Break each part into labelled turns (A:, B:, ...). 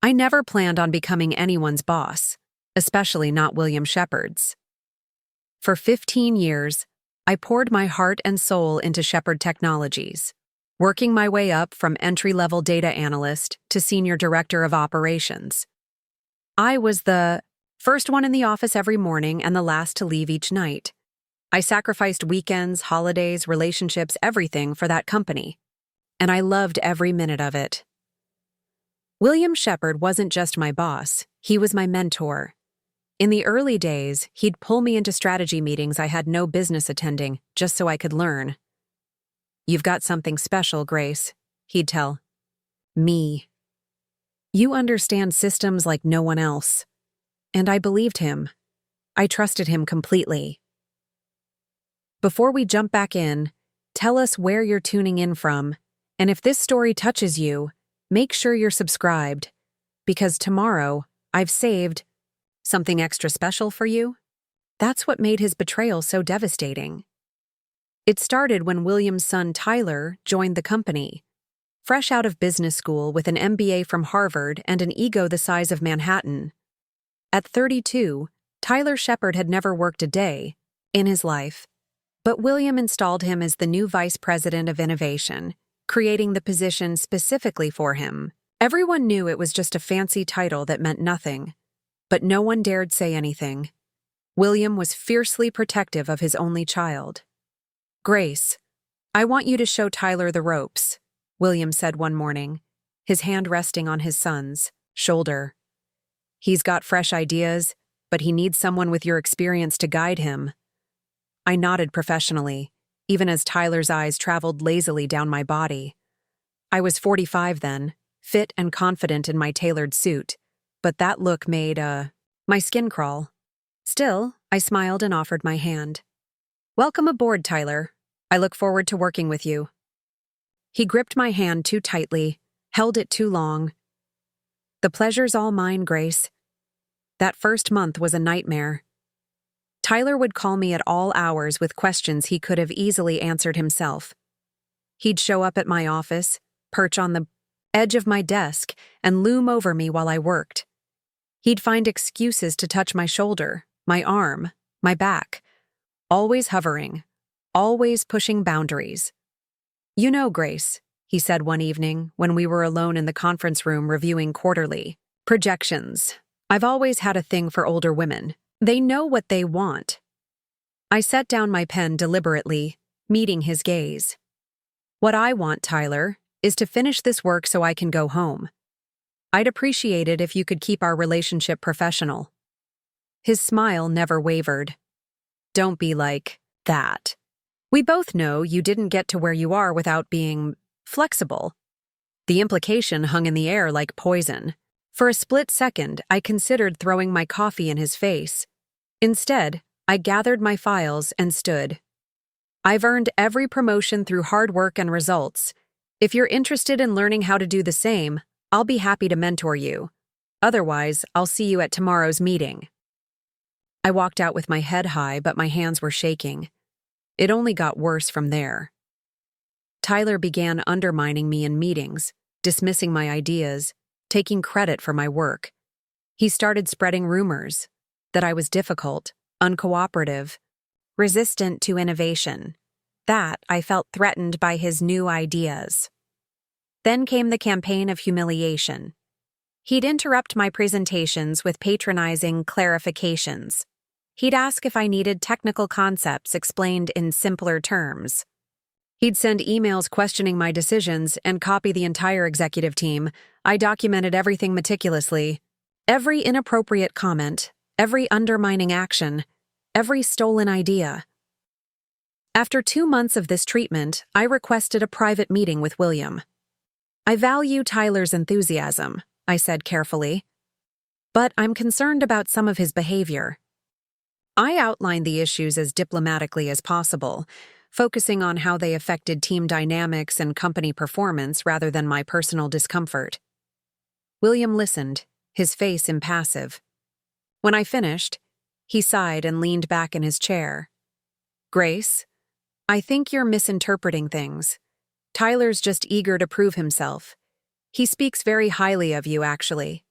A: I never planned on becoming anyone's boss, especially not William Shepard's. For 15 years, I poured my heart and soul into Shepard Technologies, working my way up from entry-level data analyst to senior director of operations. I was the first one in the office every morning and the last to leave each night. I sacrificed weekends, holidays, relationships, everything for that company, and I loved every minute of it. William Shepard wasn't just my boss, he was my mentor. In the early days, he'd pull me into strategy meetings I had no business attending, just so I could learn. "You've got something special, Grace," he'd tell me. "You understand systems like no one else." And I believed him. I trusted him completely. Before we jump back in, tell us where you're tuning in from, and if this story touches you, make sure you're subscribed, because tomorrow I've saved something extra special for you. That's what made his betrayal so devastating. It started when William's son Tyler joined the company. Fresh out of business school with an MBA from Harvard and an ego the size of Manhattan. At 32, Tyler Shepard had never worked a day in his life, but William installed him as the new vice president of innovation, creating the position specifically for him. Everyone knew it was just a fancy title that meant nothing, but no one dared say anything. William was fiercely protective of his only child. "Grace, I want you to show Tyler the ropes," William said one morning, his hand resting on his son's shoulder. "He's got fresh ideas, but he needs someone with your experience to guide him." I nodded professionally, even as Tyler's eyes traveled lazily down my body. I was 45 then, fit and confident in my tailored suit, but that look made, my skin crawl. Still, I smiled and offered my hand. "Welcome aboard, Tyler. I look forward to working with you." He gripped my hand too tightly, held it too long. "The pleasure's all mine, Grace." That first month was a nightmare. Tyler would call me at all hours with questions he could have easily answered himself. He'd show up at my office, perch on the edge of my desk, and loom over me while I worked. He'd find excuses to touch my shoulder, my arm, my back, always hovering, always pushing boundaries. "You know, Grace," he said one evening when we were alone in the conference room reviewing quarterly projections, "I've always had a thing for older women. They know what they want." I set down my pen deliberately, meeting his gaze. "What I want, Tyler, is to finish this work so I can go home. I'd appreciate it if you could keep our relationship professional." His smile never wavered. "Don't be like that. We both know you didn't get to where you are without being flexible." The implication hung in the air like poison. For a split second, I considered throwing my coffee in his face. Instead, I gathered my files and stood. "I've earned every promotion through hard work and results. If you're interested in learning how to do the same, I'll be happy to mentor you. Otherwise, I'll see you at tomorrow's meeting." I walked out with my head high, but my hands were shaking. It only got worse from there. Tyler began undermining me in meetings, dismissing my ideas, taking credit for my work. He started spreading rumors that I was difficult, uncooperative, resistant to innovation, that I felt threatened by his new ideas. Then came the campaign of humiliation. He'd interrupt my presentations with patronizing clarifications. He'd ask if I needed technical concepts explained in simpler terms. He'd send emails questioning my decisions and copy the entire executive team. I documented everything meticulously. Every inappropriate comment, every undermining action, every stolen idea. After 2 months of this treatment, I requested a private meeting with William. "I value Tyler's enthusiasm," I said carefully, "but I'm concerned about some of his behavior." I outlined the issues as diplomatically as possible, focusing on how they affected team dynamics and company performance rather than my personal discomfort. William listened, his face impassive. When I finished, he sighed and leaned back in his chair. "Grace, I think you're misinterpreting things. Tyler's just eager to prove himself. He speaks very highly of you, actually.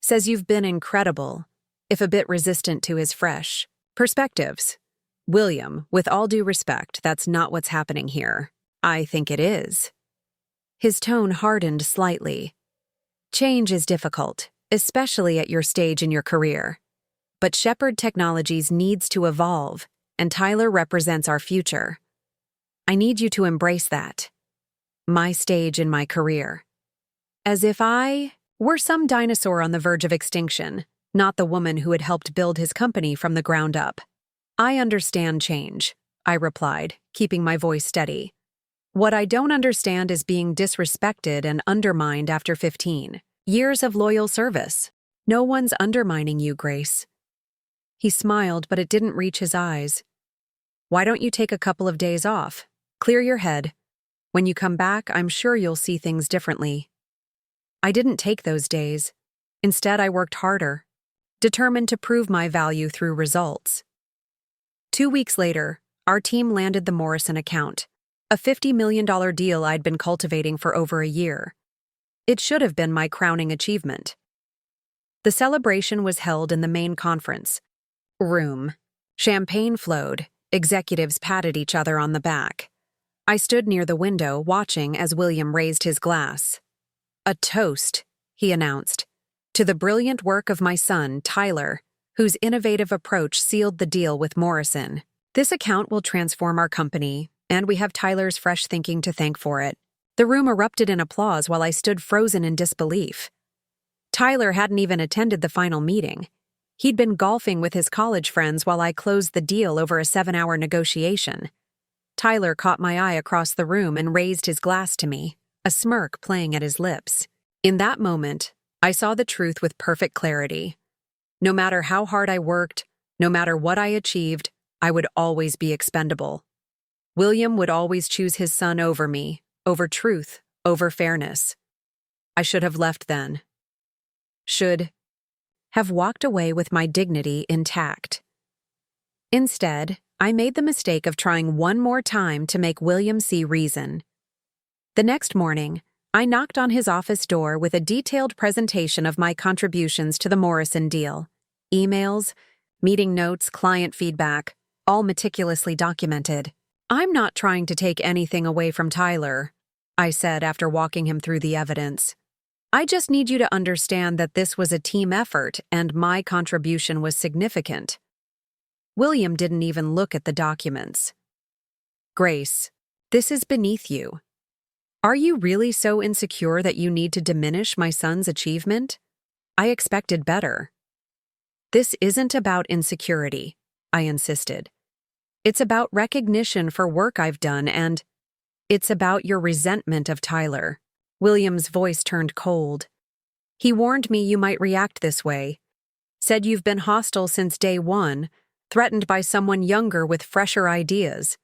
A: Says you've been incredible, if a bit resistant to his fresh perspectives. William, with all due respect, that's not what's happening here. I think it is. His tone hardened slightly. Change is difficult, especially at your stage in your career. But Shepard Technologies needs to evolve, and Tyler represents our future. I need you to embrace that. My stage in my career. As if I were some dinosaur on the verge of extinction, not the woman who had helped build his company from the ground up. I understand change, I replied, keeping my voice steady. What I don't understand is being disrespected and undermined after 15 years of loyal service. No one's undermining you, Grace. He smiled, but it didn't reach his eyes. Why don't you take a couple of days off? Clear your head. When you come back, I'm sure you'll see things differently. I didn't take those days. Instead, I worked harder, determined to prove my value through results. 2 weeks later, our team landed the Morrison account, a $50 million deal I'd been cultivating for over a year. It should have been my crowning achievement. The celebration was held in the main conference room. Champagne flowed, executives patted each other on the back. I stood near the window, watching as William raised his glass. A toast, he announced, to the brilliant work of my son, Tyler, whose innovative approach sealed the deal with Morrison. This account will transform our company, and we have Tyler's fresh thinking to thank for it. The room erupted in applause while I stood frozen in disbelief. Tyler hadn't even attended the final meeting. He'd been golfing with his college friends while I closed the deal over a 7-hour negotiation. Tyler caught my eye across the room and raised his glass to me, a smirk playing at his lips. In that moment, I saw the truth with perfect clarity. No matter how hard I worked, no matter what I achieved, I would always be expendable. William would always choose his son over me, over truth, over fairness. I should have left then. Should have walked away with my dignity intact. Instead, I made the mistake of trying one more time to make William see reason. The next morning, I knocked on his office door with a detailed presentation of my contributions to the Morrison deal. Emails, meeting notes, client feedback, all meticulously documented. I'm not trying to take anything away from Tyler, I said after walking him through the evidence. I just need you to understand that this was a team effort and my contribution was significant. William didn't even look at the documents. Grace, this is beneath you. Are you really so insecure that you need to diminish my son's achievement? I expected better. This isn't about insecurity, I insisted. It's about recognition for work I've done, and it's about your resentment of Tyler. William's voice turned cold. He warned me you might react this way. Said you've been hostile since day one, threatened by someone younger with fresher ideas.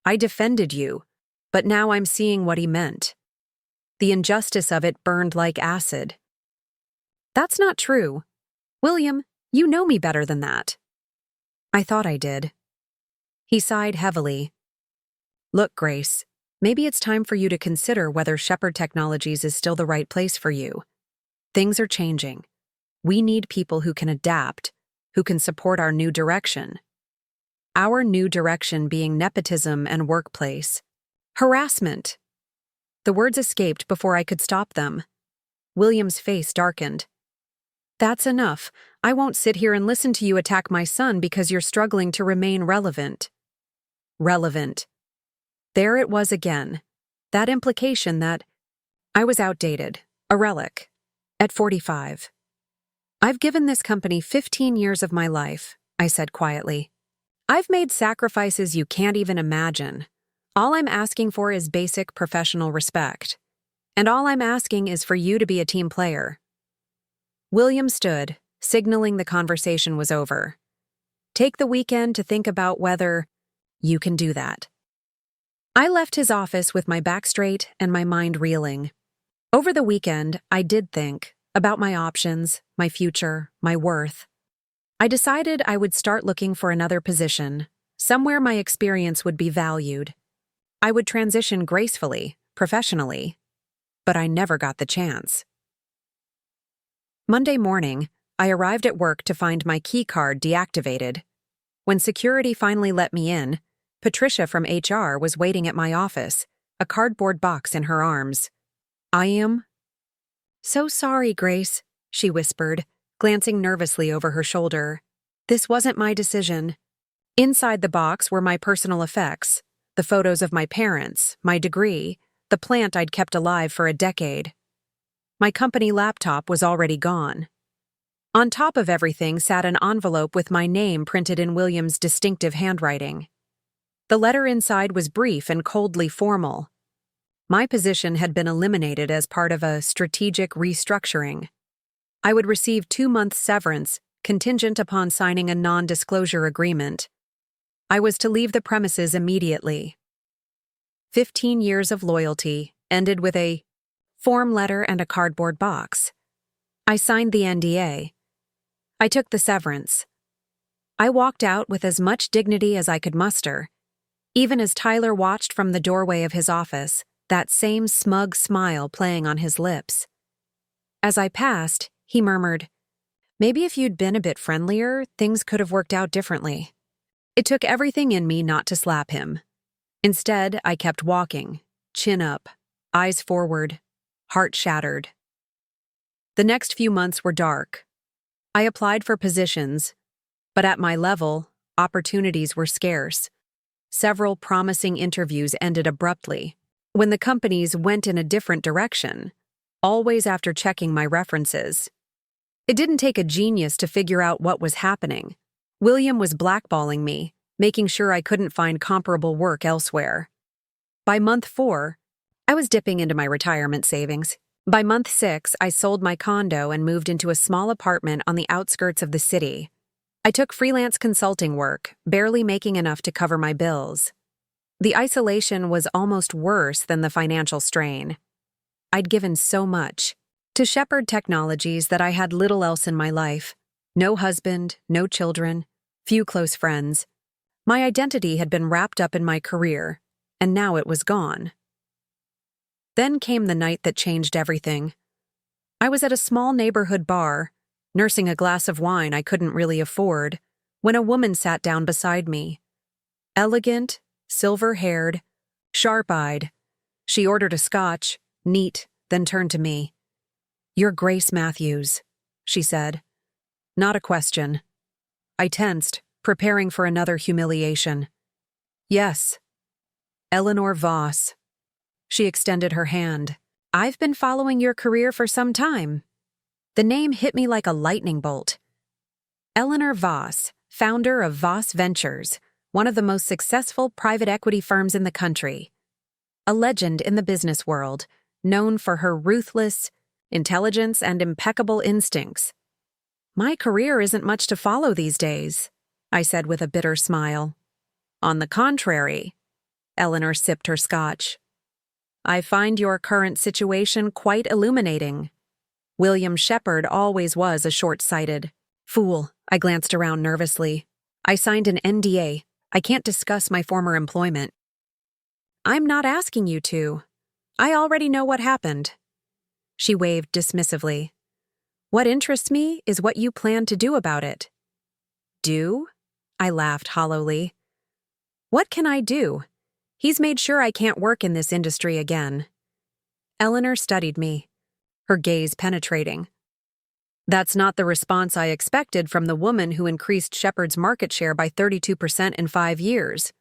A: I defended you, but now I'm seeing what he meant. The injustice of it burned like acid. That's not true. William, you know me better than that. I thought I did. He sighed heavily. Look, Grace, maybe it's time for you to consider whether Shepard Technologies is still the right place for you. Things are changing. We need people who can adapt, who can support our new direction. Our new direction being nepotism and workplace. Harassment. The words escaped before I could stop them. William's face darkened. That's enough. I won't sit here and listen to you attack my son because you're struggling to remain relevant. Relevant. There it was again. That implication that I was outdated, a relic, at 45. I've given this company 15 years of my life, I said quietly. I've made sacrifices you can't even imagine. All I'm asking for is basic professional respect. And all I'm asking is for you to be a team player. William stood, signaling the conversation was over. Take the weekend to think about whether you can do that. I left his office with my back straight and my mind reeling. Over the weekend, I did think about my options, my future, my worth. I decided I would start looking for another position, somewhere my experience would be valued. I would transition gracefully, professionally, but I never got the chance. Monday morning, I arrived at work to find my key card deactivated. When security finally let me in, Patricia from HR was waiting at my office, a cardboard box in her arms. "I am so sorry, Grace," she whispered, glancing nervously over her shoulder. "This wasn't my decision." Inside the box were my personal effects, the photos of my parents, my degree, the plant I'd kept alive for a decade. My company laptop was already gone. On top of everything sat an envelope with my name printed in William's distinctive handwriting. The letter inside was brief and coldly formal. My position had been eliminated as part of a strategic restructuring. I would receive 2 months severance, contingent upon signing a non-disclosure agreement. I was to leave the premises immediately. 15 years of loyalty ended with a form letter and a cardboard box. I signed the NDA. I took the severance. I walked out with as much dignity as I could muster, even as Tyler watched from the doorway of his office, that same smug smile playing on his lips. As I passed, he murmured, "Maybe if you'd been a bit friendlier, things could have worked out differently." It took everything in me not to slap him. Instead, I kept walking, chin up, eyes forward, heart shattered. The next few months were dark. I applied for positions, but at my level, opportunities were scarce. Several promising interviews ended abruptly, when the companies went in a different direction, always after checking my references. It didn't take a genius to figure out what was happening. William was blackballing me, making sure I couldn't find comparable work elsewhere. By month 4, I was dipping into my retirement savings. By month 6, I sold my condo and moved into a small apartment on the outskirts of the city. I took freelance consulting work, barely making enough to cover my bills. The isolation was almost worse than the financial strain. I'd given so much to Shepard Technologies that I had little else in my life. No husband, no children, few close friends. My identity had been wrapped up in my career, and now it was gone. Then came the night that changed everything. I was at a small neighborhood bar, nursing a glass of wine I couldn't really afford, when a woman sat down beside me. Elegant, silver-haired, sharp-eyed. She ordered a scotch, neat, then turned to me. "You're Grace Matthews," she said. Not a question. I tensed, preparing for another humiliation. "Yes. Eleanor Voss." She extended her hand. "I've been following your career for some time." The name hit me like a lightning bolt. Eleanor Voss, founder of Voss Ventures, one of the most successful private equity firms in the country. A legend in the business world, known for her ruthless intelligence and impeccable instincts. "My career isn't much to follow these days," I said with a bitter smile. "On the contrary," Eleanor sipped her scotch. "I find your current situation quite illuminating. William Shepard always was a short-sighted fool." I glanced around nervously. "I signed an NDA. I can't discuss my former employment." "I'm not asking you to. I already know what happened." She waved dismissively. "What interests me is what you plan to do about it." "Do?" I laughed hollowly. "What can I do? He's made sure I can't work in this industry again." Eleanor studied me, her gaze penetrating. That's not the response I expected from the woman who increased Shepard's market share by 32% in 5 years.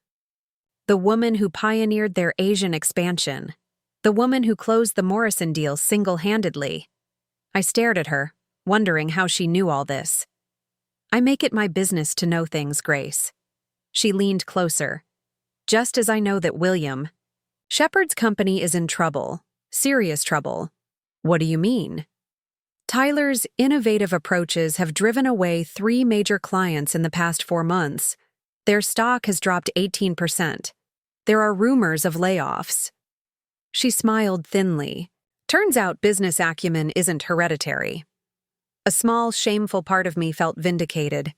A: The woman who pioneered their Asian expansion. The woman who closed the Morrison deal single-handedly. I stared at her, wondering how she knew all this. "I make it my business to know things, Grace." She leaned closer. "Just as I know that William Shepard's company is in trouble, serious trouble." "What do you mean?" "Tyler's innovative approaches have driven away 3 major clients in the past 4 months. Their stock has dropped 18%. There are rumors of layoffs." She smiled thinly. "Turns out business acumen isn't hereditary." A small, shameful part of me felt vindicated,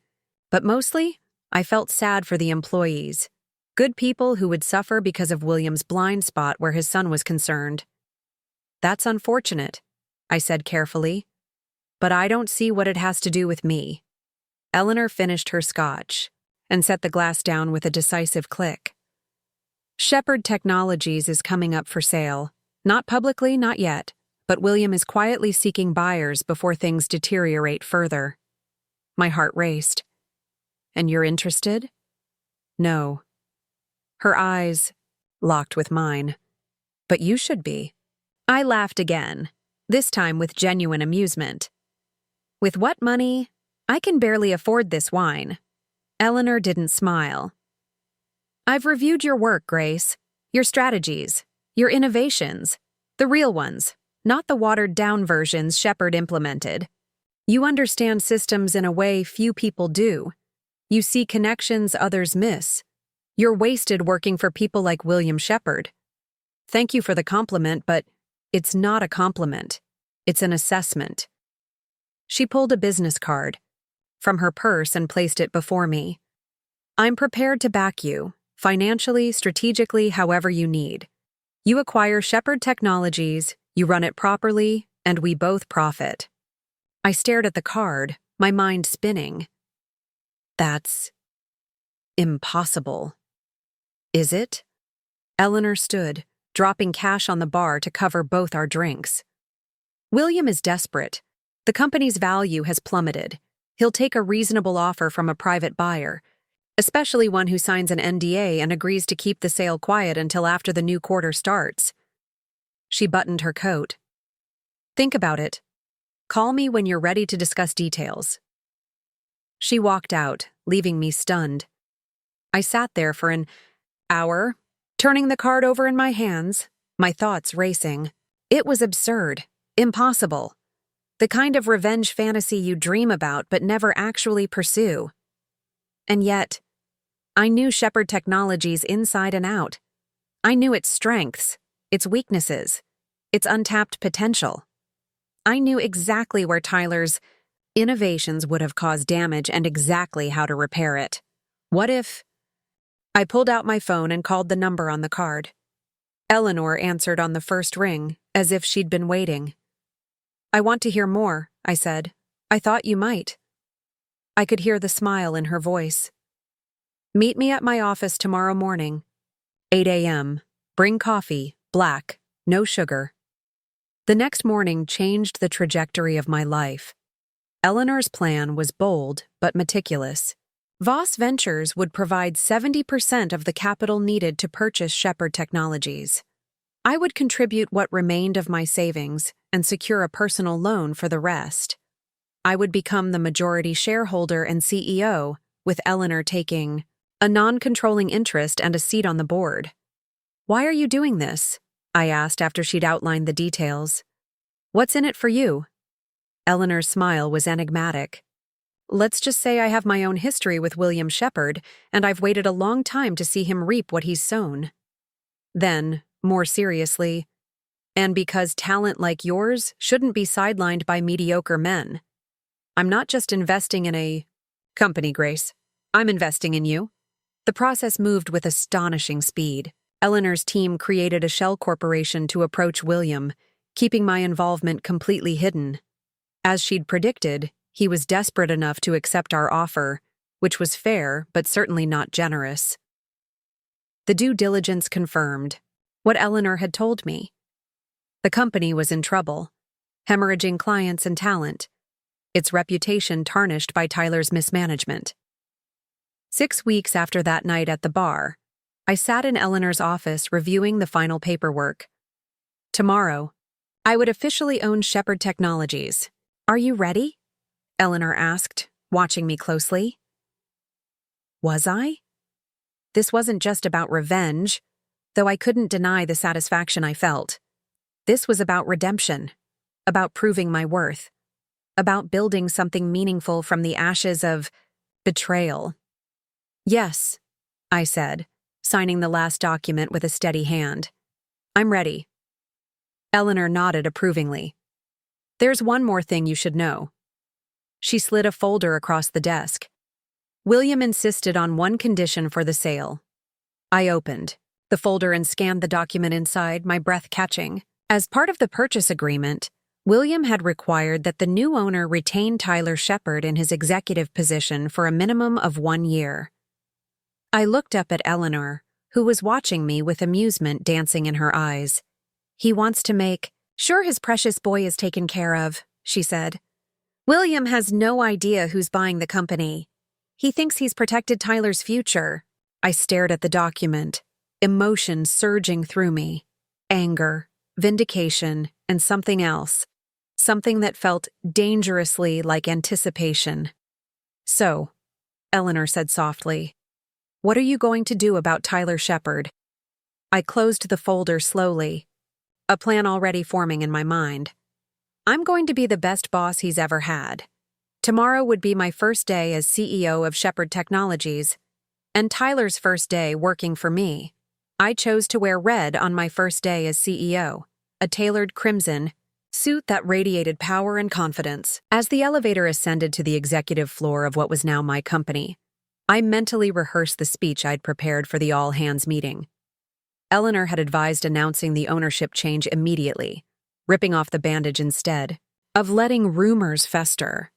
A: but mostly, I felt sad for the employees. Good people who would suffer because of William's blind spot where his son was concerned. "That's unfortunate," I said carefully. but I don't see what it has to do with me. Eleanor finished her scotch and set the glass down with a decisive click. Shepard Technologies is coming up for sale. Not publicly, not yet, but William is quietly seeking buyers before things deteriorate further. My heart raced. And you're interested? No. Her eyes locked with mine. But you should be. I laughed again, this time with genuine amusement. With what money? I can barely afford this wine. Eleanor didn't smile. I've reviewed your work, Grace. Your strategies. Your innovations. The real ones, not the watered-down versions Shepard implemented. You understand systems in a way few people do. You see connections others miss. You're wasted working for people like William Shepard. Thank you for the compliment, but it's not a compliment. It's an assessment. She pulled a business card from her purse and placed it before me. I'm prepared to back you, financially, strategically, however you need. You acquire Shepard Technologies, you run it properly, and we both profit. I stared at the card, my mind spinning. That's impossible. Is it? Eleanor stood, dropping cash on the bar to cover both our drinks. William is desperate. The company's value has plummeted. He'll take a reasonable offer from a private buyer, especially one who signs an NDA and agrees to keep the sale quiet until after the new quarter starts. She buttoned her coat. Think about it. Call me when you're ready to discuss details. She walked out, leaving me stunned. I sat there for an hour, turning the card over in my hands, my thoughts racing. It was absurd, impossible. The kind of revenge fantasy you dream about but never actually pursue. And yet, I knew Shepard Technologies inside and out. I knew its strengths, its weaknesses, its untapped potential. I knew exactly where Tyler's innovations would have caused damage and exactly how to repair it. What if... I pulled out my phone and called the number on the card. Eleanor answered on the first ring, as if she'd been waiting. I want to hear more, I said. I thought you might. I could hear the smile in her voice. Meet me at my office tomorrow morning. 8 a.m. Bring coffee, black, no sugar. The next morning changed the trajectory of my life. Eleanor's plan was bold but meticulous. Voss Ventures would provide 70% of the capital needed to purchase Shepard Technologies. I would contribute what remained of my savings and secure a personal loan for the rest. I would become the majority shareholder and CEO, with Eleanor taking a non-controlling interest and a seat on the board. Why are you doing this? I asked after she'd outlined the details. What's in it for you? Eleanor's smile was enigmatic. Let's just say I have my own history with William Shepard, and I've waited a long time to see him reap what he's sown. Then, more seriously, and because talent like yours shouldn't be sidelined by mediocre men. I'm not just investing in a company, Grace. I'm investing in you. The process moved with astonishing speed. Eleanor's team created a shell corporation to approach William, keeping my involvement completely hidden. As she'd predicted, he was desperate enough to accept our offer, which was fair but certainly not generous. The due diligence confirmed what Eleanor had told me. The company was in trouble, hemorrhaging clients and talent, its reputation tarnished by Tyler's mismanagement. 6 weeks after that night at the bar, I sat in Eleanor's office reviewing the final paperwork. Tomorrow, I would officially own Shepard Technologies. Are you ready? Eleanor asked, watching me closely. Was I? This wasn't just about revenge, though I couldn't deny the satisfaction I felt. This was about redemption, about proving my worth, about building something meaningful from the ashes of betrayal. Yes, I said, signing the last document with a steady hand. I'm ready. Eleanor nodded approvingly. There's one more thing you should know. She slid a folder across the desk. William insisted on one condition for the sale. I opened the folder and scanned the document inside, my breath catching. As part of the purchase agreement, William had required that the new owner retain Tyler Shepard in his executive position for a minimum of 1 year. I looked up at Eleanor, who was watching me with amusement dancing in her eyes. "He wants to make sure his precious boy is taken care of," she said. "William has no idea who's buying the company. He thinks he's protected Tyler's future." I stared at the document, emotion surging through me. Anger, vindication, and something else. Something that felt dangerously like anticipation. "So," Eleanor said softly, "what are you going to do about Tyler Shepard?" I closed the folder slowly, a plan already forming in my mind. "I'm going to be the best boss he's ever had. Tomorrow would be my first day as CEO of Shepard Technologies, and Tyler's first day working for me. I chose to wear red on my first day as CEO, a tailored crimson suit that radiated power and confidence." As the elevator ascended to the executive floor of what was now my company, I mentally rehearsed the speech I'd prepared for the all-hands meeting. Eleanor had advised announcing the ownership change immediately, ripping off the bandage instead of letting rumors fester.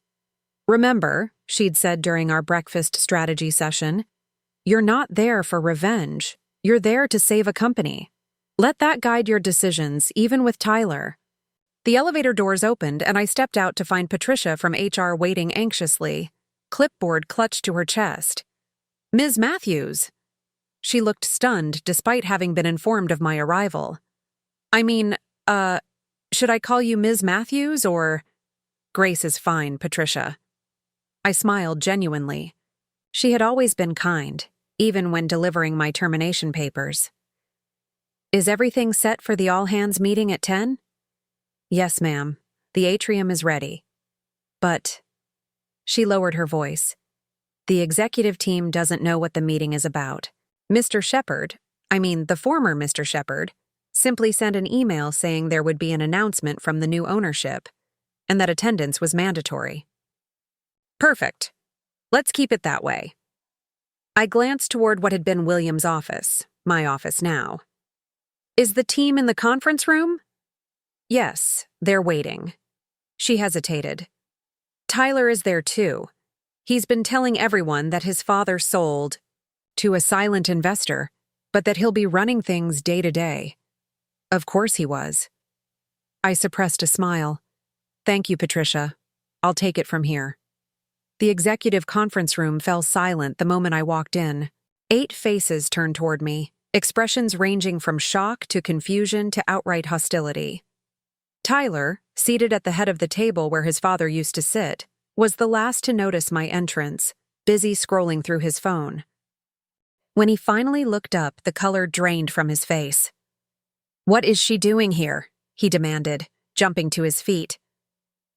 A: "Remember," she'd said during our breakfast strategy session, "you're not there for revenge. You're there to save a company. Let that guide your decisions, even with Tyler." The elevator doors opened, and I stepped out to find Patricia from HR waiting anxiously, clipboard clutched to her chest. "Ms. Matthews." She looked stunned despite having been informed of my arrival. "I mean, should I call you Ms. Matthews or—" "Grace is fine, Patricia." I smiled genuinely. She had always been kind, even when delivering my termination papers. "Is everything set for the all-hands meeting at 10? "Yes, ma'am. The atrium is ready. But—" She lowered her voice. "The executive team doesn't know what the meeting is about. Mr. Shepard, the former Mr. Shepard, simply sent an email saying there would be an announcement from the new ownership, and that attendance was mandatory." "Perfect. Let's keep it that way." I glanced toward what had been William's office, my office now. "Is the team in the conference room?" "Yes, they're waiting." She hesitated. "Tyler is there too. He's been telling everyone that his father sold to a silent investor, but that he'll be running things day to day." Of course he was. I suppressed a smile. "Thank you, Patricia. I'll take it from here." The executive conference room fell silent the moment I walked in. 8 faces turned toward me, expressions ranging from shock to confusion to outright hostility. Tyler, seated at the head of the table where his father used to sit, was the last to notice my entrance, busy scrolling through his phone. When he finally looked up, the color drained from his face. "What is she doing here?" he demanded, jumping to his feet.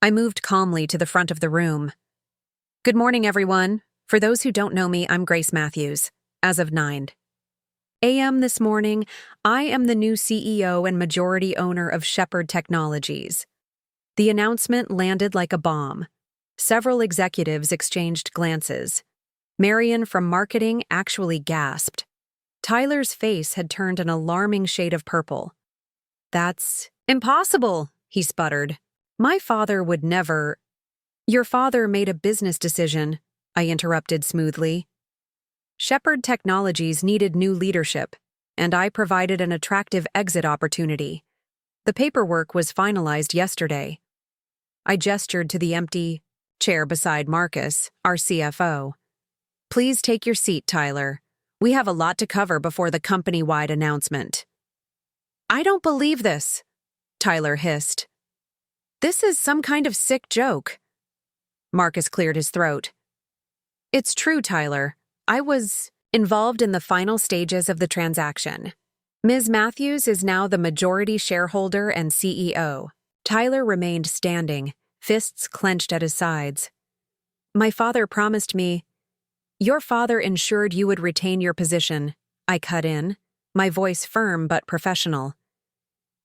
A: I moved calmly to the front of the room. "Good morning, everyone. For those who don't know me, I'm Grace Matthews, as of 9 a.m. this morning. I am the new CEO and majority owner of Shepard Technologies." The announcement landed like a bomb. Several executives exchanged glances. Marion from marketing actually gasped. Tyler's face had turned an alarming shade of purple. "That's impossible," he sputtered. "My father would never—" "Your father made a business decision," I interrupted smoothly. "Shepard Technologies needed new leadership, and I provided an attractive exit opportunity. The paperwork was finalized yesterday." I gestured to the empty chair beside Marcus, our CFO. "Please take your seat, Tyler. We have a lot to cover before the company-wide announcement." "I don't believe this," Tyler hissed. "This is some kind of sick joke." Marcus cleared his throat. "It's true, Tyler. I was involved in the final stages of the transaction. Ms. Matthews is now the majority shareholder and CEO." Tyler remained standing, fists clenched at his sides. "My father promised me—" "Your father ensured you would retain your position," I cut in, my voice firm but professional.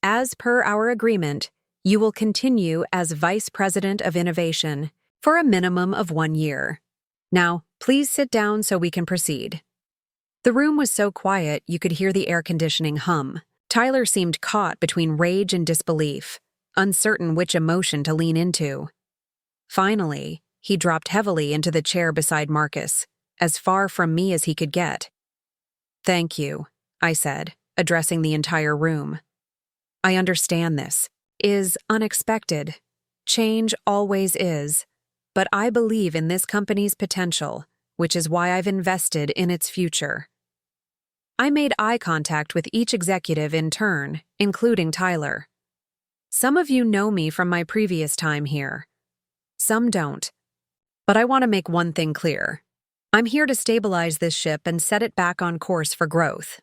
A: "As per our agreement, you will continue as Vice President of Innovation for a minimum of 1 year. Now, please sit down so we can proceed." The room was so quiet you could hear the air conditioning hum. Tyler seemed caught between rage and disbelief. uncertain which emotion to lean into. Finally, he dropped heavily into the chair beside Marcus, as far from me as he could get. "Thank you," I said, addressing the entire room. "I understand this is unexpected. Change always is. But I believe in this company's potential, which is why I've invested in its future." I made eye contact with each executive in turn, including Tyler. Some of you know me from my previous time here. Some don't. But I want to make one thing clear. I'm here to stabilize this ship and set it back on course for growth.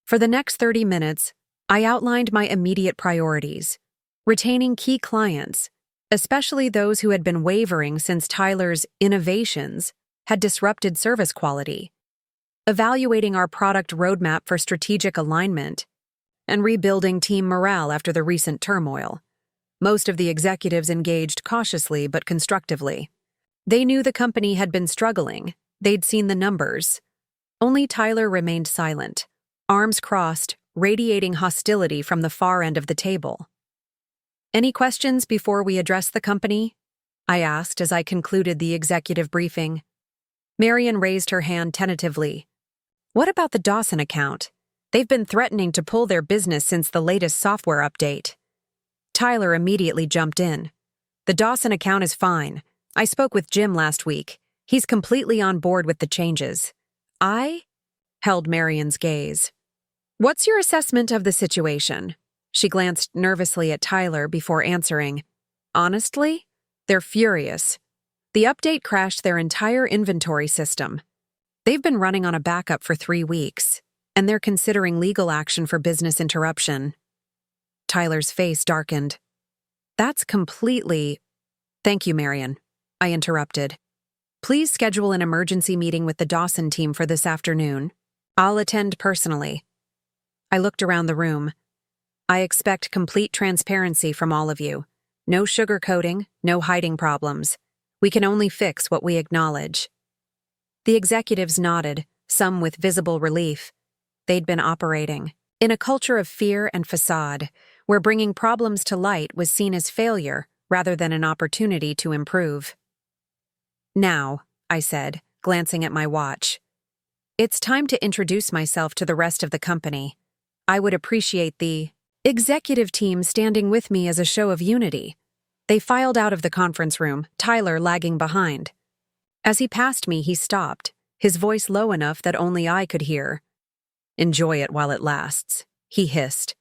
A: For the next 30 minutes, I outlined my immediate priorities, retaining key clients, especially those who had been wavering since Tyler's innovations had disrupted service quality, evaluating our product roadmap for strategic alignment, and rebuilding team morale after the recent turmoil. Most of the executives engaged cautiously but constructively. They knew the company had been struggling. They'd seen the numbers. Only Tyler remained silent, arms crossed, radiating hostility from the far end of the table. "Any questions before we address the company?" I asked as I concluded the executive briefing. Marion raised her hand tentatively. "What about the Dawson account? They've been threatening to pull their business since the latest software update." Tyler immediately jumped in. "The Dawson account is fine. I spoke with Jim last week. He's completely on board with the changes." I held Marion's gaze. "What's your assessment of the situation?" She glanced nervously at Tyler before answering. "Honestly, they're furious. The update crashed their entire inventory system. They've been running on a backup for 3 weeks, and they're considering legal action for business interruption." Tyler's face darkened. "That's completely—" "Thank you, Marion," I interrupted. "Please schedule an emergency meeting with the Dawson team for this afternoon. I'll attend personally." I looked around the room. "I expect complete transparency from all of you. No sugarcoating, no hiding problems. We can only fix what we acknowledge." The executives nodded, some with visible relief. They'd been operating in a culture of fear and facade, where bringing problems to light was seen as failure rather than an opportunity to improve. "Now," I said, glancing at my watch, "it's time to introduce myself to the rest of the company. I would appreciate the executive team standing with me as a show of unity." They filed out of the conference room, Tyler lagging behind. As he passed me, he stopped, his voice low enough that only I could hear. "Enjoy it while it lasts," he hissed.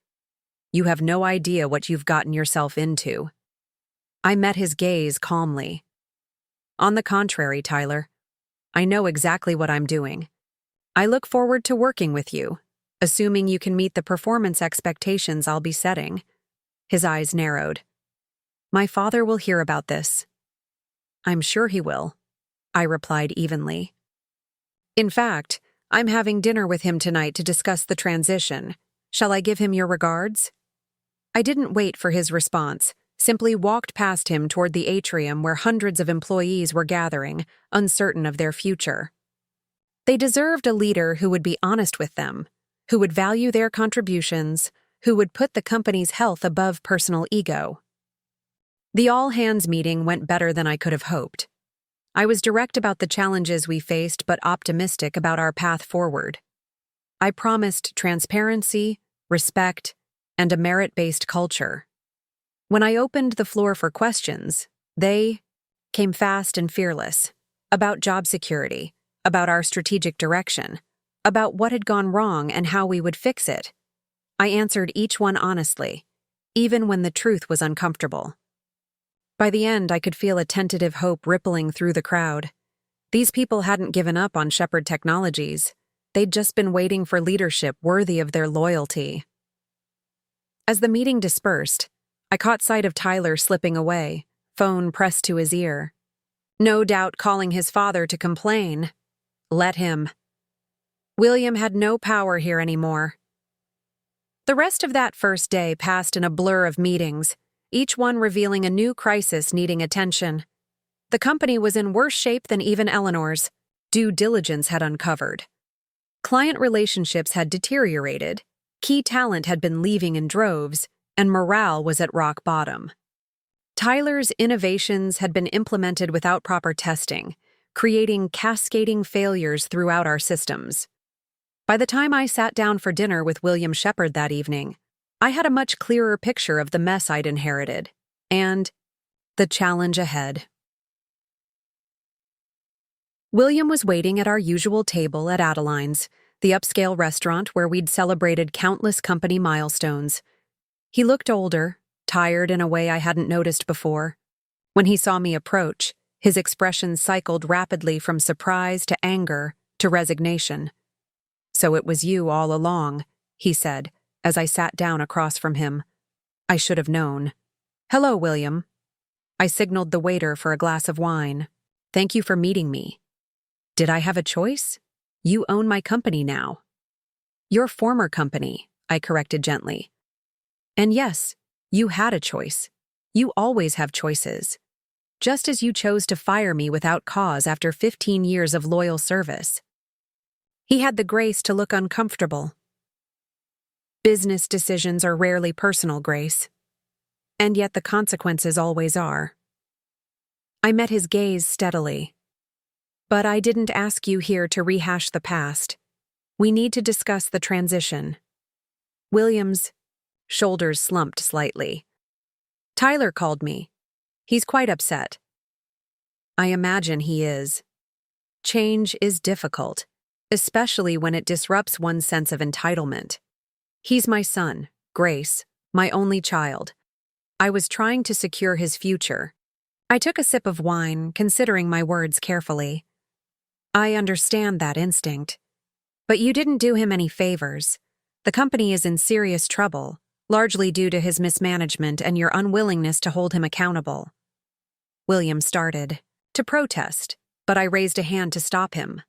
A: "You have no idea what you've gotten yourself into." I met his gaze calmly. "On the contrary, Tyler, I know exactly what I'm doing. I look forward to working with you, assuming you can meet the performance expectations I'll be setting." His eyes narrowed. "My father will hear about this." "I'm sure he will," I replied evenly. "In fact, I'm having dinner with him tonight to discuss the transition. Shall I give him your regards?" I didn't wait for his response, simply walked past him toward the atrium where hundreds of employees were gathering, uncertain of their future. They deserved a leader who would be honest with them, who would value their contributions, who would put the company's health above personal ego. The all-hands meeting went better than I could have hoped. I was direct about the challenges we faced but optimistic about our path forward. I promised transparency, respect, and a merit-based culture. When I opened the floor for questions, they came fast and fearless, about job security, about our strategic direction, about what had gone wrong and how we would fix it. I answered each one honestly, even when the truth was uncomfortable. By the end, I could feel a tentative hope rippling through the crowd. These people hadn't given up on Shepard Technologies. They'd just been waiting for leadership worthy of their loyalty. As the meeting dispersed, I caught sight of Tyler slipping away, phone pressed to his ear. No doubt calling his father to complain. Let him. William had no power here anymore. The rest of that first day passed in a blur of meetings, each one revealing a new crisis needing attention. The company was in worse shape than even Eleanor's due diligence had uncovered. Client relationships had deteriorated, key talent had been leaving in droves, and morale was at rock bottom. Tyler's innovations had been implemented without proper testing, creating cascading failures throughout our systems. By the time I sat down for dinner with William Shepard that evening, I had a much clearer picture of the mess I'd inherited and the challenge ahead. William was waiting at our usual table at Adeline's, the upscale restaurant where we'd celebrated countless company milestones. He looked older, tired in a way I hadn't noticed before. When he saw me approach, his expression cycled rapidly from surprise to anger to resignation. "So it was you all along," he said, as I sat down across from him. I should have known. "Hello, William." I signaled the waiter for a glass of wine. "Thank you for meeting me." "Did I have a choice? You own my company now." "Your former company," I corrected gently. "And yes, you had a choice. You always have choices. Just as you chose to fire me without cause after 15 years of loyal service." He had the grace to look uncomfortable. Business decisions are rarely personal, Grace. And yet the consequences always are. I met his gaze steadily. "But I didn't ask you here to rehash the past. We need to discuss the transition." William's shoulders slumped slightly. "Tyler called me. He's quite upset." "I imagine he is. Change is difficult, especially when it disrupts one's sense of entitlement. He's my son, Grace, my only child. I was trying to secure his future." I took a sip of wine, considering my words carefully. "I understand that instinct. But you didn't do him any favors. The company is in serious trouble, largely due to his mismanagement and your unwillingness to hold him accountable." William started to protest, but I raised a hand to stop him.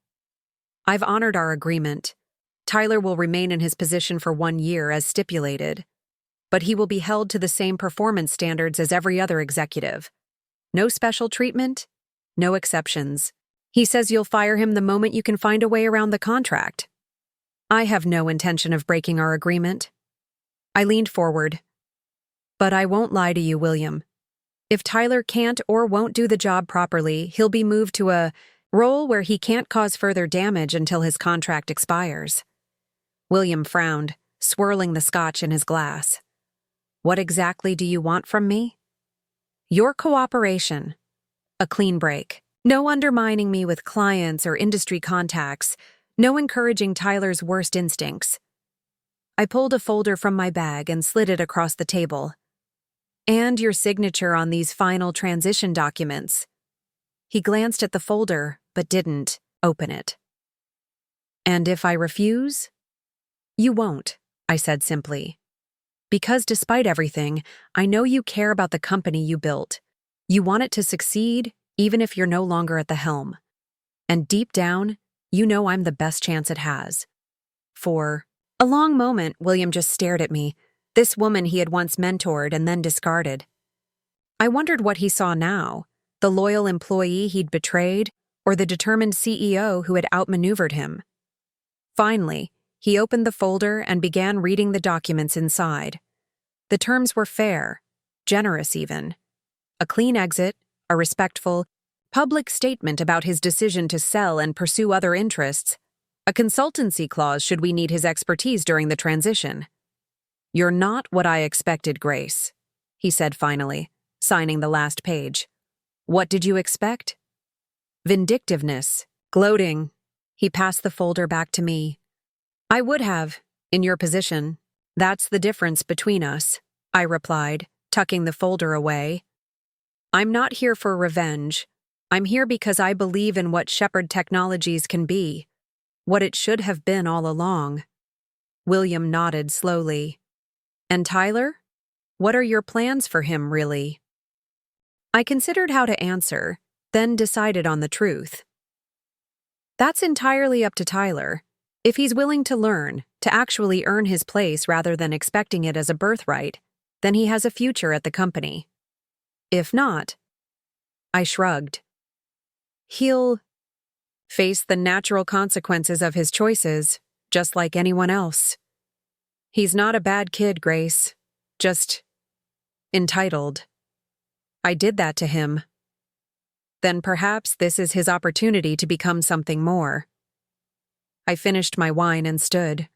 A: "I've honored our agreement. Tyler will remain in his position for 1 year as stipulated, but he will be held to the same performance standards as every other executive. No special treatment, no exceptions. He says you'll fire him the moment you can find a way around the contract." "I have no intention of breaking our agreement." I leaned forward. "But I won't lie to you, William. If Tyler can't or won't do the job properly, he'll be moved to a role where he can't cause further damage until his contract expires." William frowned, swirling the scotch in his glass. "What exactly do you want from me?" "Your cooperation. A clean break. No undermining me with clients or industry contacts. No encouraging Tyler's worst instincts." I pulled a folder from my bag and slid it across the table. "And your signature on these final transition documents." He glanced at the folder, but didn't open it. "And if I refuse?" "You won't," I said simply. "Because despite everything, I know you care about the company you built. You want it to succeed, even if you're no longer at the helm. And deep down, you know I'm the best chance it has." For a long moment, William just stared at me, this woman he had once mentored and then discarded. I wondered what he saw now, the loyal employee he'd betrayed, or the determined CEO who had outmaneuvered him. Finally, he opened the folder and began reading the documents inside. The terms were fair, generous even. A clean exit, a respectful, public statement about his decision to sell and pursue other interests, a consultancy clause should we need his expertise during the transition. "You're not what I expected, Grace," he said finally, signing the last page. "What did you expect?" "Vindictiveness, gloating." He passed the folder back to me. "I would have, in your position. That's the difference between us," I replied, tucking the folder away. "I'm not here for revenge. I'm here because I believe in what Shepard Technologies can be, what it should have been all along." William nodded slowly. "And Tyler? What are your plans for him, really?" I considered how to answer, then decided on the truth. "That's entirely up to Tyler. If he's willing to learn, to actually earn his place rather than expecting it as a birthright, then he has a future at the company. If not," I shrugged, "he'll face the natural consequences of his choices, just like anyone else. He's not a bad kid, Grace. Just entitled. I did that to him. Then perhaps this is his opportunity to become something more. I finished my wine and stood.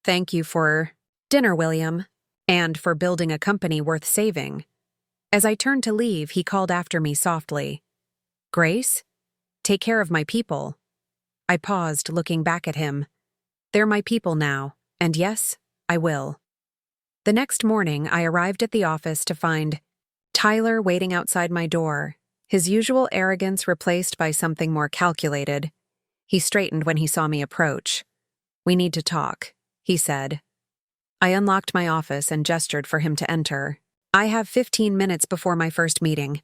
A: Thank you for dinner, William, and for building a company worth saving. As I turned to leave, he called after me softly. Grace, take care of my people. I paused, looking back at him. They're my people now, and yes, I will. The next morning, I arrived at the office to find Tyler waiting outside my door, his usual arrogance replaced by something more calculated. He straightened when he saw me approach. We need to talk, he said. I unlocked my office and gestured for him to enter. I have 15 minutes before my first meeting.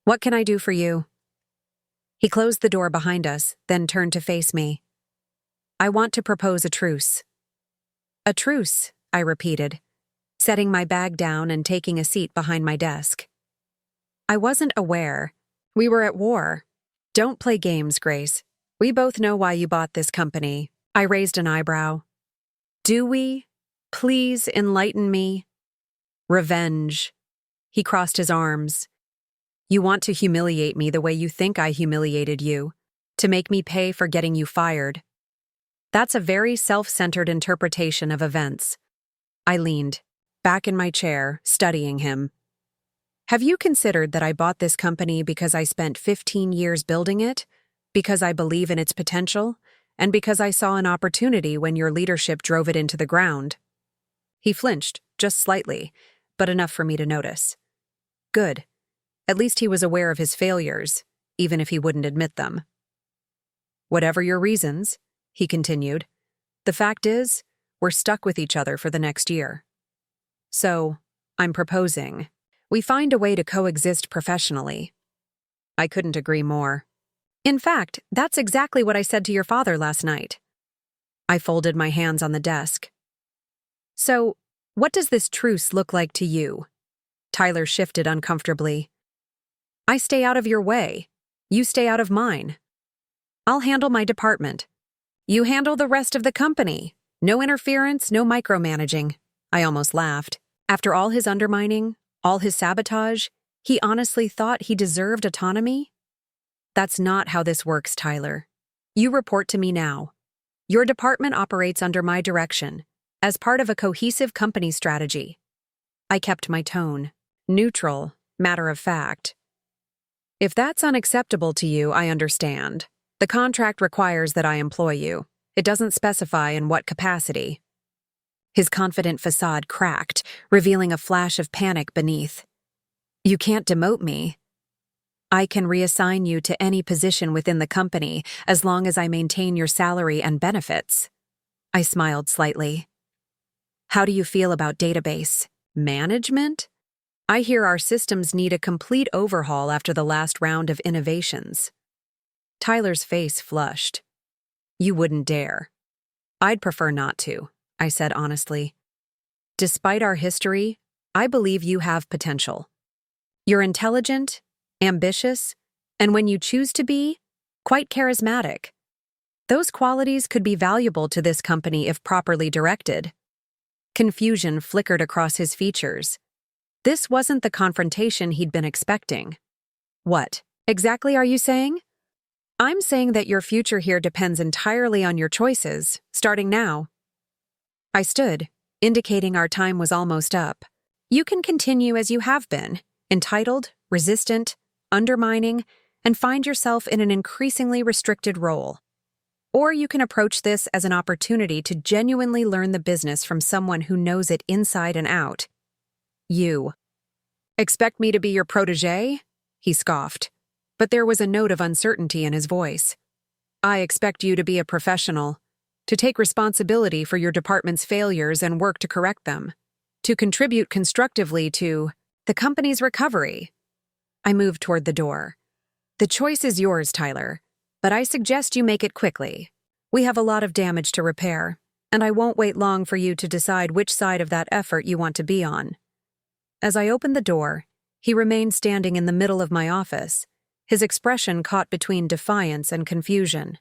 A: What can I do for you? He closed the door behind us, then turned to face me. I want to propose a truce. A truce, I repeated, setting my bag down and taking a seat behind my desk. I wasn't aware. We were at war. Don't play games, Grace. We both know why you bought this company. I raised an eyebrow. Do we? Please enlighten me. Revenge. He crossed his arms. You want to humiliate me the way you think I humiliated you, to make me pay for getting you fired. That's a very self-centered interpretation of events. I leaned, back in my chair, studying him. Have you considered that I bought this company because I spent 15 years building it, because I believe in its potential, and because I saw an opportunity when your leadership drove it into the ground? He flinched, just slightly, but enough for me to notice. Good. At least he was aware of his failures, even if he wouldn't admit them. Whatever your reasons, he continued, the fact is, we're stuck with each other for the next year. So, I'm proposing we find a way to coexist professionally. I couldn't agree more. In fact, that's exactly what I said to your father last night. I folded my hands on the desk. So, what does this truce look like to you? Tyler shifted uncomfortably. I stay out of your way. You stay out of mine. I'll handle my department. You handle the rest of the company. No interference, no micromanaging. I almost laughed. After all his undermining, all his sabotage, he honestly thought he deserved autonomy? That's not how this works, Tyler. You report to me now. Your department operates under my direction, as part of a cohesive company strategy. I kept my tone, neutral, matter of fact. If that's unacceptable to you, I understand. The contract requires that I employ you. It doesn't specify in what capacity. His confident facade cracked, revealing a flash of panic beneath. You can't demote me. I can reassign you to any position within the company as long as I maintain your salary and benefits. I smiled slightly. How do you feel about database management? I hear our systems need a complete overhaul after the last round of innovations. Tyler's face flushed. You wouldn't dare. I'd prefer not to, I said honestly. Despite our history, I believe you have potential. You're intelligent, ambitious, and when you choose to be, quite charismatic. Those qualities could be valuable to this company if properly directed. Confusion flickered across his features. This wasn't the confrontation he'd been expecting. What exactly are you saying? I'm saying that your future here depends entirely on your choices, starting now. I stood, indicating our time was almost up. You can continue as you have been, entitled, resistant, undermining, and find yourself in an increasingly restricted role. Or you can approach this as an opportunity to genuinely learn the business from someone who knows it inside and out. You. Expect me to be your protégé? He scoffed, but there was a note of uncertainty in his voice. I expect you to be a professional, to take responsibility for your department's failures and work to correct them, to contribute constructively to the company's recovery. I moved toward the door. The choice is yours, Tyler, but I suggest you make it quickly. We have a lot of damage to repair, and I won't wait long for you to decide which side of that effort you want to be on. As I opened the door, he remained standing in the middle of my office, his expression caught between defiance and confusion.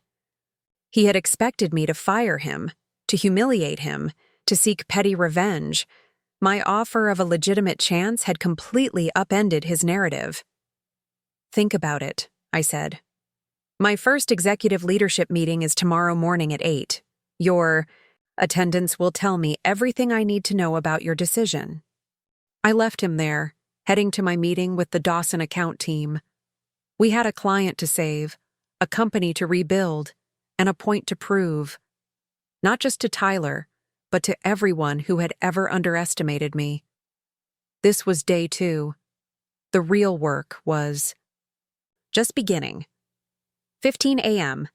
A: He had expected me to fire him, to humiliate him, to seek petty revenge, My offer of a legitimate chance had completely upended his narrative. "Think about it," I said. "My first executive leadership meeting is tomorrow morning at 8. Your attendance will tell me everything I need to know about your decision." I left him there, heading to my meeting with the Dawson account team. We had a client to save, a company to rebuild, and a point to prove. Not just to Tyler, but to everyone who had ever underestimated me. This was day 2. The real work was just beginning. 15 a.m.,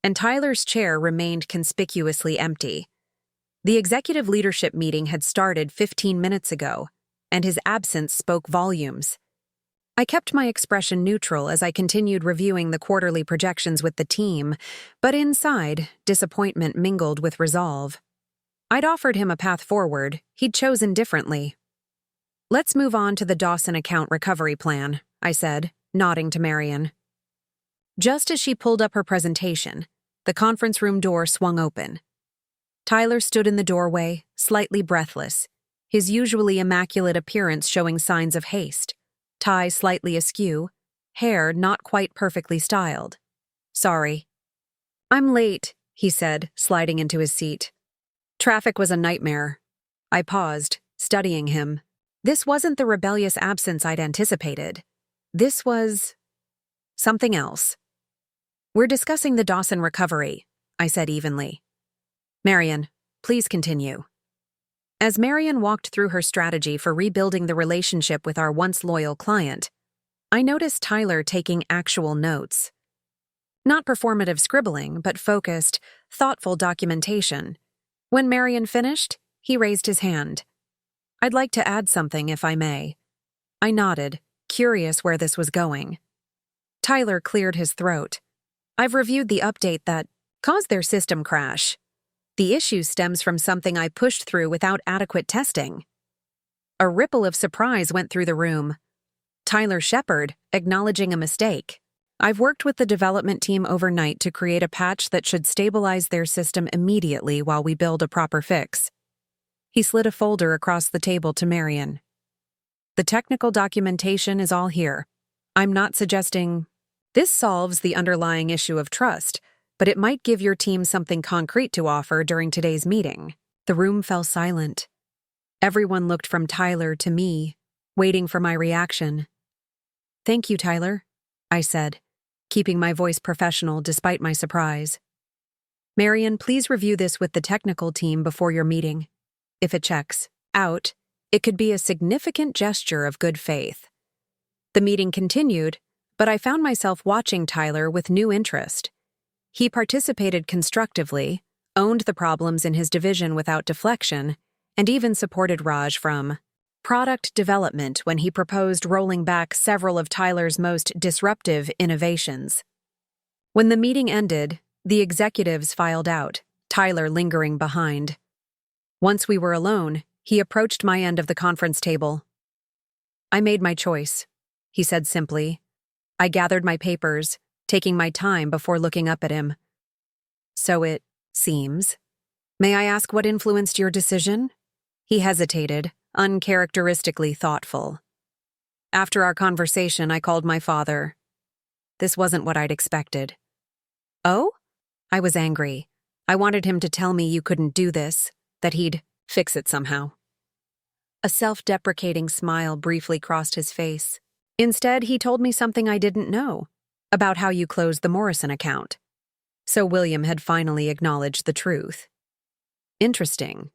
A: and Tyler's chair remained conspicuously empty. The executive leadership meeting had started 15 minutes ago, and his absence spoke volumes. I kept my expression neutral as I continued reviewing the quarterly projections with the team, but inside, disappointment mingled with resolve. I'd offered him a path forward, he'd chosen differently. "Let's move on to the Dawson account recovery plan," I said, nodding to Marion. Just as she pulled up her presentation, the conference room door swung open. Tyler stood in the doorway, slightly breathless, his usually immaculate appearance showing signs of haste, tie slightly askew, hair not quite perfectly styled. "Sorry." "I'm late," he said, sliding into his seat. "Traffic was a nightmare." I paused, studying him. This wasn't the rebellious absence I'd anticipated. This was something else. "We're discussing the Dawson recovery," I said evenly. "Marion, please continue." As Marion walked through her strategy for rebuilding the relationship with our once loyal client, I noticed Tyler taking actual notes. Not performative scribbling, but focused, thoughtful documentation. When Marion finished, he raised his hand. "I'd like to add something, if I may." I nodded, curious where this was going. Tyler cleared his throat. "I've reviewed the update that caused their system crash. The issue stems from something I pushed through without adequate testing." A ripple of surprise went through the room. Tyler Shepard, acknowledging a mistake. "I've worked with the development team overnight to create a patch that should stabilize their system immediately while we build a proper fix." He slid a folder across the table to Marion. "The technical documentation is all here. I'm not suggesting this solves the underlying issue of trust, but it might give your team something concrete to offer during today's meeting." The room fell silent. Everyone looked from Tyler to me, waiting for my reaction. "Thank you, Tyler," I said, keeping my voice professional despite my surprise. "Marion, please review this with the technical team before your meeting. If it checks out, it could be a significant gesture of good faith." The meeting continued, but I found myself watching Tyler with new interest. He participated constructively, owned the problems in his division without deflection, and even supported Raj from product development when he proposed rolling back several of Tyler's most disruptive innovations. When the meeting ended, the executives filed out, Tyler lingering behind. Once we were alone, he approached my end of the conference table. "I made my choice," he said simply. I gathered my papers, taking my time before looking up at him. "So it seems. May I ask what influenced your decision?" He hesitated, uncharacteristically thoughtful. "After our conversation, I called my father. This wasn't what I'd expected." "Oh?" I was angry. I wanted him to tell me you couldn't do this, that he'd fix it somehow. A self-deprecating smile briefly crossed his face. Instead, he told me something I didn't know, about how you closed the Morrison account. So William had finally acknowledged the truth. Interesting.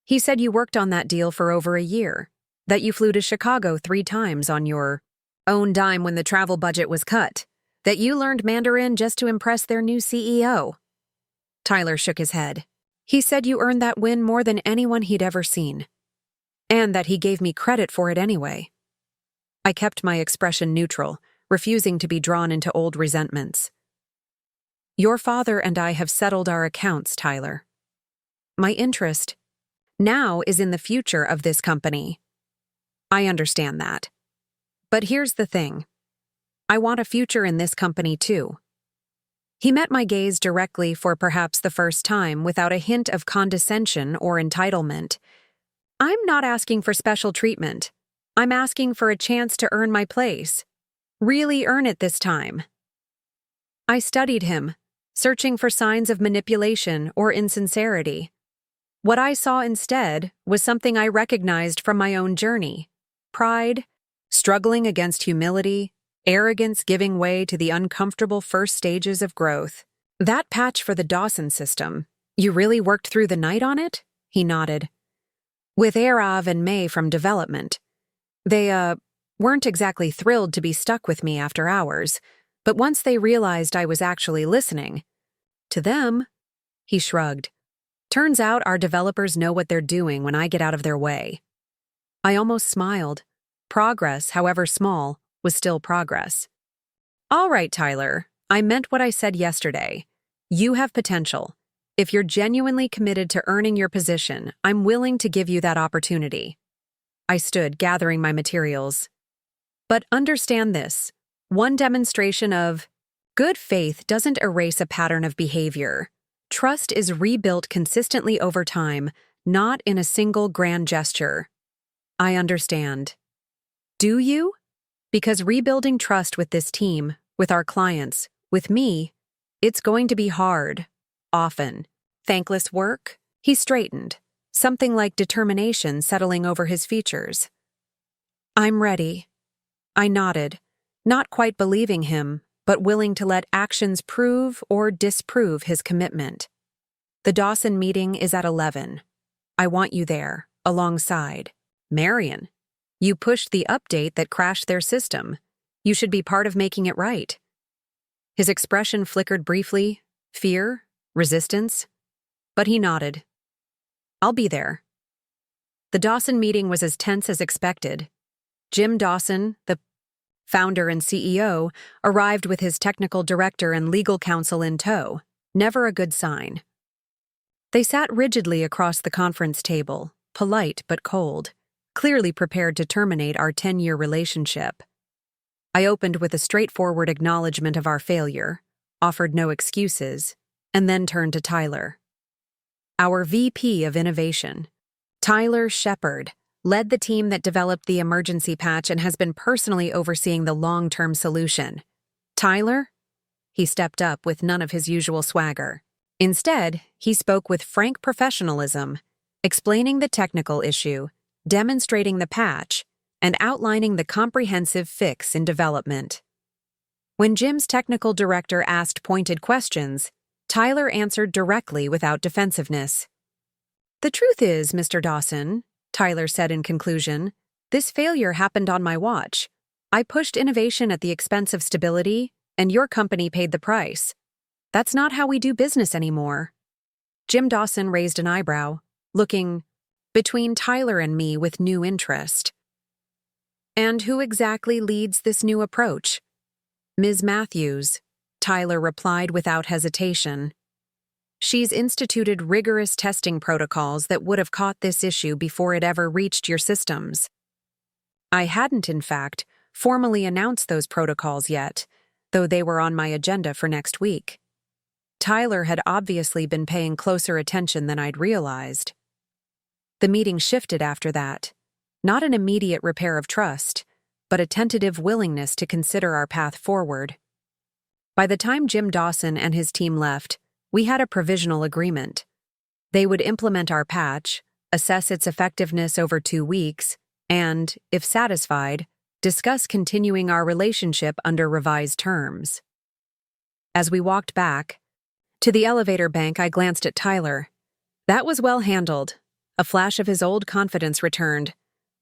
A: He said you worked on that deal for over a year, that you flew to Chicago 3 times on your own dime when the travel budget was cut, that you learned Mandarin just to impress their new CEO. Tyler shook his head. He said you earned that win more than anyone he'd ever seen, and that he gave me credit for it anyway. I kept my expression neutral, refusing to be drawn into old resentments. Your father and I have settled our accounts, Tyler. My interest now is in the future of this company. I understand that. But here's the thing. I want a future in this company too. He met my gaze directly for perhaps the first time without a hint of condescension or entitlement. I'm not asking for special treatment. I'm asking for a chance to earn my place. Really earn it this time. I studied him, searching for signs of manipulation or insincerity. What I saw instead was something I recognized from my own journey: pride, struggling against humility, arrogance giving way to the uncomfortable first stages of growth. That patch for the Dawson system, you really worked through the night on it? He nodded. With Arav and May from development. They, weren't exactly thrilled to be stuck with me after hours, but once they realized I was actually listening. To them, he shrugged. Turns out our developers know what they're doing when I get out of their way. I almost smiled. Progress, however small, was still progress. All right, Tyler, I meant what I said yesterday. You have potential. If you're genuinely committed to earning your position, I'm willing to give you that opportunity. I stood, gathering my materials. But understand this. One demonstration of good faith doesn't erase a pattern of behavior. Trust is rebuilt consistently over time, not in a single grand gesture. I understand. Do you? Because rebuilding trust with this team, with our clients, with me, it's going to be hard. Often. Thankless work? He straightened, something like determination settling over his features. I'm ready. I nodded, not quite believing him, but willing to let actions prove or disprove his commitment. The Dawson meeting is at 11. I want you there, alongside. Marion, you pushed the update that crashed their system. You should be part of making it right. His expression flickered briefly, fear, resistance, but he nodded. I'll be there. The Dawson meeting was as tense as expected. Jim Dawson, the founder and CEO, arrived with his technical director and legal counsel in tow, never a good sign. They sat rigidly across the conference table, polite but cold, clearly prepared to terminate our 10-year relationship. I opened with a straightforward acknowledgement of our failure, offered no excuses, and then turned to Tyler. Our VP of Innovation, Tyler Shepard, led the team that developed the emergency patch and has been personally overseeing the long-term solution. Tyler? He stepped up with none of his usual swagger. Instead, he spoke with frank professionalism, explaining the technical issue, demonstrating the patch, and outlining the comprehensive fix in development. When Jim's technical director asked pointed questions, Tyler answered directly without defensiveness. The truth is, Mr. Dawson, Tyler said in conclusion, this failure happened on my watch. I pushed innovation at the expense of stability, and your company paid the price. That's not how we do business anymore. Jim Dawson raised an eyebrow, looking between Tyler and me with new interest. And who exactly leads this new approach? Ms. Matthews, Tyler replied without hesitation. She's instituted rigorous testing protocols that would have caught this issue before it ever reached your systems. I hadn't, in fact, formally announced those protocols yet, though they were on my agenda for next week. Tyler had obviously been paying closer attention than I'd realized. The meeting shifted after that. Not an immediate repair of trust, but a tentative willingness to consider our path forward. By the time Jim Dawson and his team left, we had a provisional agreement. They would implement our patch, assess its effectiveness over 2 weeks, and, if satisfied, discuss continuing our relationship under revised terms. As we walked back to the elevator bank, I glanced at Tyler. That was well handled. A flash of his old confidence returned,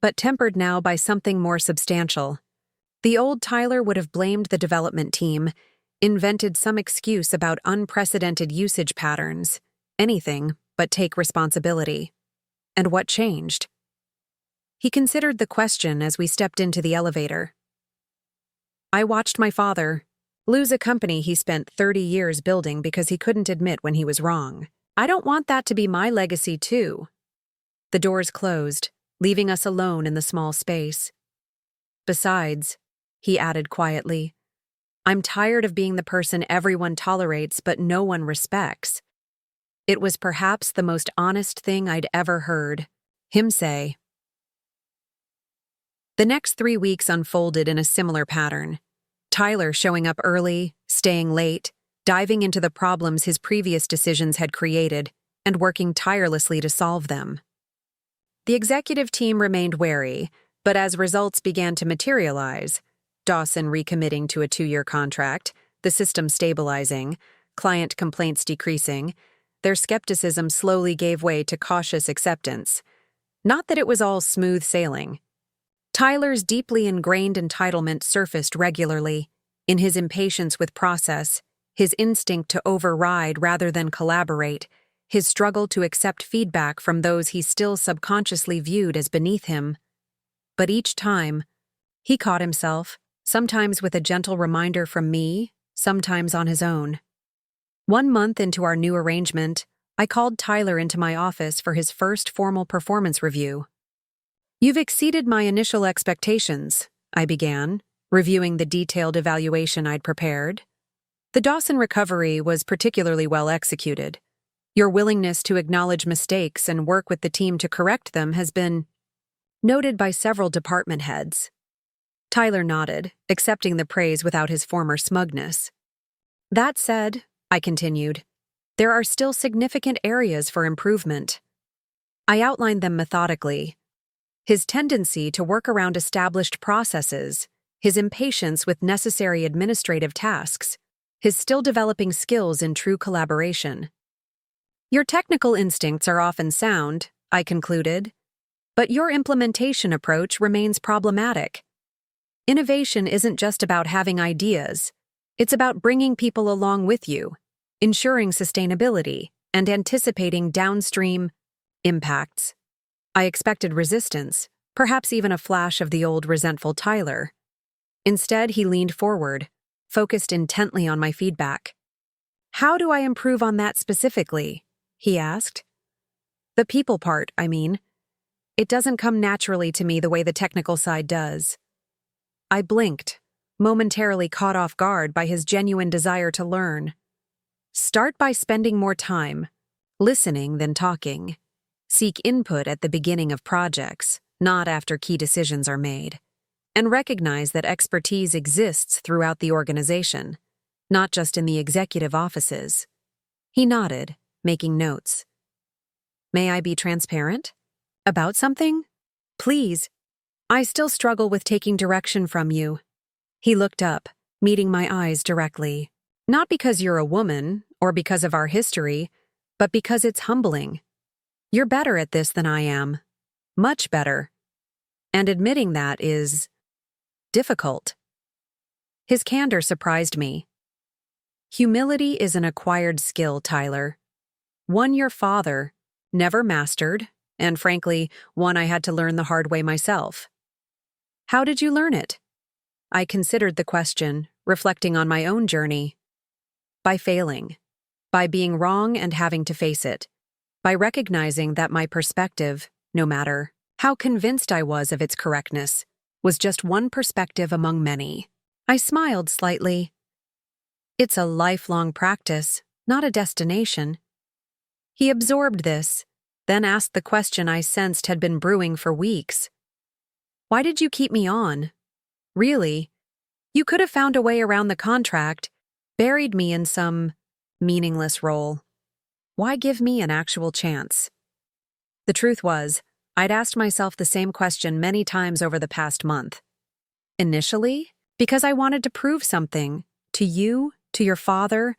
A: but tempered now by something more substantial. The old Tyler would have blamed the development team, invented some excuse about unprecedented usage patterns, anything but take responsibility. And what changed? He considered the question as we stepped into the elevator. I watched my father lose a company he spent 30 years building because he couldn't admit when he was wrong. I don't want that to be my legacy, too. The doors closed, leaving us alone in the small space. Besides, he added quietly, I'm tired of being the person everyone tolerates but no one respects. It was perhaps the most honest thing I'd ever heard. Him say. The next 3 weeks unfolded in a similar pattern. Tyler showing up early, staying late, diving into the problems his previous decisions had created, and working tirelessly to solve them. The executive team remained wary, but as results began to materialize, Dawson recommitting to a 2-year contract, the system stabilizing, client complaints decreasing, their skepticism slowly gave way to cautious acceptance. Not that it was all smooth sailing. Tyler's deeply ingrained entitlement surfaced regularly, in his impatience with process, his instinct to override rather than collaborate, his struggle to accept feedback from those he still subconsciously viewed as beneath him. But each time, he caught himself, sometimes with a gentle reminder from me, sometimes on his own. 1 month into our new arrangement, I called Tyler into my office for his first formal performance review. "You've exceeded my initial expectations," I began, reviewing the detailed evaluation I'd prepared. "The Dawson recovery was particularly well executed. Your willingness to acknowledge mistakes and work with the team to correct them has been noted by several department heads." Tyler nodded, accepting the praise without his former smugness. "That said," I continued, "there are still significant areas for improvement." I outlined them methodically. His tendency to work around established processes, his impatience with necessary administrative tasks, his still developing skills in true collaboration. "Your technical instincts are often sound," I concluded, "but your implementation approach remains problematic. Innovation isn't just about having ideas, it's about bringing people along with you, ensuring sustainability, and anticipating downstream impacts." I expected resistance, perhaps even a flash of the old resentful Tyler. Instead, he leaned forward, focused intently on my feedback. "How do I improve on that specifically?" he asked. "The people part, I mean. It doesn't come naturally to me the way the technical side does." I blinked, momentarily caught off guard by his genuine desire to learn. "Start by spending more time, listening than talking. Seek input at the beginning of projects, not after key decisions are made. And recognize that expertise exists throughout the organization, not just in the executive offices." He nodded, making notes. "May I be transparent? About something? Please. I still struggle with taking direction from you." He looked up, meeting my eyes directly. "Not because you're a woman, or because of our history, but because it's humbling. You're better at this than I am. Much better. And admitting that is difficult." His candor surprised me. "Humility is an acquired skill, Tyler. One your father never mastered, and frankly, one I had to learn the hard way myself." "How did you learn it?" I considered the question, reflecting on my own journey. "By failing. By being wrong and having to face it. By recognizing that my perspective, no matter how convinced I was of its correctness, was just one perspective among many." I smiled slightly. "It's a lifelong practice, not a destination." He absorbed this, then asked the question I sensed had been brewing for weeks. "Why did you keep me on? Really? You could have found a way around the contract, buried me in some meaningless role. Why give me an actual chance?" The truth was, I'd asked myself the same question many times over the past month. Initially, because I wanted to prove something, to you, to your father,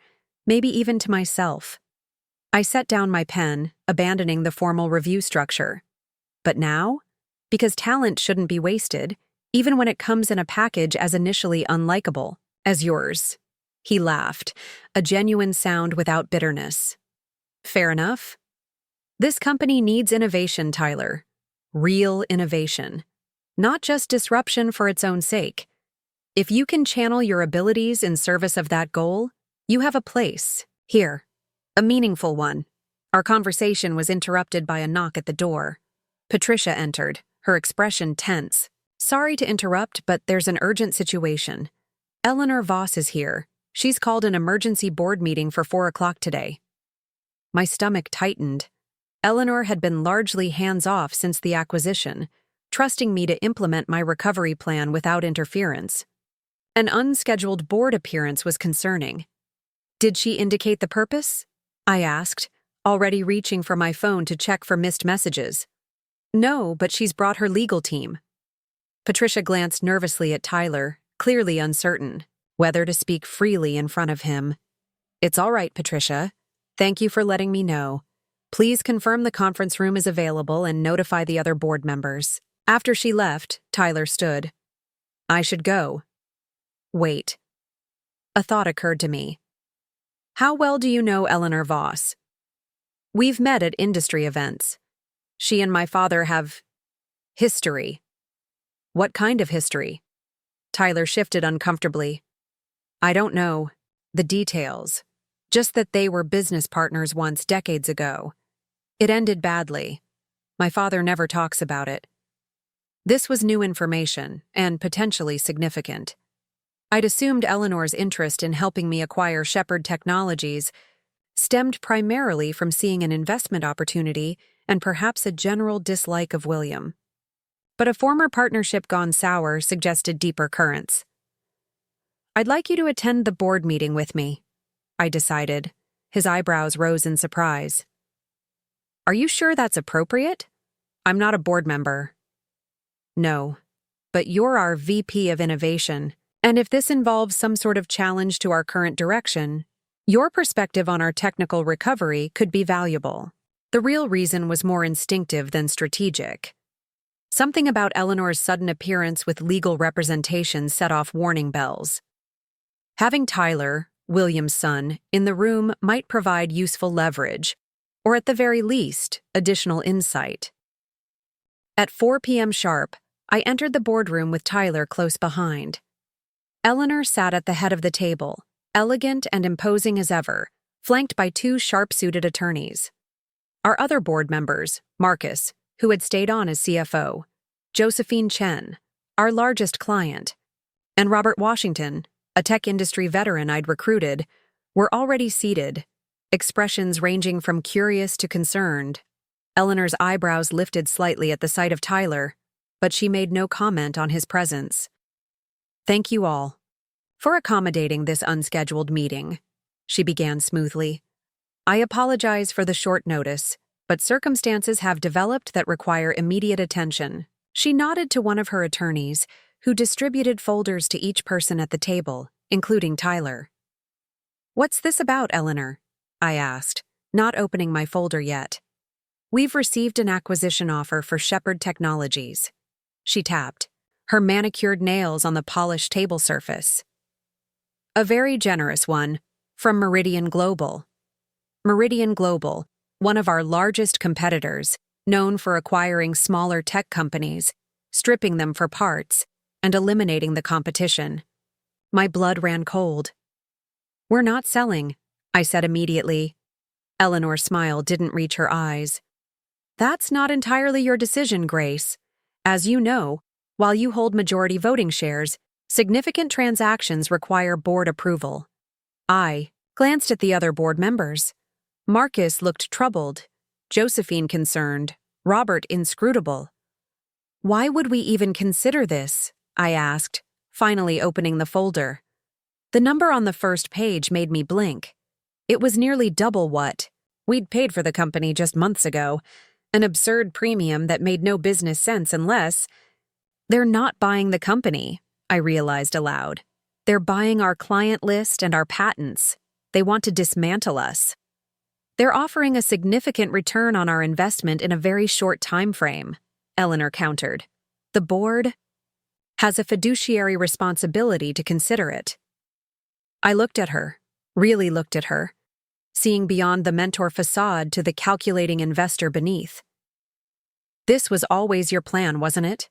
A: maybe even to myself. I set down my pen, abandoning the formal review structure. But now, because talent shouldn't be wasted, even when it comes in a package as initially unlikable as yours. He laughed, a genuine sound without bitterness. "Fair enough. This company needs innovation, Tyler. Real innovation. Not just disruption for its own sake. If you can channel your abilities in service of that goal, you have a place here. A meaningful one." Our conversation was interrupted by a knock at the door. Patricia entered, her expression tense. "Sorry to interrupt, but there's an urgent situation. Eleanor Voss is here. She's called an emergency board meeting for 4 o'clock today." My stomach tightened. Eleanor had been largely hands-off since the acquisition, trusting me to implement my recovery plan without interference. An unscheduled board appearance was concerning. Did she indicate the purpose? I asked, already reaching for my phone to check for missed messages. No, but she's brought her legal team. Patricia glanced nervously at Tyler, clearly uncertain whether to speak freely in front of him. It's all right, Patricia. Thank you for letting me know. Please confirm the conference room is available and notify the other board members. After she left, Tyler stood. I should go. Wait. A thought occurred to me. How well do you know Eleanor Voss? We've met at industry events. She and my father have history. What kind of history? Tyler shifted uncomfortably. I don't know the details, just that they were business partners once decades ago. It ended badly. My father never talks about it. This was new information and potentially significant. I'd assumed Eleanor's interest in helping me acquire Shepard Technologies stemmed primarily from seeing an investment opportunity and perhaps a general dislike of William. But a former partnership gone sour suggested deeper currents. I'd like you to attend the board meeting with me, I decided. His eyebrows rose in surprise. Are you sure that's appropriate? I'm not a board member. No, but you're our VP of Innovation, and if this involves some sort of challenge to our current direction, your perspective on our technical recovery could be valuable. The real reason was more instinctive than strategic. Something about Eleanor's sudden appearance with legal representation set off warning bells. Having Tyler, William's son, in the room might provide useful leverage, or at the very least, additional insight. At 4 p.m. sharp, I entered the boardroom with Tyler close behind. Eleanor sat at the head of the table, elegant and imposing as ever, flanked by two sharp-suited attorneys. Our other board members, Marcus, who had stayed on as CFO, Josephine Chen, our largest client, and Robert Washington, a tech industry veteran I'd recruited, were already seated, expressions ranging from curious to concerned. Eleanor's eyebrows lifted slightly at the sight of Tyler, but she made no comment on his presence. Thank you all for accommodating this unscheduled meeting, she began smoothly. I apologize for the short notice, but circumstances have developed that require immediate attention. She nodded to one of her attorneys, who distributed folders to each person at the table, including Tyler. What's this about, Eleanor? I asked, not opening my folder yet. We've received an acquisition offer for Shepard Technologies. She tapped, her manicured nails on the polished table surface. A very generous one, from Meridian Global. Meridian Global, one of our largest competitors, known for acquiring smaller tech companies, stripping them for parts, and eliminating the competition. My blood ran cold. We're not selling, I said immediately. Eleanor's smile didn't reach her eyes. That's not entirely your decision, Grace. As you know, while you hold majority voting shares, significant transactions require board approval. I glanced at the other board members. Marcus looked troubled, Josephine concerned, Robert inscrutable. Why would we even consider this? I asked, finally opening the folder. The number on the first page made me blink. It was nearly double what we'd paid for the company just months ago, an absurd premium that made no business sense unless they're not buying the company, I realized aloud. They're buying our client list and our patents. They want to dismantle us. They're offering a significant return on our investment in a very short time frame, Eleanor countered. The board has a fiduciary responsibility to consider it. I looked at her, really looked at her, seeing beyond the mentor facade to the calculating investor beneath. This was always your plan, wasn't it?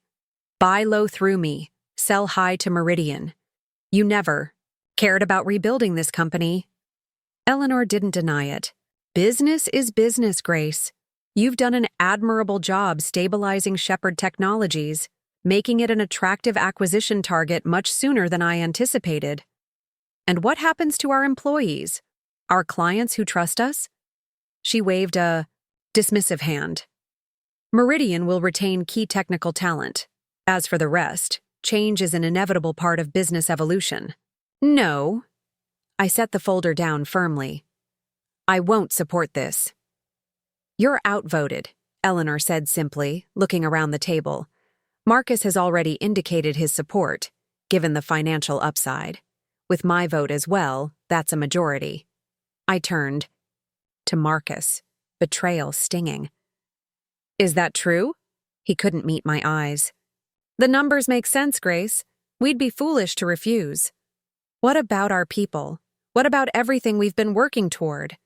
A: Buy low through me, sell high to Meridian. You never cared about rebuilding this company. Eleanor didn't deny it. Business is business, Grace. You've done an admirable job stabilizing Shepard Technologies, making it an attractive acquisition target much sooner than I anticipated. And what happens to our employees? Our clients who trust us? She waved a Dismissive hand. Meridian will retain key technical talent. As for the rest, change is an inevitable part of business evolution. No. I set the folder down firmly. I won't support this. You're outvoted, Eleanor said simply, looking around the table. Marcus has already indicated his support, given the financial upside. With my vote as well, that's a majority. I turned to Marcus, betrayal stinging. Is that true? He couldn't meet my eyes. The numbers make sense, Grace. We'd be foolish to refuse. What about our people? What about everything we've been working toward?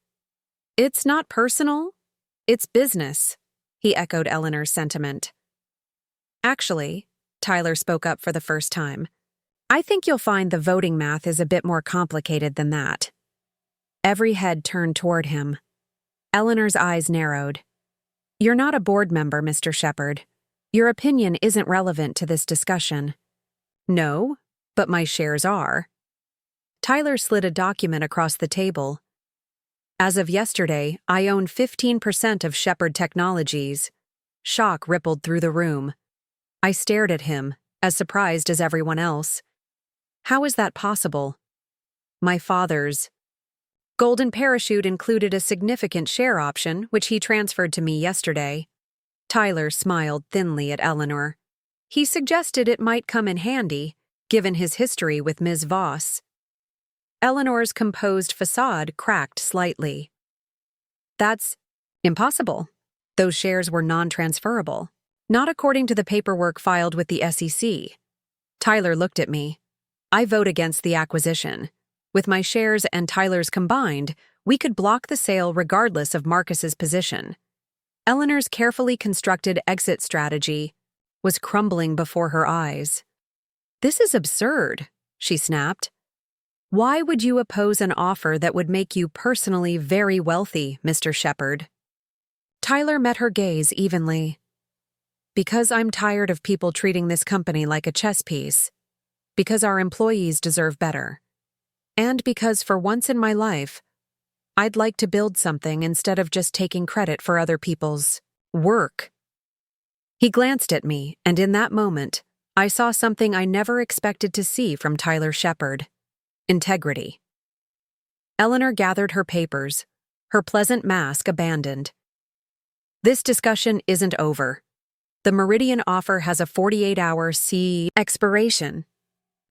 A: It's not personal. It's business, he echoed Eleanor's sentiment. Actually, Tyler spoke up for the first time, I think you'll find the voting math is a bit more complicated than that. Every head turned toward him. Eleanor's eyes narrowed. You're not a board member, Mr. Shepard. Your opinion isn't relevant to this discussion. No, but my shares are. Tyler slid a document across the table. As of yesterday, I own 15% of Shepard Technologies. Shock rippled through the room. I stared at him, as surprised as everyone else. How is that possible? My father's golden parachute included a significant share option, which he transferred to me yesterday. Tyler smiled thinly at Eleanor. He suggested it might come in handy, given his history with Ms. Voss. Eleanor's composed facade cracked slightly. That's impossible. Those shares were non-transferable. Not according to the paperwork filed with the SEC. Tyler looked at me. I vote against the acquisition. With my shares and Tyler's combined, we could block the sale regardless of Marcus's position. Eleanor's carefully constructed exit strategy was crumbling before her eyes. This is absurd, she snapped. Why would you oppose an offer that would make you personally very wealthy, Mr. Shepard? Tyler met her gaze evenly. Because I'm tired of people treating this company like a chess piece. Because our employees deserve better. And because for once in my life, I'd like to build something instead of just taking credit for other people's work. He glanced at me, and in that moment, I saw something I never expected to see from Tyler Shepard. Integrity. Eleanor gathered her papers, her pleasant mask abandoned. This discussion isn't over. The Meridian offer has a 48-hour expiration.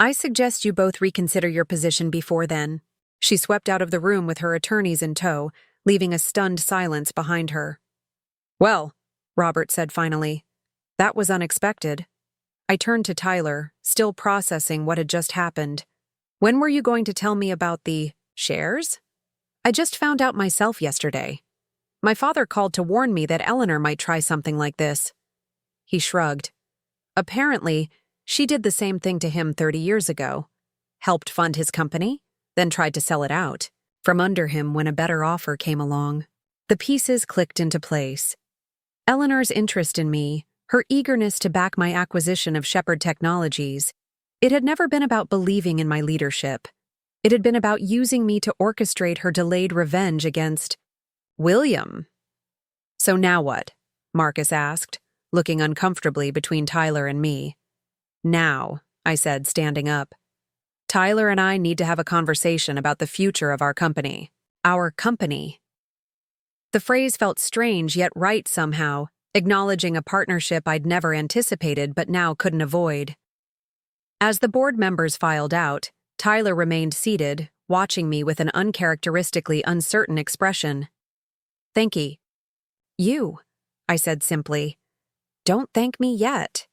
A: I suggest you both reconsider your position before then. She swept out of the room with her attorneys in tow, leaving a stunned silence behind her. Well, Robert said finally, that was unexpected. I turned to Tyler, still processing what had just happened. When were you going to tell me about the shares? I just found out myself yesterday. My father called to warn me that Eleanor might try something like this. He shrugged. Apparently, she did the same thing to him 30 years ago. Helped fund his company, then tried to sell it out, from under him when a better offer came along. The pieces clicked into place. Eleanor's interest in me, her eagerness to back my acquisition of Shepard Technologies, it had never been about believing in my leadership. It had been about using me to orchestrate her delayed revenge against William. So now what? Marcus asked, looking uncomfortably between Tyler and me. Now, I said, standing up. Tyler and I need to have a conversation about the future of our company. Our company. The phrase felt strange yet right somehow, acknowledging a partnership I'd never anticipated but now couldn't avoid. As the board members filed out, Tyler remained seated, watching me with an uncharacteristically uncertain expression. Thank you, I said simply. Don't thank me yet.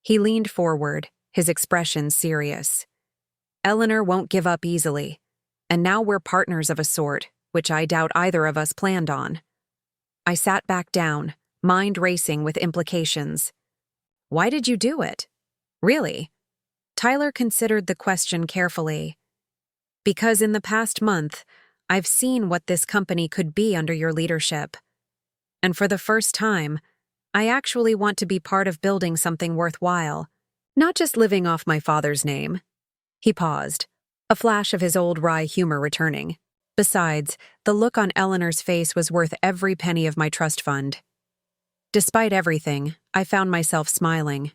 A: He leaned forward, his expression serious. Eleanor won't give up easily, and now we're partners of a sort, which I doubt either of us planned on. I sat back down, mind racing with implications. Why did you do it? Really? Tyler considered the question carefully. Because in the past month, I've seen what this company could be under your leadership. And for the first time, I actually want to be part of building something worthwhile, not just living off my father's name. He paused, a flash of his old wry humor returning. Besides, the look on Eleanor's face was worth every penny of my trust fund. Despite everything, I found myself smiling.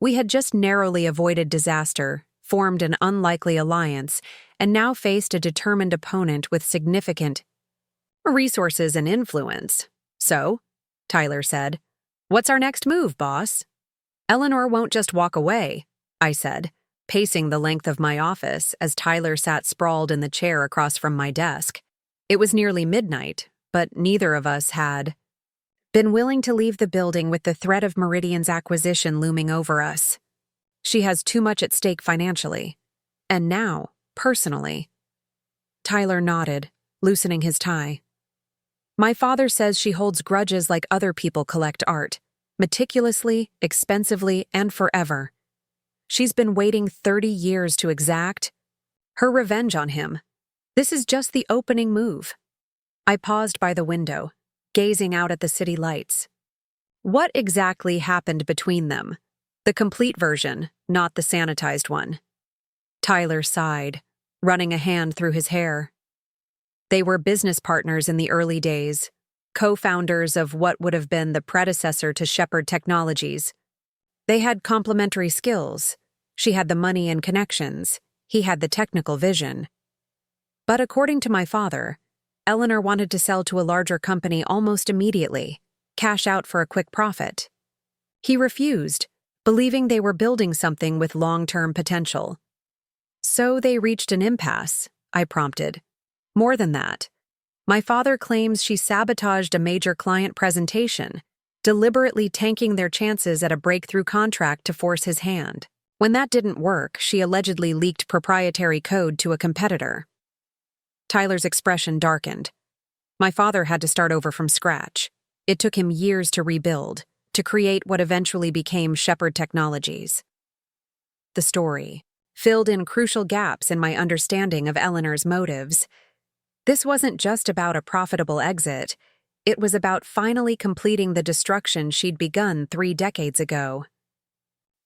A: We had just narrowly avoided disaster, formed an unlikely alliance, and now faced a determined opponent with significant resources and influence. "So," Tyler said, "what's our next move, boss?" "Eleanor won't just walk away," I said, pacing the length of my office as Tyler sat sprawled in the chair across from my desk. It was nearly midnight, but neither of us had been willing to leave the building with the threat of Meridian's acquisition looming over us. She has too much at stake financially. And now, personally. Tyler nodded, loosening his tie. "My father says she holds grudges like other people collect art, meticulously, expensively, and forever. She's been waiting 30 years to exact her revenge on him. This is just the opening move." I paused by the window, gazing out at the city lights. What exactly happened between them? The complete version, not the sanitized one. Tyler sighed, running a hand through his hair. They were business partners in the early days, co-founders of what would have been the predecessor to Shepard Technologies. They had complementary skills. She had the money and connections. He had the technical vision. But according to my father, Eleanor wanted to sell to a larger company almost immediately, cash out for a quick profit. He refused, believing they were building something with long-term potential. "So they reached an impasse," I prompted. "More than that. My father claims she sabotaged a major client presentation, deliberately tanking their chances at a breakthrough contract to force his hand. When that didn't work, she allegedly leaked proprietary code to a competitor." Tyler's expression darkened. My father had to start over from scratch. It took him years to rebuild, to create what eventually became Shepard Technologies. The story filled in crucial gaps in my understanding of Eleanor's motives. This wasn't just about a profitable exit. It was about finally completing the destruction she'd begun 3 decades ago.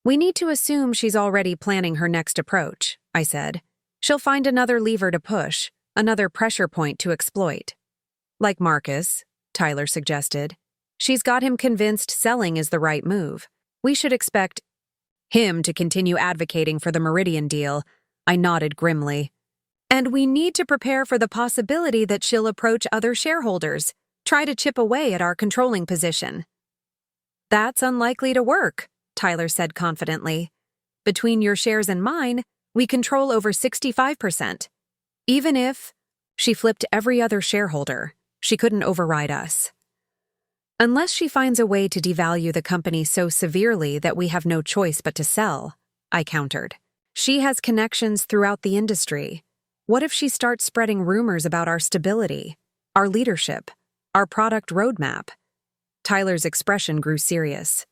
A: "We need to assume she's already planning her next approach," I said. "She'll find another lever to push, another pressure point to exploit." "Like Marcus," Tyler suggested. "She's got him convinced selling is the right move. We should expect him to continue advocating for the Meridian deal." I nodded grimly. "And we need to prepare for the possibility that she'll approach other shareholders, try to chip away at our controlling position." "That's unlikely to work," Tyler said confidently. "Between your shares and mine, we control over 65%. Even if she flipped every other shareholder, she couldn't override us. Unless she finds a way to devalue the company so severely that we have no choice but to sell," I countered. "She has connections throughout the industry. What if she starts spreading rumors about our stability, our leadership, our product roadmap?" Tyler's expression grew serious.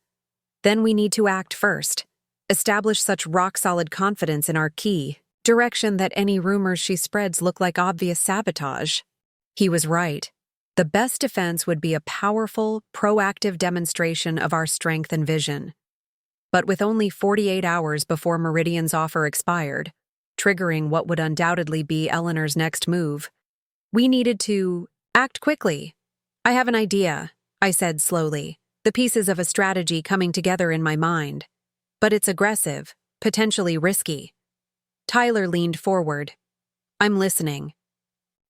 A: "Then we need to act first. Establish such rock-solid confidence in our key direction that any rumors she spreads look like obvious sabotage." He was right. The best defense would be a powerful, proactive demonstration of our strength and vision. But with only 48 hours before Meridian's offer expired, triggering what would undoubtedly be Eleanor's next move, we needed to act quickly. "I have an idea," I said slowly, the pieces of a strategy coming together in my mind. "But it's aggressive, potentially risky." Tyler leaned forward. "I'm listening.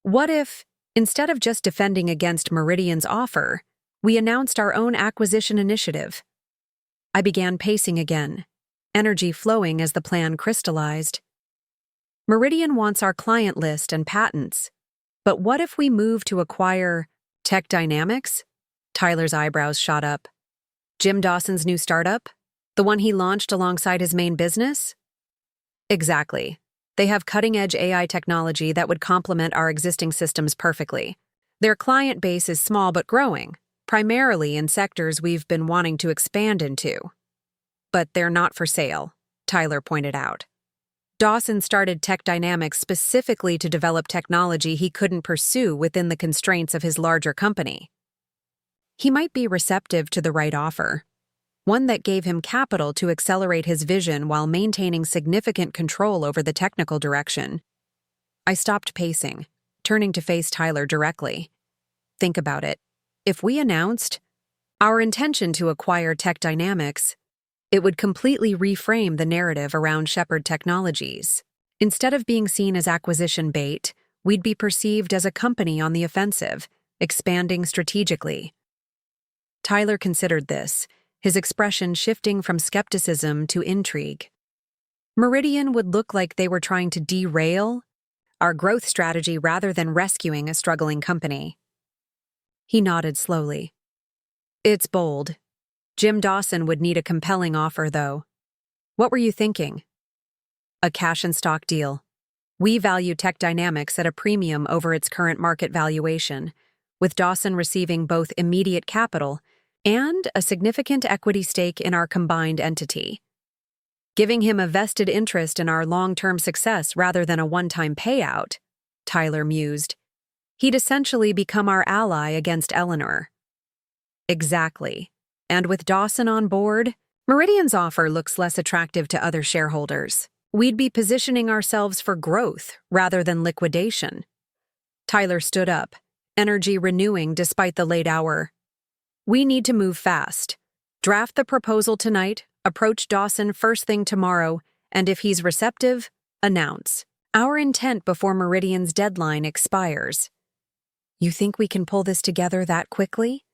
A: What if, instead of just defending against Meridian's offer, we announced our own acquisition initiative?" I began pacing again, energy flowing as the plan crystallized. "Meridian wants our client list and patents. But what if we move to acquire Tech Dynamics?" Tyler's eyebrows shot up. "Jim Dawson's new startup? The one he launched alongside his main business?" "Exactly. They have cutting-edge AI technology that would complement our existing systems perfectly. Their client base is small but growing, primarily in sectors we've been wanting to expand into. But they're not for sale," Tyler pointed out. "Dawson started Tech Dynamics specifically to develop technology he couldn't pursue within the constraints of his larger company. He might be receptive to the right offer, one that gave him capital to accelerate his vision while maintaining significant control over the technical direction." I stopped pacing, turning to face Tyler directly. Think about it. If we announced our intention to acquire Tech Dynamics, it would completely reframe the narrative around Shepard Technologies. Instead of being seen as acquisition bait, we'd be perceived as a company on the offensive, expanding strategically. Tyler considered this, his expression shifting from skepticism to intrigue. Meridian would look like they were trying to derail our growth strategy rather than rescuing a struggling company. He nodded slowly. It's bold. Jim Dawson would need a compelling offer, though. What were you thinking? A cash and stock deal. We value Tech Dynamics at a premium over its current market valuation, with Dawson receiving both immediate capital and a significant equity stake in our combined entity. Giving him a vested interest in our long-term success rather than a one-time payout, Tyler mused. He'd essentially become our ally against Eleanor. Exactly. And with Dawson on board, Meridian's offer looks less attractive to other shareholders. We'd be positioning ourselves for growth rather than liquidation. Tyler stood up, energy renewing despite the late hour. We need to move fast. Draft the proposal tonight, approach Dawson first thing tomorrow, and if he's receptive, announce our intent before Meridian's deadline expires. You think we can pull this together that quickly?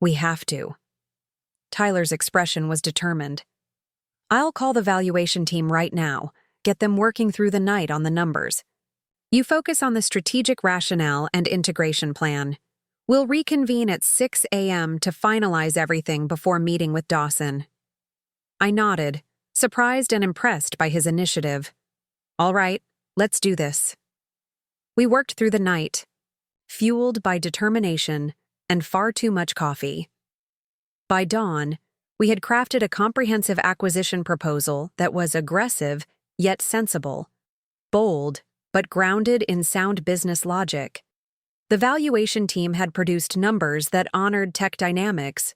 A: We have to. Tyler's expression was determined. I'll call the valuation team right now, get them working through the night on the numbers. You focus on the strategic rationale and integration plan. We'll reconvene at 6 a.m. to finalize everything before meeting with Dawson. I nodded, surprised and impressed by his initiative. All right, let's do this. We worked through the night, fueled by determination and far too much coffee. By dawn, we had crafted a comprehensive acquisition proposal that was aggressive yet sensible, bold but grounded in sound business logic. The valuation team had produced numbers that honored Tech Dynamics'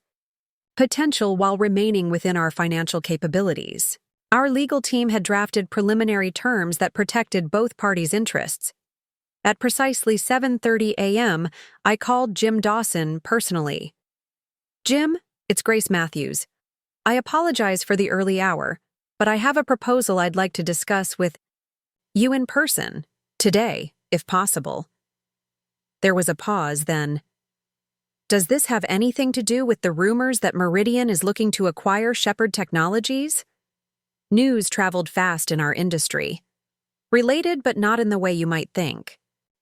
A: potential while remaining within our financial capabilities. Our legal team had drafted preliminary terms that protected both parties' interests. At precisely 7:30 a.m., I called Jim Dawson personally. Jim, it's Grace Matthews. I apologize for the early hour, but I have a proposal I'd like to discuss with you in person, today, if possible. There was a pause, then. Does this have anything to do with the rumors that Meridian is looking to acquire Shepard Technologies? News traveled fast in our industry. Related, but not in the way you might think.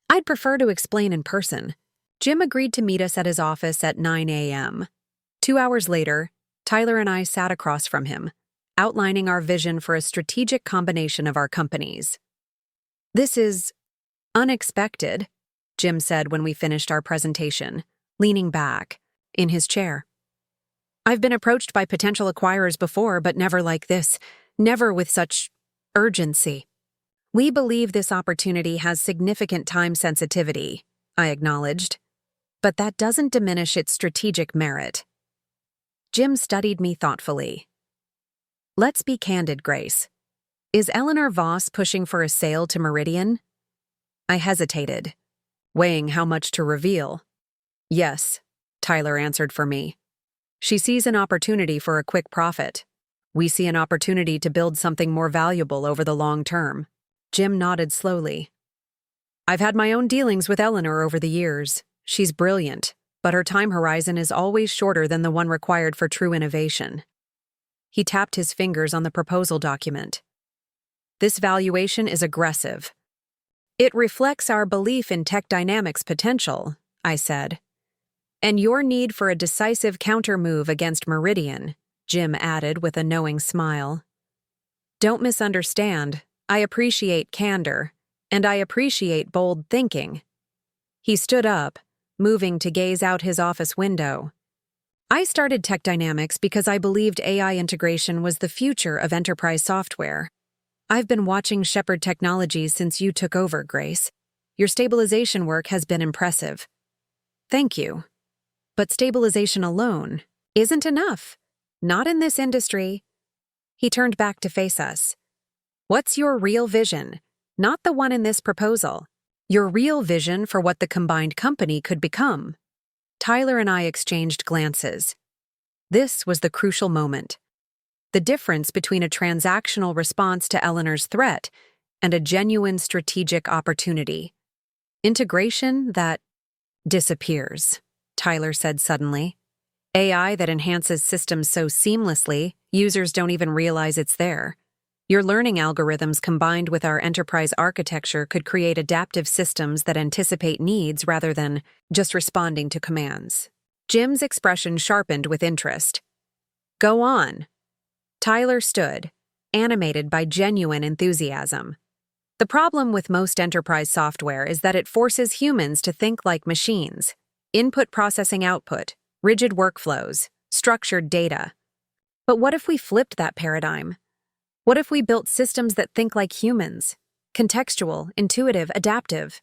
A: I'd prefer to explain in person. Jim agreed to meet us at his office at 9 a.m. 2 hours later, Tyler and I sat across from him, outlining our vision for a strategic combination of our companies. This is unexpected, Jim said when we finished our presentation, leaning back in his chair. I've been approached by potential acquirers before, but never like this, never with such urgency. We believe this opportunity has significant time sensitivity, I acknowledged, but that doesn't diminish its strategic merit. Jim studied me thoughtfully. Let's be candid, Grace. Is Eleanor Voss pushing for a sale to Meridian? I hesitated, weighing how much to reveal. Yes, Tyler answered for me. She sees an opportunity for a quick profit. We see an opportunity to build something more valuable over the long term. Jim nodded slowly. I've had my own dealings with Eleanor over the years. She's brilliant, but her time horizon is always shorter than the one required for true innovation. He tapped his fingers on the proposal document. This valuation is aggressive. It reflects our belief in Tech Dynamics' potential, I said. And your need for a decisive counter-move against Meridian, Jim added with a knowing smile. Don't misunderstand. I appreciate candor, and I appreciate bold thinking. He stood up, moving to gaze out his office window. I started Tech Dynamics because I believed AI integration was the future of enterprise software. I've been watching Shepard Technologies since you took over, Grace. Your stabilization work has been impressive. Thank you. But stabilization alone isn't enough. Not in this industry. He turned back to face us. What's your real vision? Not the one in this proposal. Your real vision for what the combined company could become. Tyler and I exchanged glances. This was the crucial moment. The difference between a transactional response to Eleanor's threat and a genuine strategic opportunity. Integration that disappears, Tyler said suddenly. AI that enhances systems so seamlessly, users don't even realize it's there. Your learning algorithms combined with our enterprise architecture could create adaptive systems that anticipate needs rather than just responding to commands. Jim's expression sharpened with interest. Go on. Tyler stood, animated by genuine enthusiasm. The problem with most enterprise software is that it forces humans to think like machines. Input processing output, rigid workflows, structured data. But what if we flipped that paradigm? What if we built systems that think like humans? Contextual, intuitive, adaptive.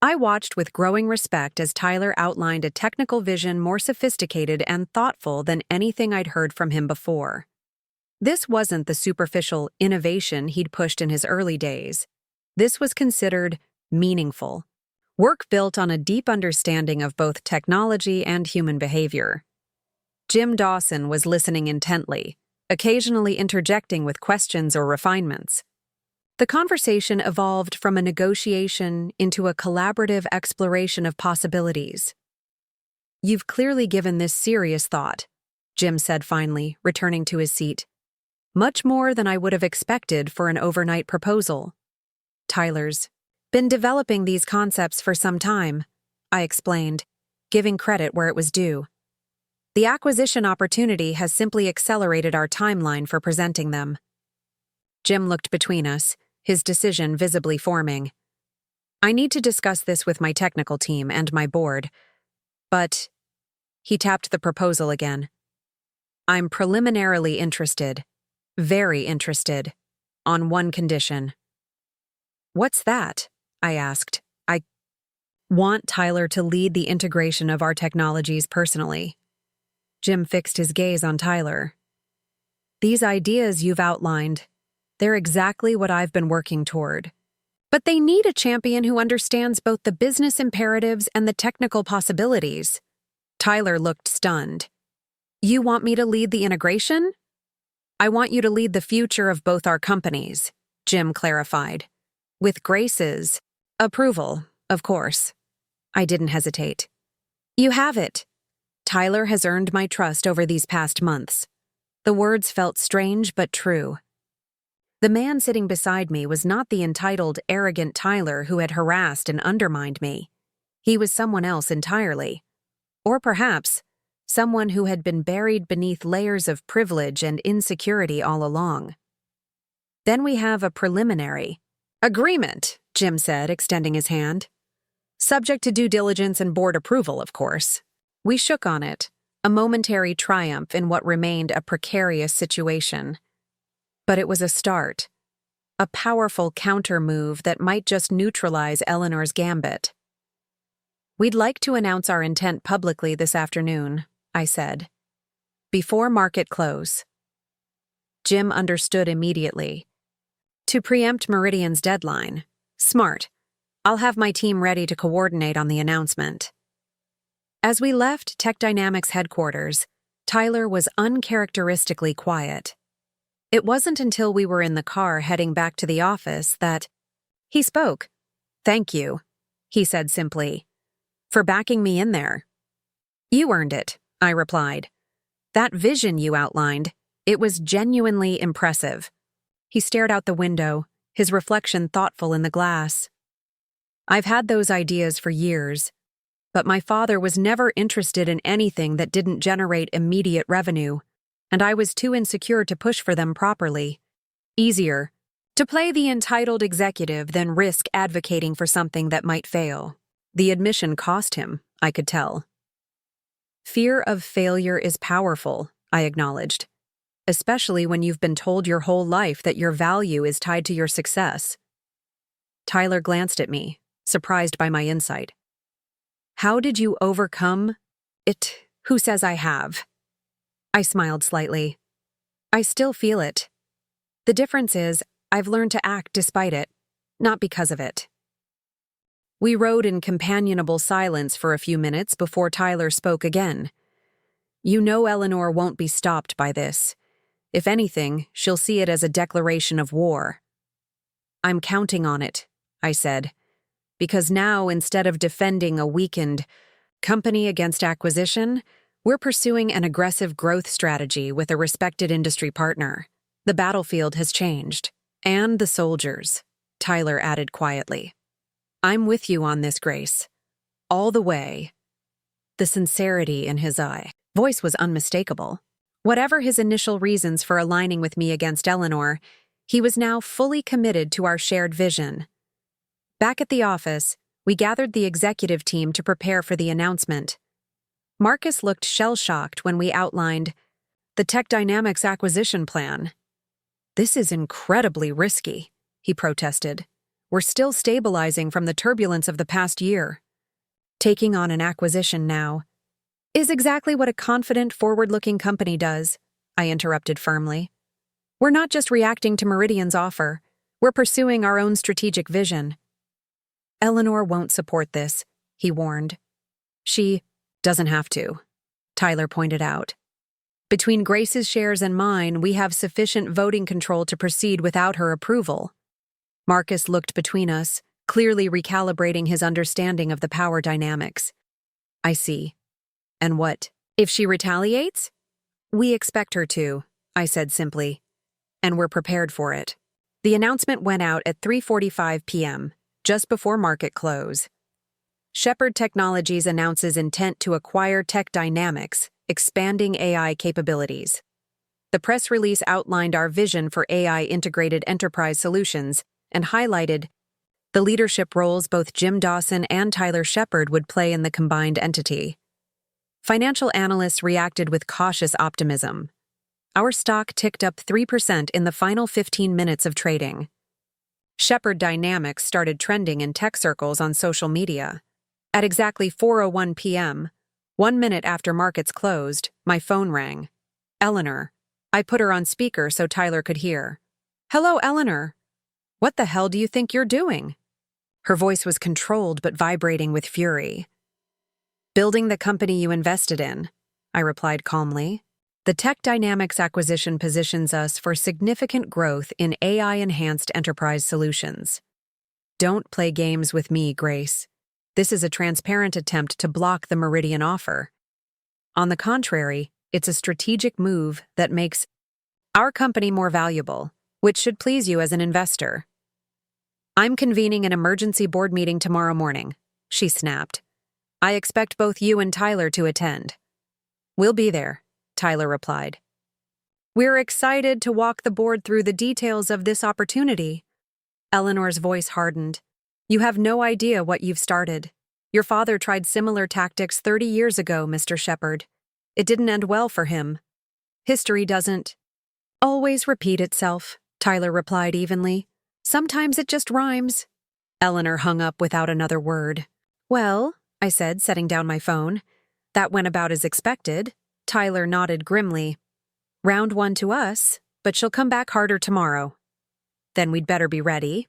A: I watched with growing respect as Tyler outlined a technical vision more sophisticated and thoughtful than anything I'd heard from him before. This wasn't the superficial innovation he'd pushed in his early days. This was considered meaningful. Work built on a deep understanding of both technology and human behavior. Jim Dawson was listening intently, occasionally interjecting with questions or refinements. The conversation evolved from a negotiation into a collaborative exploration of possibilities. You've clearly given this serious thought, Jim said finally, returning to his seat. Much more than I would have expected for an overnight proposal. Tyler's been developing these concepts for some time, I explained, giving credit where it was due. The acquisition opportunity has simply accelerated our timeline for presenting them. Jim looked between us, his decision visibly forming. I need to discuss this with my technical team and my board, but he tapped the proposal again. I'm preliminarily interested, very interested, on one condition. What's that? I asked. I want Tyler to lead the integration of our technologies personally. Jim fixed his gaze on Tyler. These ideas you've outlined, they're exactly what I've been working toward. But they need a champion who understands both the business imperatives and the technical possibilities. Tyler looked stunned. You want me to lead the integration? I want you to lead the future of both our companies, Jim clarified. With Grace's approval, of course. I didn't hesitate. You have it. Tyler has earned my trust over these past months. The words felt strange but true. The man sitting beside me was not the entitled, arrogant Tyler who had harassed and undermined me. He was someone else entirely. Or perhaps, someone who had been buried beneath layers of privilege and insecurity all along. Then we have a preliminary agreement, Jim said, extending his hand. Subject to due diligence and board approval, of course. We shook on it, a momentary triumph in what remained a precarious situation. But it was a start, a powerful counter-move that might just neutralize Eleanor's gambit. We'd like to announce our intent publicly this afternoon, I said. Before market close. Jim understood immediately. To preempt Meridian's deadline. Smart. I'll have my team ready to coordinate on the announcement. As we left Tech Dynamics headquarters, Tyler was uncharacteristically quiet. It wasn't until we were in the car heading back to the office that he spoke. Thank you, he said simply, for backing me in there. You earned it, I replied. That vision you outlined, it was genuinely impressive. He stared out the window, his reflection thoughtful in the glass. I've had those ideas for years, but my father was never interested in anything that didn't generate immediate revenue, and I was too insecure to push for them properly. Easier to play the entitled executive than risk advocating for something that might fail. The admission cost him, I could tell. Fear of failure is powerful, I acknowledged, especially when you've been told your whole life that your value is tied to your success. Tyler glanced at me, surprised by my insight. How did you overcome it? Who says I have? I smiled slightly. I still feel it. The difference is, I've learned to act despite it, not because of it. We rode in companionable silence for a few minutes before Tyler spoke again. "You know Eleanor won't be stopped by this. If anything, she'll see it as a declaration of war." "I'm counting on it," I said, "because now, instead of defending a weakened company against acquisition, we're pursuing an aggressive growth strategy with a respected industry partner. The battlefield has changed. And the soldiers," Tyler added quietly. "I'm with you on this, Grace. All the way." The sincerity in his voice was unmistakable. Whatever his initial reasons for aligning with me against Eleanor, he was now fully committed to our shared vision. Back at the office, we gathered the executive team to prepare for the announcement. Marcus looked shell-shocked when we outlined the Tech Dynamics acquisition plan. "This is incredibly risky," he protested. "We're still stabilizing from the turbulence of the past year. Taking on an acquisition now is exactly what a confident, forward-looking company does," I interrupted firmly. "We're not just reacting to Meridian's offer. We're pursuing our own strategic vision." "Eleanor won't support this," he warned. "She doesn't have to," Tyler pointed out. "Between Grace's shares and mine, we have sufficient voting control to proceed without her approval." Marcus looked between us, clearly recalibrating his understanding of the power dynamics. "I see. And what if she retaliates?" "We expect her to," I said simply. "And we're prepared for it." The announcement went out at 3:45 p.m., just before market close. Shepard Technologies announces intent to acquire Tech Dynamics, expanding AI capabilities. The press release outlined our vision for AI-integrated enterprise solutions and highlighted the leadership roles both Jim Dawson and Tyler Shepard would play in the combined entity. Financial analysts reacted with cautious optimism. Our stock ticked up 3% in the final 15 minutes of trading. Shepard Dynamics started trending in tech circles on social media. At exactly 4:01 p.m., 1 minute after markets closed, my phone rang. Eleanor. I put her on speaker so Tyler could hear. "Hello, Eleanor. What the hell do you think you're doing?" Her voice was controlled but vibrating with fury. "Building the company you invested in," I replied calmly. "The Tech Dynamics acquisition positions us for significant growth in AI-enhanced enterprise solutions." "Don't play games with me, Grace. This is a transparent attempt to block the Meridian offer. On the contrary, it's a strategic move that makes our company more valuable, which should please you as an investor." "I'm convening an emergency board meeting tomorrow morning," she snapped. "I expect both you and Tyler to attend." "We'll be there," Tyler replied. "We're excited to walk the board through the details of this opportunity." Eleanor's voice hardened. "You have no idea what you've started. Your father tried similar tactics 30 years ago, Mr. Shepard. It didn't end well for him. History doesn't always repeat itself," Tyler replied evenly. "Sometimes it just rhymes." Eleanor hung up without another word. "Well," I said, setting down my phone, "that went about as expected." Tyler nodded grimly. "Round one to us, but she'll come back harder tomorrow." "Then we'd better be ready."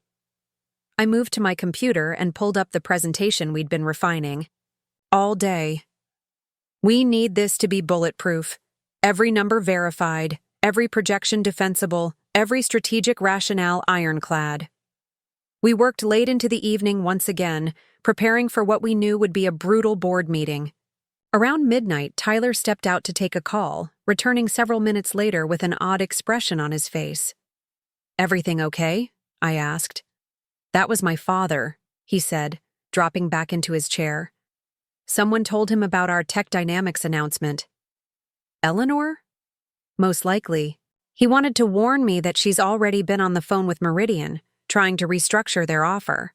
A: I moved to my computer and pulled up the presentation we'd been refining. All day. "We need this to be bulletproof. Every number verified, every projection defensible, every strategic rationale ironclad." We worked late into the evening once again, preparing for what we knew would be a brutal board meeting. Around midnight, Tyler stepped out to take a call, returning several minutes later with an odd expression on his face. "Everything okay?" I asked. "That was my father," he said, dropping back into his chair. "Someone told him about our Tech Dynamics announcement." "Eleanor?" "Most likely. He wanted to warn me that she's already been on the phone with Meridian, trying to restructure their offer."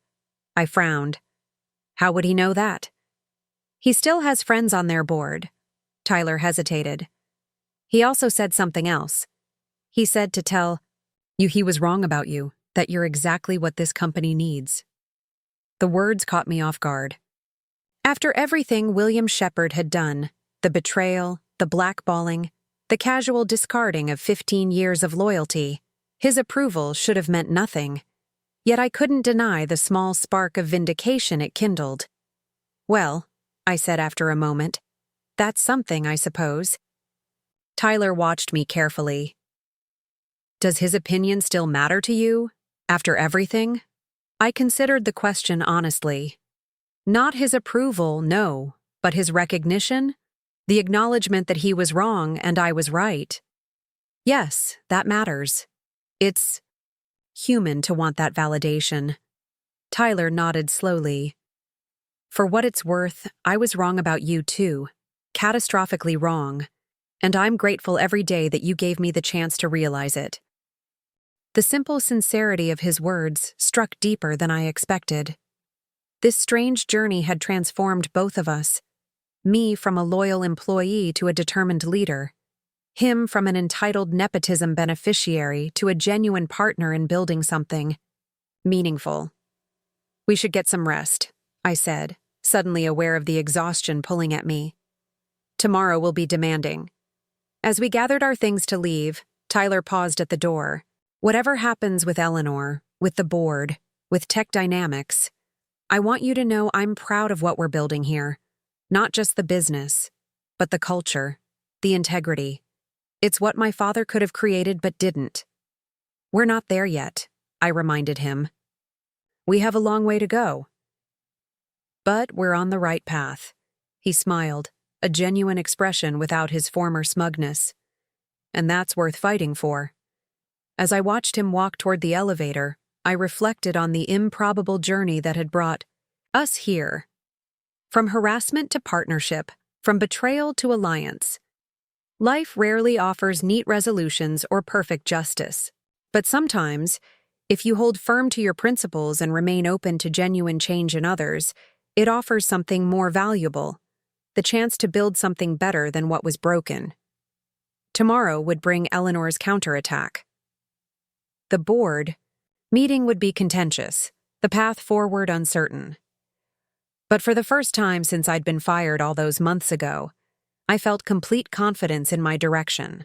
A: I frowned. "How would he know that?" "He still has friends on their board." Tyler hesitated. "He also said something else. He said to tell you he was wrong about you, that you're exactly what this company needs." The words caught me off guard. After everything William Shepard had done, the betrayal, the blackballing, the casual discarding of 15 years of loyalty, his approval should have meant nothing. Yet I couldn't deny the small spark of vindication it kindled. "Well," I said after a moment, "that's something, I suppose." Tyler watched me carefully. "Does his opinion still matter to you? After everything?" I considered the question honestly. Not his approval, no, but his recognition, the acknowledgement that he was wrong and I was right. Yes, that matters. It's human to want that validation. Tyler nodded slowly. "For what it's worth, I was wrong about you too, catastrophically wrong, and I'm grateful every day that you gave me the chance to realize it." The simple sincerity of his words struck deeper than I expected. This strange journey had transformed both of us, me from a loyal employee to a determined leader, him from an entitled nepotism beneficiary to a genuine partner in building something meaningful. "We should get some rest," I said, suddenly aware of the exhaustion pulling at me. "Tomorrow will be demanding." As we gathered our things to leave, Tyler paused at the door. "Whatever happens with Eleanor, with the board, with Tech Dynamics, I want you to know I'm proud of what we're building here. Not just the business, but the culture, the integrity. It's what my father could have created but didn't." "We're not there yet," I reminded him. "We have a long way to go." "But we're on the right path." He smiled, a genuine expression without his former smugness. "And that's worth fighting for." As I watched him walk toward the elevator, I reflected on the improbable journey that had brought us here. From harassment to partnership, from betrayal to alliance. Life rarely offers neat resolutions or perfect justice. But sometimes, if you hold firm to your principles and remain open to genuine change in others, it offers something more valuable, the chance to build something better than what was broken. Tomorrow would bring Eleanor's counterattack. The board meeting would be contentious, the path forward uncertain. But for the first time since I'd been fired all those months ago, I felt complete confidence in my direction.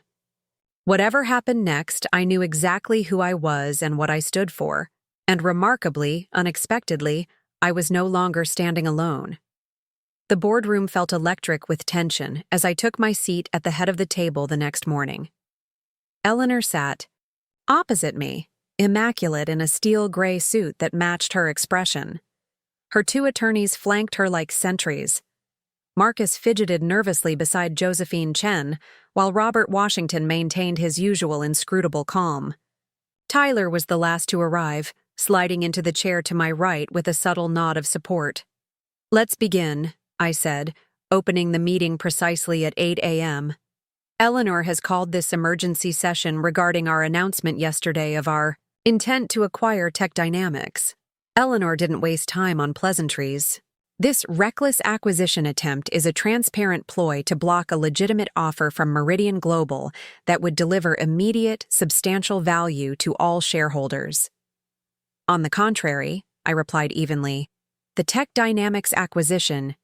A: Whatever happened next, I knew exactly who I was and what I stood for, and remarkably, unexpectedly, I was no longer standing alone. The boardroom felt electric with tension as I took my seat at the head of the table the next morning. Eleanor sat opposite me, immaculate in a steel gray suit that matched her expression. Her two attorneys flanked her like sentries. Marcus fidgeted nervously beside Josephine Chen, while Robert Washington maintained his usual inscrutable calm. Tyler was the last to arrive, sliding into the chair to my right with a subtle nod of support. "Let's begin," I said, opening the meeting precisely at 8 a.m. "Eleanor has called this emergency session regarding our announcement yesterday of our intent to acquire Tech Dynamics." Eleanor didn't waste time on pleasantries. "This reckless acquisition attempt is a transparent ploy to block a legitimate offer from Meridian Global that would deliver immediate, substantial value to all shareholders." "On the contrary," I replied evenly, "the Tech Dynamics acquisition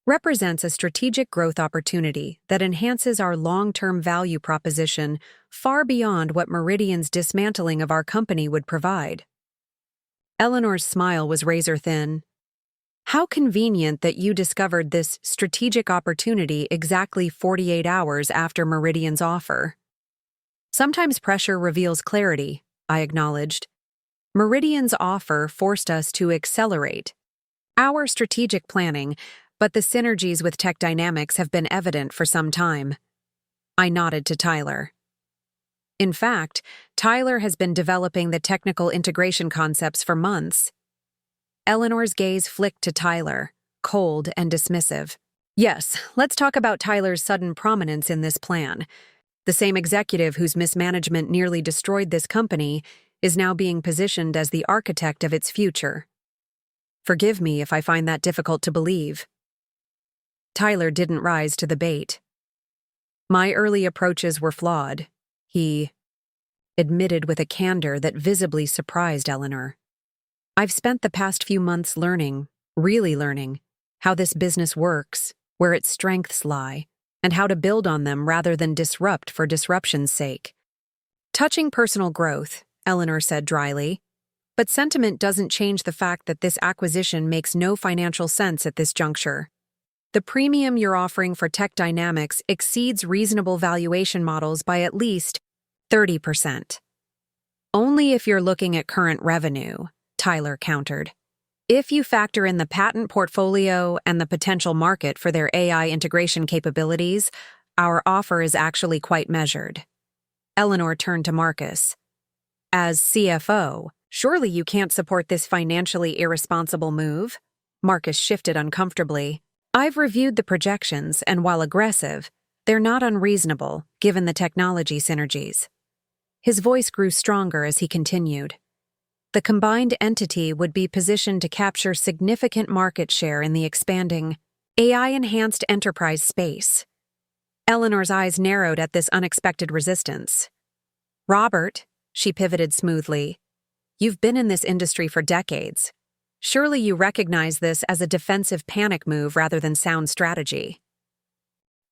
A: represents a strategic growth opportunity that enhances our long-term value proposition far beyond what Meridian's dismantling of our company would provide." Eleanor's smile was razor-thin. "How convenient that you discovered this strategic opportunity exactly 48 hours after Meridian's offer." "Sometimes pressure reveals clarity," I acknowledged. "Meridian's offer forced us to accelerate our strategic planning, but the synergies with Tech Dynamics have been evident for some time." I nodded to Tyler. "In fact, Tyler has been developing the technical integration concepts for months." Eleanor's gaze flicked to Tyler, cold and dismissive. "Yes, let's talk about Tyler's sudden prominence in this plan. The same executive whose mismanagement nearly destroyed this company is now being positioned as the architect of its future. Forgive me if I find that difficult to believe." Tyler didn't rise to the bait. "My early approaches were flawed," he admitted with a candor that visibly surprised Eleanor. "I've spent the past few months learning, really learning, how this business works, where its strengths lie, and how to build on them rather than disrupt for disruption's sake." "Touching personal growth," Eleanor said dryly, But sentiment doesn't change the fact that this acquisition makes no financial sense at this juncture. The premium you're offering for Tech Dynamics exceeds reasonable valuation models by at least 30%. Only if you're looking at current revenue, Tyler countered. If you factor in the patent portfolio and the potential market for their AI integration capabilities, our offer is actually quite measured. Eleanor turned to Marcus. As CFO, surely you can't support this financially irresponsible move? Marcus shifted uncomfortably. I've reviewed the projections, and while aggressive, they're not unreasonable, given the technology synergies. His voice grew stronger as he continued. The combined entity would be positioned to capture significant market share in the expanding AI-enhanced enterprise space. Eleanor's eyes narrowed at this unexpected resistance. Robert, she pivoted smoothly, you've been in this industry for decades. Surely you recognize this as a defensive panic move rather than sound strategy.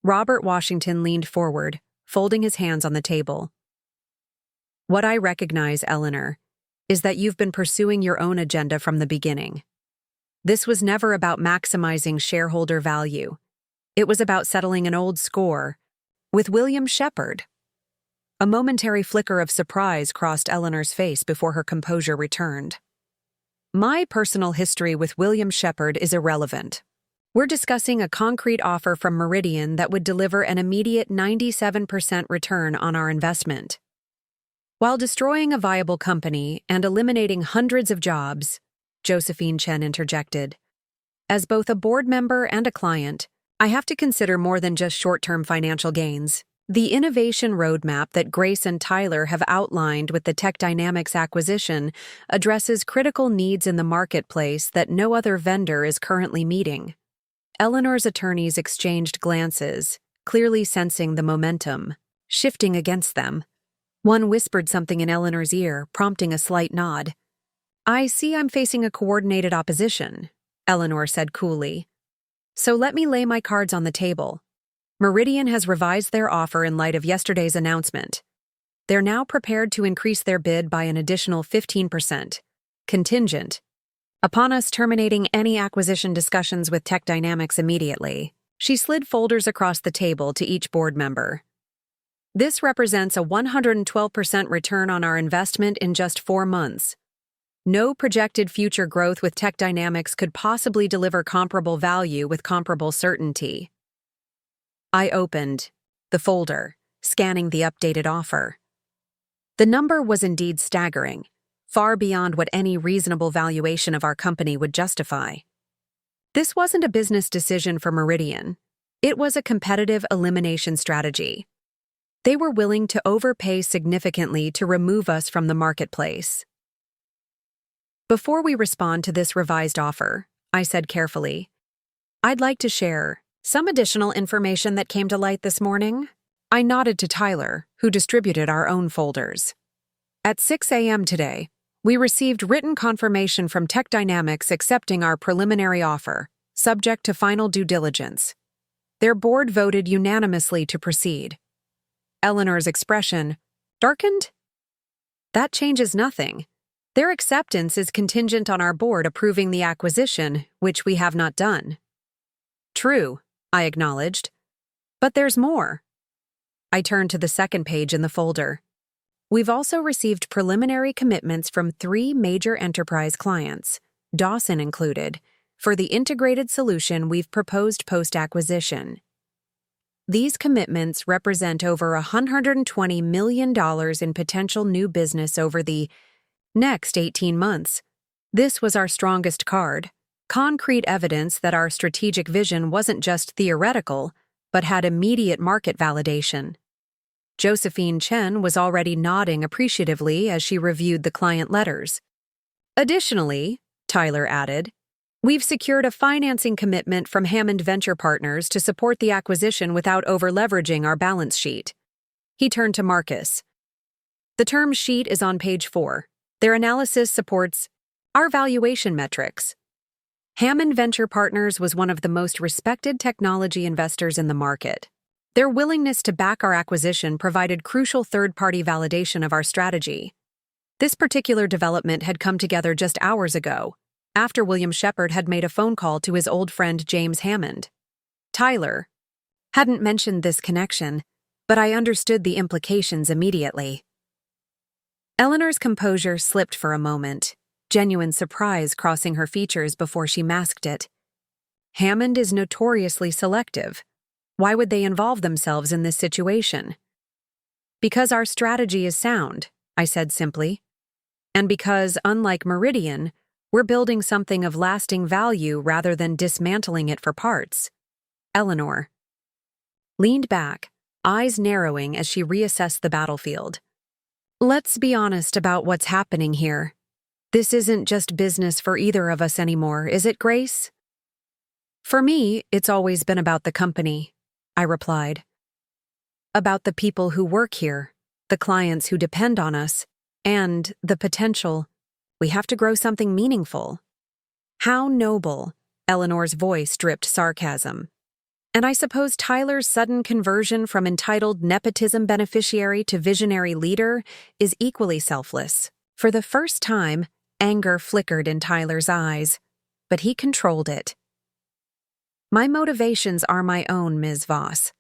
A: Robert Washington leaned forward, folding his hands on the table. What I recognize, Eleanor, is that you've been pursuing your own agenda from the beginning. This was never about maximizing shareholder value. It was about settling an old score with William Shepard. A momentary flicker of surprise crossed Eleanor's face before her composure returned. My personal history with William Shepard is irrelevant. We're discussing a concrete offer from Meridian that would deliver an immediate 97% return on our investment. While destroying a viable company and eliminating hundreds of jobs, Josephine Chen interjected. As both a board member and a client, I have to consider more than just short-term financial gains. The innovation roadmap that Grace and Tyler have outlined with the Tech Dynamics acquisition addresses critical needs in the marketplace that no other vendor is currently meeting. Eleanor's attorneys exchanged glances, clearly sensing the momentum shifting against them. One whispered something in Eleanor's ear, prompting a slight nod. I see I'm facing a coordinated opposition, Eleanor said coolly. So let me lay my cards on the table. Meridian has revised their offer in light of yesterday's announcement. They're now prepared to increase their bid by an additional 15%, contingent, upon us terminating any acquisition discussions with Tech Dynamics immediately. She slid folders across the table to each board member. This represents a 112% return on our investment in just 4 months. No projected future growth with Tech Dynamics could possibly deliver comparable value with comparable certainty. I opened the folder, scanning the updated offer. The number was indeed staggering, far beyond what any reasonable valuation of our company would justify. This wasn't a business decision for Meridian. It was a competitive elimination strategy. They were willing to overpay significantly to remove us from the marketplace. Before we respond to this revised offer, I said carefully, I'd like to share some additional information that came to light this morning. I nodded to Tyler, who distributed our own folders. At 6 a.m. today, we received written confirmation from Tech Dynamics accepting our preliminary offer, subject to final due diligence. Their board voted unanimously to proceed. Eleanor's expression darkened. That changes nothing. Their acceptance is contingent on our board approving the acquisition, which we have not done. True, I acknowledged. But there's more. I turned to the second page in the folder. We've also received preliminary commitments from 3 major enterprise clients, Dawson included, for the integrated solution we've proposed post-acquisition. These commitments represent over $120 million in potential new business over the next 18 months. This was our strongest card. Concrete evidence that our strategic vision wasn't just theoretical, but had immediate market validation. Josephine Chen was already nodding appreciatively as she reviewed the client letters. Additionally, Tyler added, we've secured a financing commitment from Hammond Venture Partners to support the acquisition without over-leveraging our balance sheet. He turned to Marcus. The term sheet is on page 4. Their analysis supports our valuation metrics. Hammond Venture Partners was one of the most respected technology investors in the market. Their willingness to back our acquisition provided crucial third-party validation of our strategy. This particular development had come together just hours ago, after William Shepard had made a phone call to his old friend James Hammond. Tyler hadn't mentioned this connection, but I understood the implications immediately. Eleanor's composure slipped for a moment, genuine surprise crossing her features before she masked it. Hammond is notoriously selective. Why would they involve themselves in this situation? Because our strategy is sound, I said simply. And because, unlike Meridian, we're building something of lasting value rather than dismantling it for parts. Eleanor leaned back, eyes narrowing as she reassessed the battlefield. Let's be honest about what's happening here. This isn't just business for either of us anymore, is it, Grace? For me, it's always been about the company, I replied. About the people who work here, the clients who depend on us, and the potential. We have to grow something meaningful. How noble, Eleanor's voice dripped sarcasm. And I suppose Tyler's sudden conversion from entitled nepotism beneficiary to visionary leader is equally selfless. For the first time, anger flickered in Tyler's eyes, but he controlled it. My motivations are my own, Ms. Voss.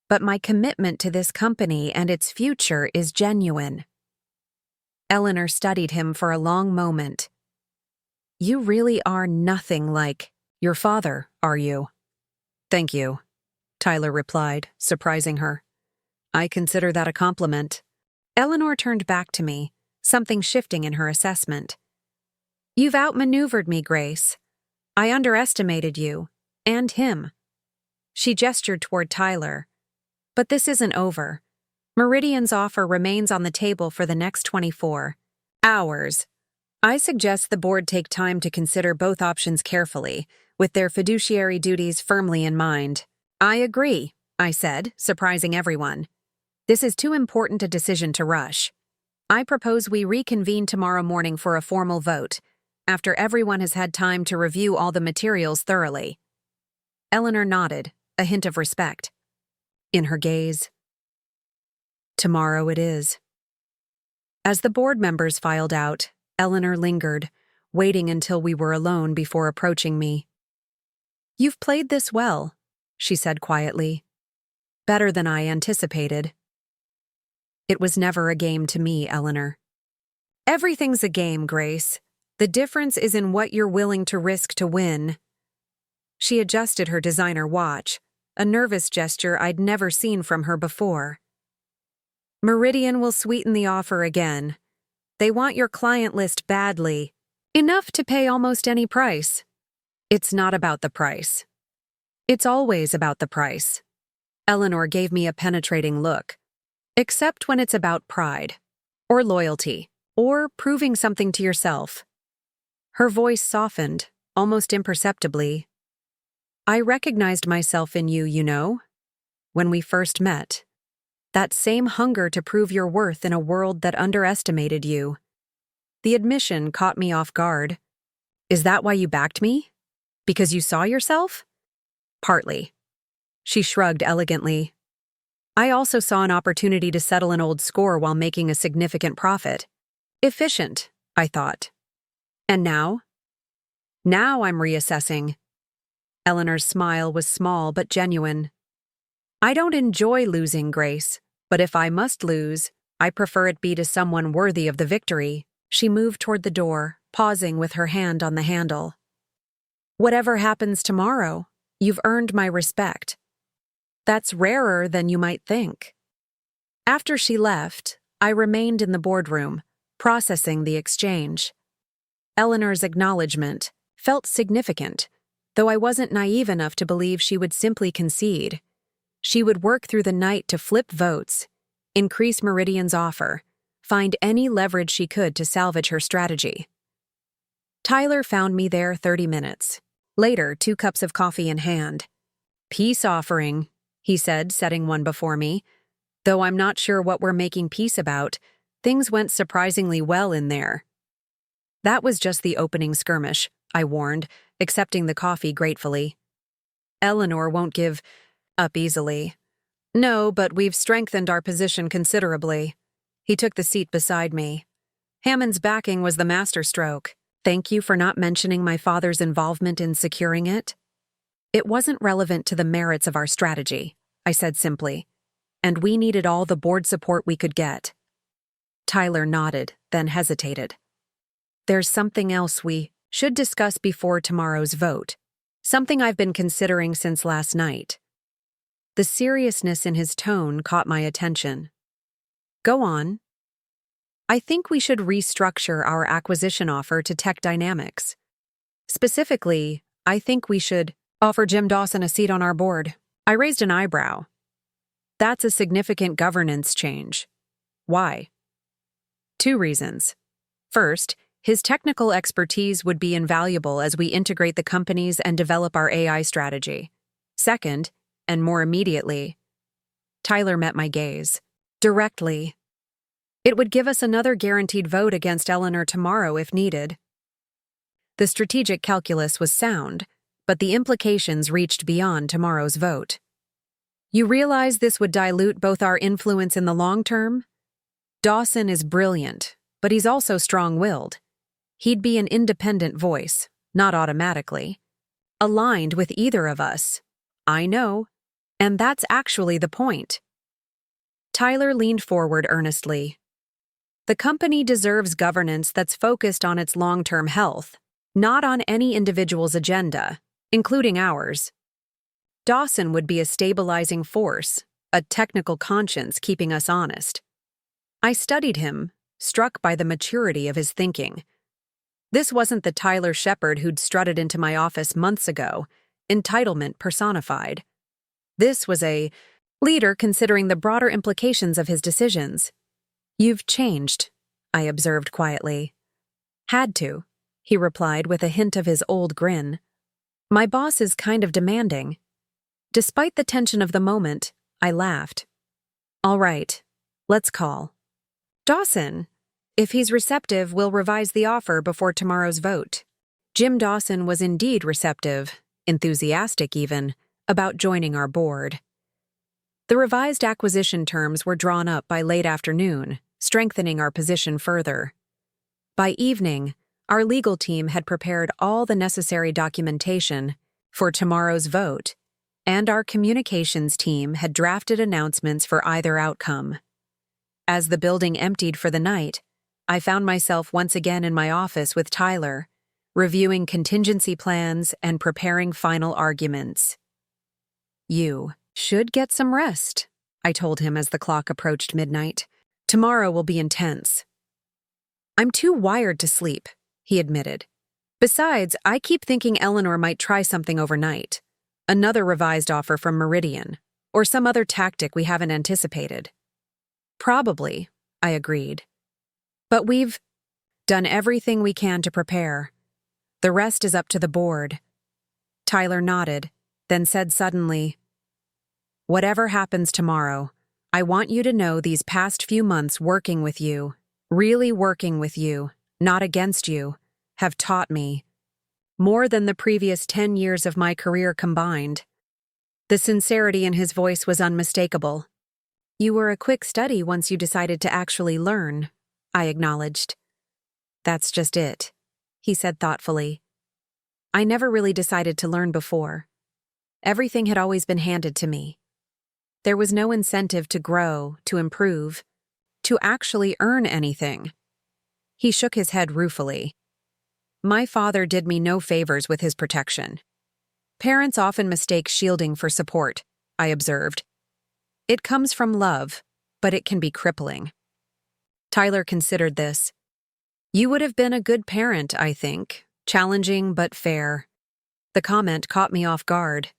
A: But my commitment to this company and its future is genuine. Eleanor studied him for a long moment. You really are nothing like your father, are you? Thank you, Tyler replied, surprising her. I consider that a compliment. Eleanor turned back to me, something shifting in her assessment. You've outmaneuvered me, Grace. I underestimated you, and him. She gestured toward Tyler. But this isn't over. Meridian's offer remains on the table for the next 24 hours. I suggest the board take time to consider both options carefully, with their fiduciary duties firmly in mind. I agree, I said, surprising everyone. This is too important a decision to rush. I propose we reconvene tomorrow morning for a formal vote, after everyone has had time to review all the materials thoroughly. Eleanor nodded, a hint of respect in her gaze. Tomorrow it is. As the board members filed out, Eleanor lingered, waiting until we were alone before approaching me. You've played this well, she said quietly. Better than I anticipated. It was never a game to me, Eleanor. Everything's a game, Grace. The difference is in what you're willing to risk to win. She adjusted her designer watch, a nervous gesture I'd never seen from her before. Meridian will sweeten the offer again. They want your client list badly, enough to pay almost any price. It's not about the price. It's always about the price. Eleanor gave me a penetrating look. Except when it's about pride, or loyalty, or proving something to yourself. Her voice softened, almost imperceptibly. I recognized myself in you, you know, when we first met. That same hunger to prove your worth in a world that underestimated you. The admission caught me off guard. Is that why you backed me? Because you saw yourself? Partly. She shrugged elegantly. I also saw an opportunity to settle an old score while making a significant profit. Efficient, I thought. And now? Now I'm reassessing. Eleanor's smile was small but genuine. I don't enjoy losing, Grace, but if I must lose, I prefer it be to someone worthy of the victory. She moved toward the door, pausing with her hand on the handle. Whatever happens tomorrow, you've earned my respect. That's rarer than you might think. After she left, I remained in the boardroom, processing the exchange. Eleanor's acknowledgement felt significant, though I wasn't naive enough to believe she would simply concede. She would work through the night to flip votes, increase Meridian's offer, find any leverage she could to salvage her strategy. Tyler found me there 30 minutes. Later, 2 cups of coffee in hand. Peace offering, he said, setting one before me. Though I'm not sure what we're making peace about, things went surprisingly well in there. That was just the opening skirmish, I warned, accepting the coffee gratefully. Eleanor won't give up easily. No, but we've strengthened our position considerably. He took the seat beside me. Hammond's backing was the masterstroke. Thank you for not mentioning my father's involvement in securing it. It wasn't relevant to the merits of our strategy, I said simply, and we needed all the board support we could get. Tyler nodded, then hesitated. There's something else we should discuss before tomorrow's vote. Something I've been considering since last night. The seriousness in his tone caught my attention. Go on. I think we should restructure our acquisition offer to Tech Dynamics. Specifically, I think we should offer Jim Dawson a seat on our board. I raised an eyebrow. That's a significant governance change. Why? 2 reasons. First, his technical expertise would be invaluable as we integrate the companies and develop our AI strategy. Second, and more immediately, Tyler met my gaze. Directly. It would give us another guaranteed vote against Eleanor tomorrow if needed. The strategic calculus was sound, but the implications reached beyond tomorrow's vote. You realize this would dilute both our influence in the long term? Dawson is brilliant, but he's also strong-willed. He'd be an independent voice, not automatically, aligned with either of us. I know, and that's actually the point. Tyler leaned forward earnestly. The company deserves governance that's focused on its long-term health, not on any individual's agenda, including ours. Dawson would be a stabilizing force, a technical conscience keeping us honest. I studied him, struck by the maturity of his thinking. This wasn't the Tyler Shepard who'd strutted into my office months ago, entitlement personified. This was a leader considering the broader implications of his decisions. You've changed, I observed quietly. Had to, he replied with a hint of his old grin. My boss is kind of demanding. Despite the tension of the moment, I laughed. All right, let's call. Dawson. If he's receptive, we'll revise the offer before tomorrow's vote. Jim Dawson was indeed receptive, enthusiastic even, about joining our board. The revised acquisition terms were drawn up by late afternoon, strengthening our position further. By evening, our legal team had prepared all the necessary documentation for tomorrow's vote, and our communications team had drafted announcements for either outcome. As the building emptied for the night, I found myself once again in my office with Tyler, reviewing contingency plans and preparing final arguments. You should get some rest, I told him as the clock approached midnight. Tomorrow will be intense. I'm too wired to sleep, he admitted. Besides, I keep thinking Eleanor might try something overnight. Another revised offer from Meridian, or some other tactic we haven't anticipated. Probably, I agreed. But we've done everything we can to prepare. The rest is up to the board. Tyler nodded, then said suddenly, Whatever happens tomorrow, I want you to know these past few months working with you, really working with you, not against you, have taught me more than the previous 10 years of my career combined. The sincerity in his voice was unmistakable. You were a quick study once you decided to actually learn, I acknowledged. That's just it, he said thoughtfully. I never really decided to learn before. Everything had always been handed to me. There was no incentive to grow, to improve, to actually earn anything. He shook his head ruefully. My father did me no favors with his protection. Parents often mistake shielding for support, I observed. It comes from love, but it can be crippling. Tyler considered this. You would have been a good parent, I think, challenging but fair. The comment caught me off guard.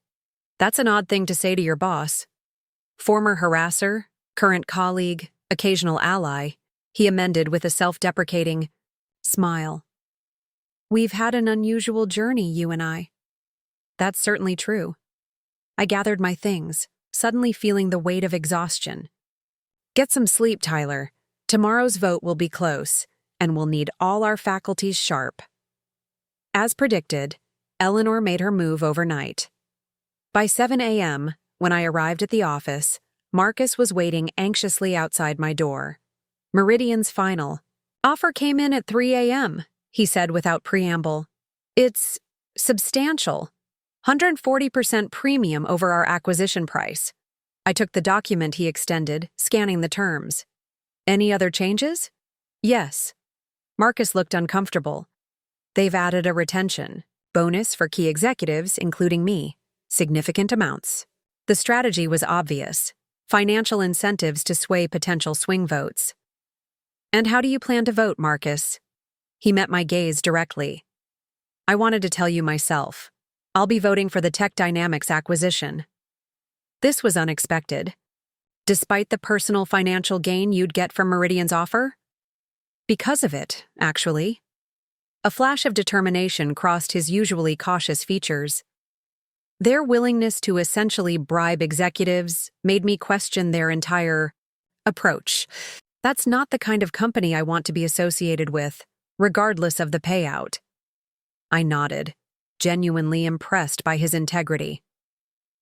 A: That's an odd thing to say to your boss. Former harasser, current colleague, occasional ally, he amended with a self-deprecating smile. We've had an unusual journey, you and I. That's certainly true. I gathered my things, suddenly feeling the weight of exhaustion. Get some sleep, Tyler. Tomorrow's vote will be close, and we'll need all our faculties sharp. As predicted, Eleanor made her move overnight. By 7 a.m., when I arrived at the office, Marcus was waiting anxiously outside my door. Meridian's final, Offer came in at 3 a.m., he said without preamble. It's substantial. 140% premium over our acquisition price. I took the document he extended, scanning the terms. Any other changes? Yes. Marcus looked uncomfortable. They've added a retention bonus for key executives, including me. Significant amounts. The strategy was obvious. Financial incentives to sway potential swing votes. And how do you plan to vote, Marcus? He met my gaze directly. I wanted to tell you myself. I'll be voting for the Tech Dynamics acquisition. This was unexpected. Despite the personal financial gain you'd get from Meridian's offer? Because of it, actually. A flash of determination crossed his usually cautious features. Their willingness to essentially bribe executives made me question their entire approach. That's not the kind of company I want to be associated with, regardless of the payout. I nodded, genuinely impressed by his integrity.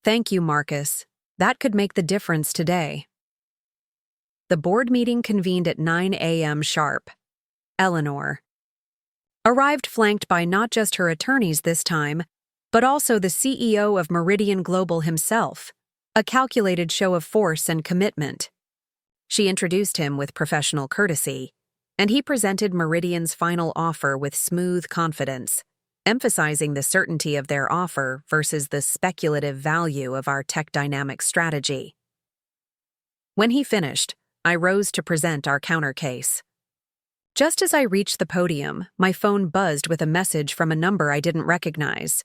A: Thank you, Marcus. That could make the difference today. The board meeting convened at 9 a.m. sharp. Eleanor arrived flanked by not just her attorneys this time, but also the CEO of Meridian Global himself, a calculated show of force and commitment. She introduced him with professional courtesy, and he presented Meridian's final offer with smooth confidence, emphasizing the certainty of their offer versus the speculative value of our tech dynamic strategy. When he finished, I rose to present our counter case. Just as I reached the podium, my phone buzzed with a message from a number I didn't recognize.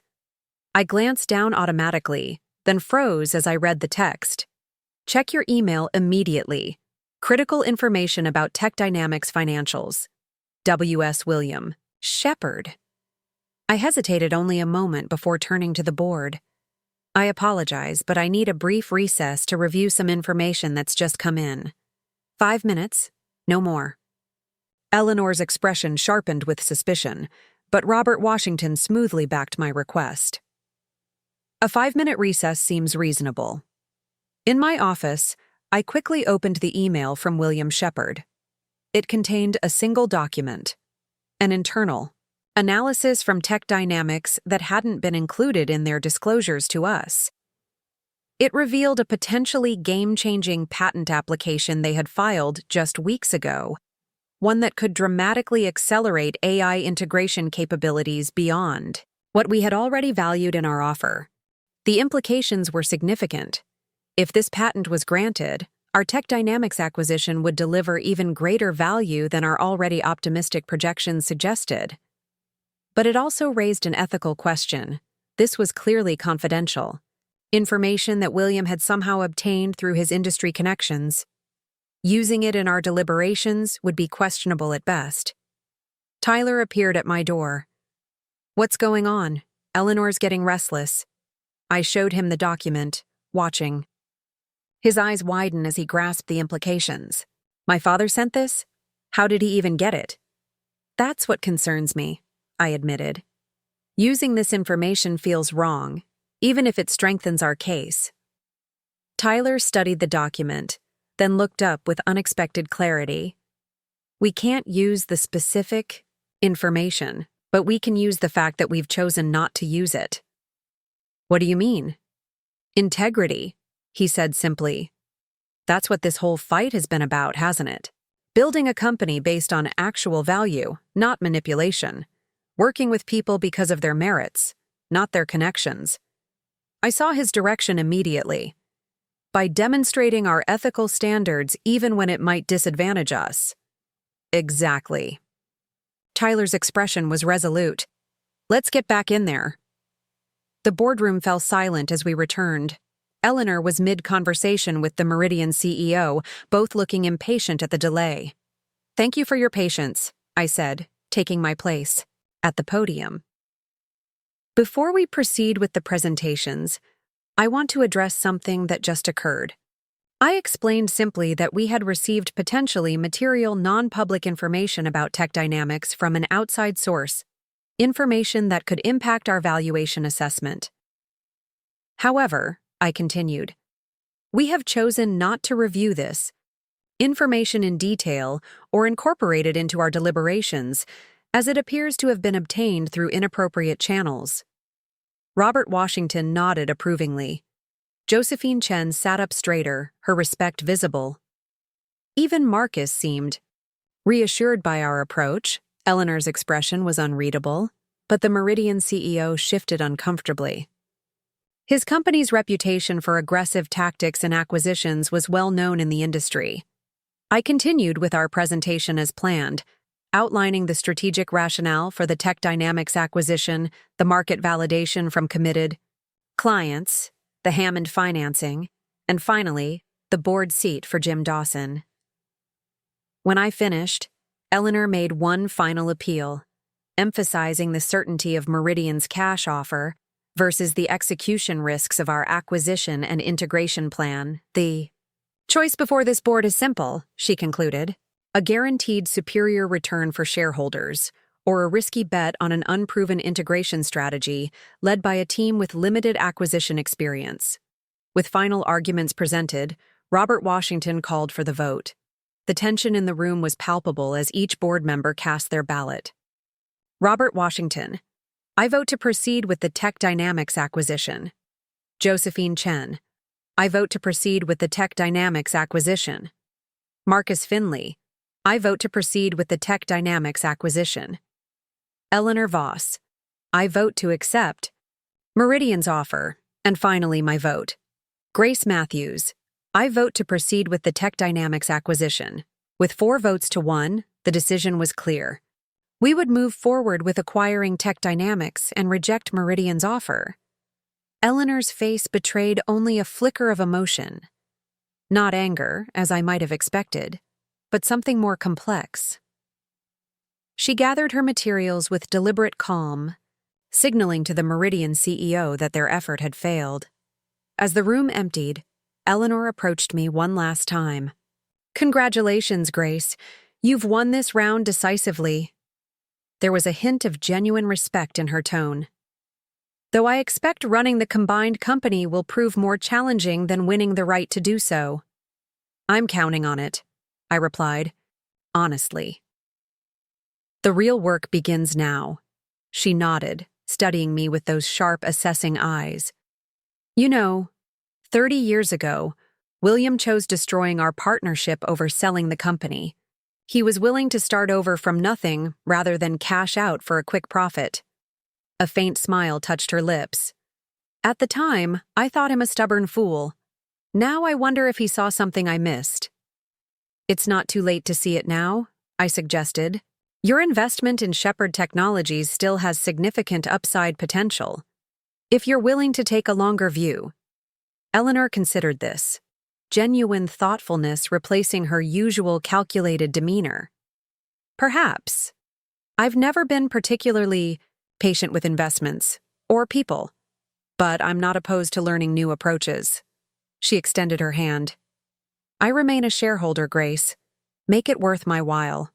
A: I glanced down automatically, then froze as I read the text. Check your email immediately. Critical information about Tech Dynamics financials. W.S. William Shepard. I hesitated only a moment before turning to the board. I apologize, but I need a brief recess to review some information that's just come in. 5 minutes, no more. Eleanor's expression sharpened with suspicion, but Robert Washington smoothly backed my request. A 5-minute recess seems reasonable. In my office, I quickly opened the email from William Shepard. It contained a single document, an internal analysis from Tech Dynamics that hadn't been included in their disclosures to us. It revealed a potentially game-changing patent application they had filed just weeks ago, one that could dramatically accelerate AI integration capabilities beyond what we had already valued in our offer. The implications were significant. If this patent was granted, our Tech Dynamics acquisition would deliver even greater value than our already optimistic projections suggested. But it also raised an ethical question. This was clearly confidential. Information that William had somehow obtained through his industry connections. Using it in our deliberations would be questionable at best. Tyler appeared at my door. What's going on? Eleanor's getting restless. I showed him the document, watching. His eyes widened as he grasped the implications. My father sent this? How did he even get it? That's what concerns me, I admitted. Using this information feels wrong, even if it strengthens our case. Tyler studied the document, then looked up with unexpected clarity. We can't use the specific information, but we can use the fact that we've chosen not to use it. What do you mean? Integrity, he said simply. That's what this whole fight has been about, hasn't it? Building a company based on actual value, not manipulation. Working with people because of their merits, not their connections. I saw his direction immediately. By demonstrating our ethical standards even when it might disadvantage us. Exactly. Tyler's expression was resolute. Let's get back in there. The boardroom fell silent as we returned. Eleanor was mid-conversation with the Meridian CEO, both looking impatient at the delay. Thank you for your patience, I said, taking my place at the podium. Before we proceed with the presentations, I want to address something that just occurred. I explained simply that we had received potentially material non-public information about Tech Dynamics from an outside source, information that could impact our valuation assessment. However, I continued, we have chosen not to review this information in detail or incorporated into our deliberations, as it appears to have been obtained through inappropriate channels. Robert Washington nodded approvingly. Josephine Chen sat up straighter, her respect visible. Even Marcus seemed reassured by our approach. Eleanor's expression was unreadable, but the Meridian CEO shifted uncomfortably. His company's reputation for aggressive tactics and acquisitions was well known in the industry. I continued with our presentation as planned, outlining the strategic rationale for the Tech Dynamics acquisition, the market validation from committed clients, the Hammond financing, and finally, the board seat for Jim Dawson. When I finished, Eleanor made one final appeal, emphasizing the certainty of Meridian's cash offer versus the execution risks of our acquisition and integration plan. The choice before this board is simple, she concluded: a guaranteed superior return for shareholders, or a risky bet on an unproven integration strategy led by a team with limited acquisition experience. With final arguments presented, Robert Washington called for the vote. The tension in the room was palpable as each board member cast their ballot. Robert Washington: I vote to proceed with the Tech Dynamics acquisition. Josephine Chen: I vote to proceed with the Tech Dynamics acquisition. Marcus Finley: I vote to proceed with the Tech Dynamics acquisition. Eleanor Voss: I vote to accept Meridian's offer. And finally, my vote. Grace Matthews: I vote to proceed with the Tech Dynamics acquisition. With 4 votes to 1, the decision was clear. We would move forward with acquiring Tech Dynamics and reject Meridian's offer. Eleanor's face betrayed only a flicker of emotion. Not anger, as I might have expected, but something more complex. She gathered her materials with deliberate calm, signaling to the Meridian CEO that their effort had failed. As the room emptied, Eleanor approached me one last time. Congratulations, Grace. You've won this round decisively. There was a hint of genuine respect in her tone. Though I expect running the combined company will prove more challenging than winning the right to do so. I'm counting on it, I replied, honestly. The real work begins now. She nodded, studying me with those sharp, assessing eyes. You know, 30 years ago, William chose destroying our partnership over selling the company. He was willing to start over from nothing rather than cash out for a quick profit. A faint smile touched her lips. At the time, I thought him a stubborn fool. Now I wonder if he saw something I missed. It's not too late to see it now, I suggested. Your investment in Shepard Technologies still has significant upside potential. If you're willing to take a longer view. Eleanor considered this, genuine thoughtfulness replacing her usual calculated demeanor. Perhaps. I've never been particularly patient with investments or people, but I'm not opposed to learning new approaches. She extended her hand. I remain a shareholder, Grace. Make it worth my while.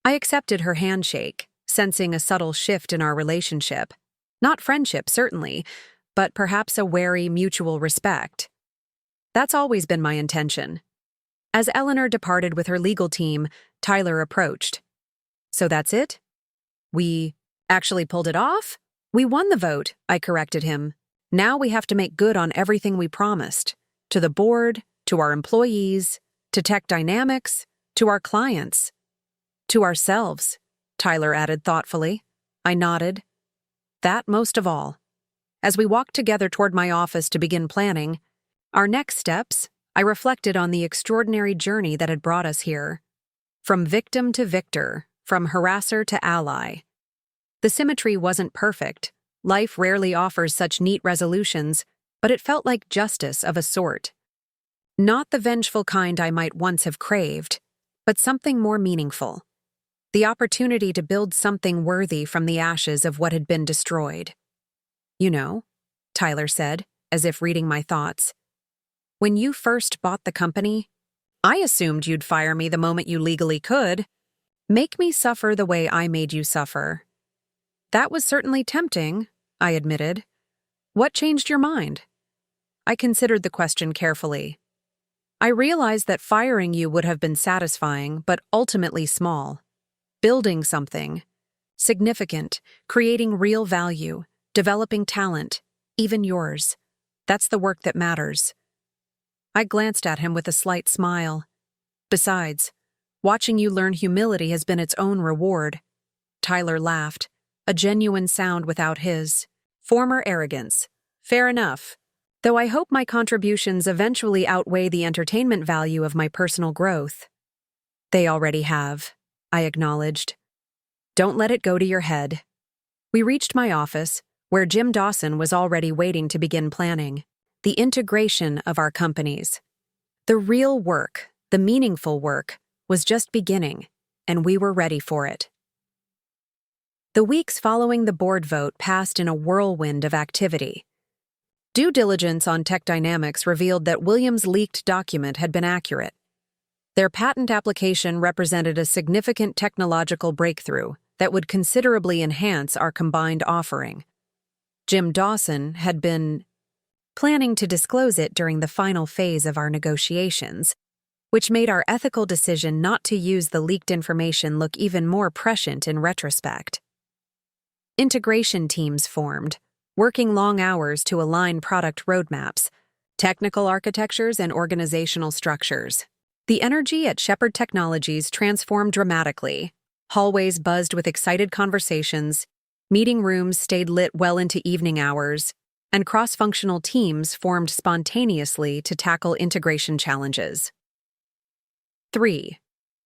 A: I accepted her handshake, sensing a subtle shift in our relationship. Not friendship, certainly, but perhaps a wary mutual respect. That's always been my intention. As Eleanor departed with her legal team, Tyler approached. So that's it? We actually pulled it off? We won the vote, I corrected him. Now we have to make good on everything we promised. To the board, to our employees, to Tech Dynamics, to our clients. To ourselves, Tyler added thoughtfully. I nodded. That most of all. As we walked together toward my office to begin planning our next steps, I reflected on the extraordinary journey that had brought us here. From victim to victor, from harasser to ally. The symmetry wasn't perfect. Life rarely offers such neat resolutions, but it felt like justice of a sort. Not the vengeful kind I might once have craved, but something more meaningful. The opportunity to build something worthy from the ashes of what had been destroyed. You know, Tyler said, as if reading my thoughts. When you first bought the company, I assumed you'd fire me the moment you legally could. Make me suffer the way I made you suffer. That was certainly tempting, I admitted. What changed your mind? I considered the question carefully. I realized that firing you would have been satisfying, but ultimately small. Building something significant, creating real value, developing talent, even yours. That's the work that matters. I glanced at him with a slight smile. Besides, watching you learn humility has been its own reward. Tyler laughed, a genuine sound without his former arrogance. Fair enough. Though I hope my contributions eventually outweigh the entertainment value of my personal growth. They already have, I acknowledged. Don't let it go to your head. We reached my office, where Jim Dawson was already waiting to begin planning the integration of our companies. The real work, the meaningful work, was just beginning, and we were ready for it. The weeks following the board vote passed in a whirlwind of activity. Due diligence on Tech Dynamics revealed that William's leaked document had been accurate. Their patent application represented a significant technological breakthrough that would considerably enhance our combined offering. Jim Dawson had been planning to disclose it during the final phase of our negotiations, which made our ethical decision not to use the leaked information look even more prescient in retrospect. Integration teams formed, working long hours to align product roadmaps, technical architectures, and organizational structures. The energy at Shepard Technologies transformed dramatically. Hallways buzzed with excited conversations, meeting rooms stayed lit well into evening hours, and cross-functional teams formed spontaneously to tackle integration challenges. 3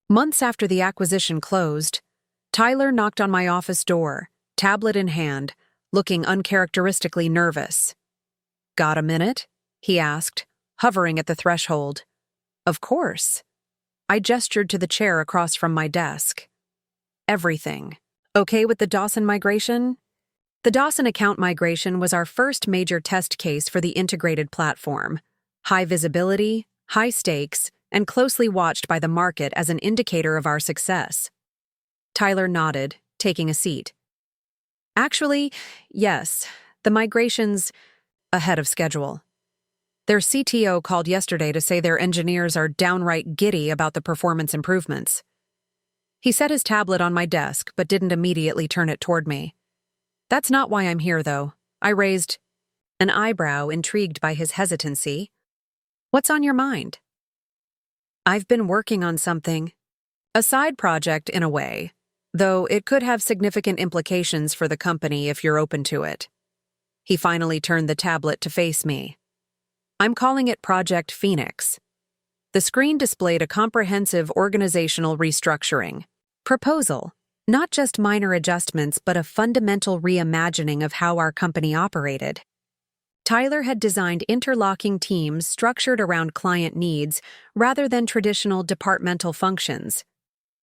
A: months after the acquisition closed, Tyler knocked on my office door, tablet in hand, looking uncharacteristically nervous. "Got a minute?" he asked, hovering at the threshold. "Of course." I gestured to the chair across from my desk. "Everything. Okay with the Dawson migration?" The Dawson account migration was our first major test case for the integrated platform. High visibility, high stakes, and closely watched by the market as an indicator of our success. Tyler nodded, taking a seat. "Actually, yes, the migration's ahead of schedule. Their CTO called yesterday to say their engineers are downright giddy about the performance improvements." He set his tablet on my desk but didn't immediately turn it toward me. "That's not why I'm here, though." I raised an eyebrow, intrigued by his hesitancy. "What's on your mind?" "I've been working on something. A side project, in a way, though it could have significant implications for the company if you're open to it." He finally turned the tablet to face me. "I'm calling it Project Phoenix." The screen displayed a comprehensive organizational restructuring proposal, not just minor adjustments but a fundamental reimagining of how our company operated. Tyler had designed interlocking teams structured around client needs rather than traditional departmental functions,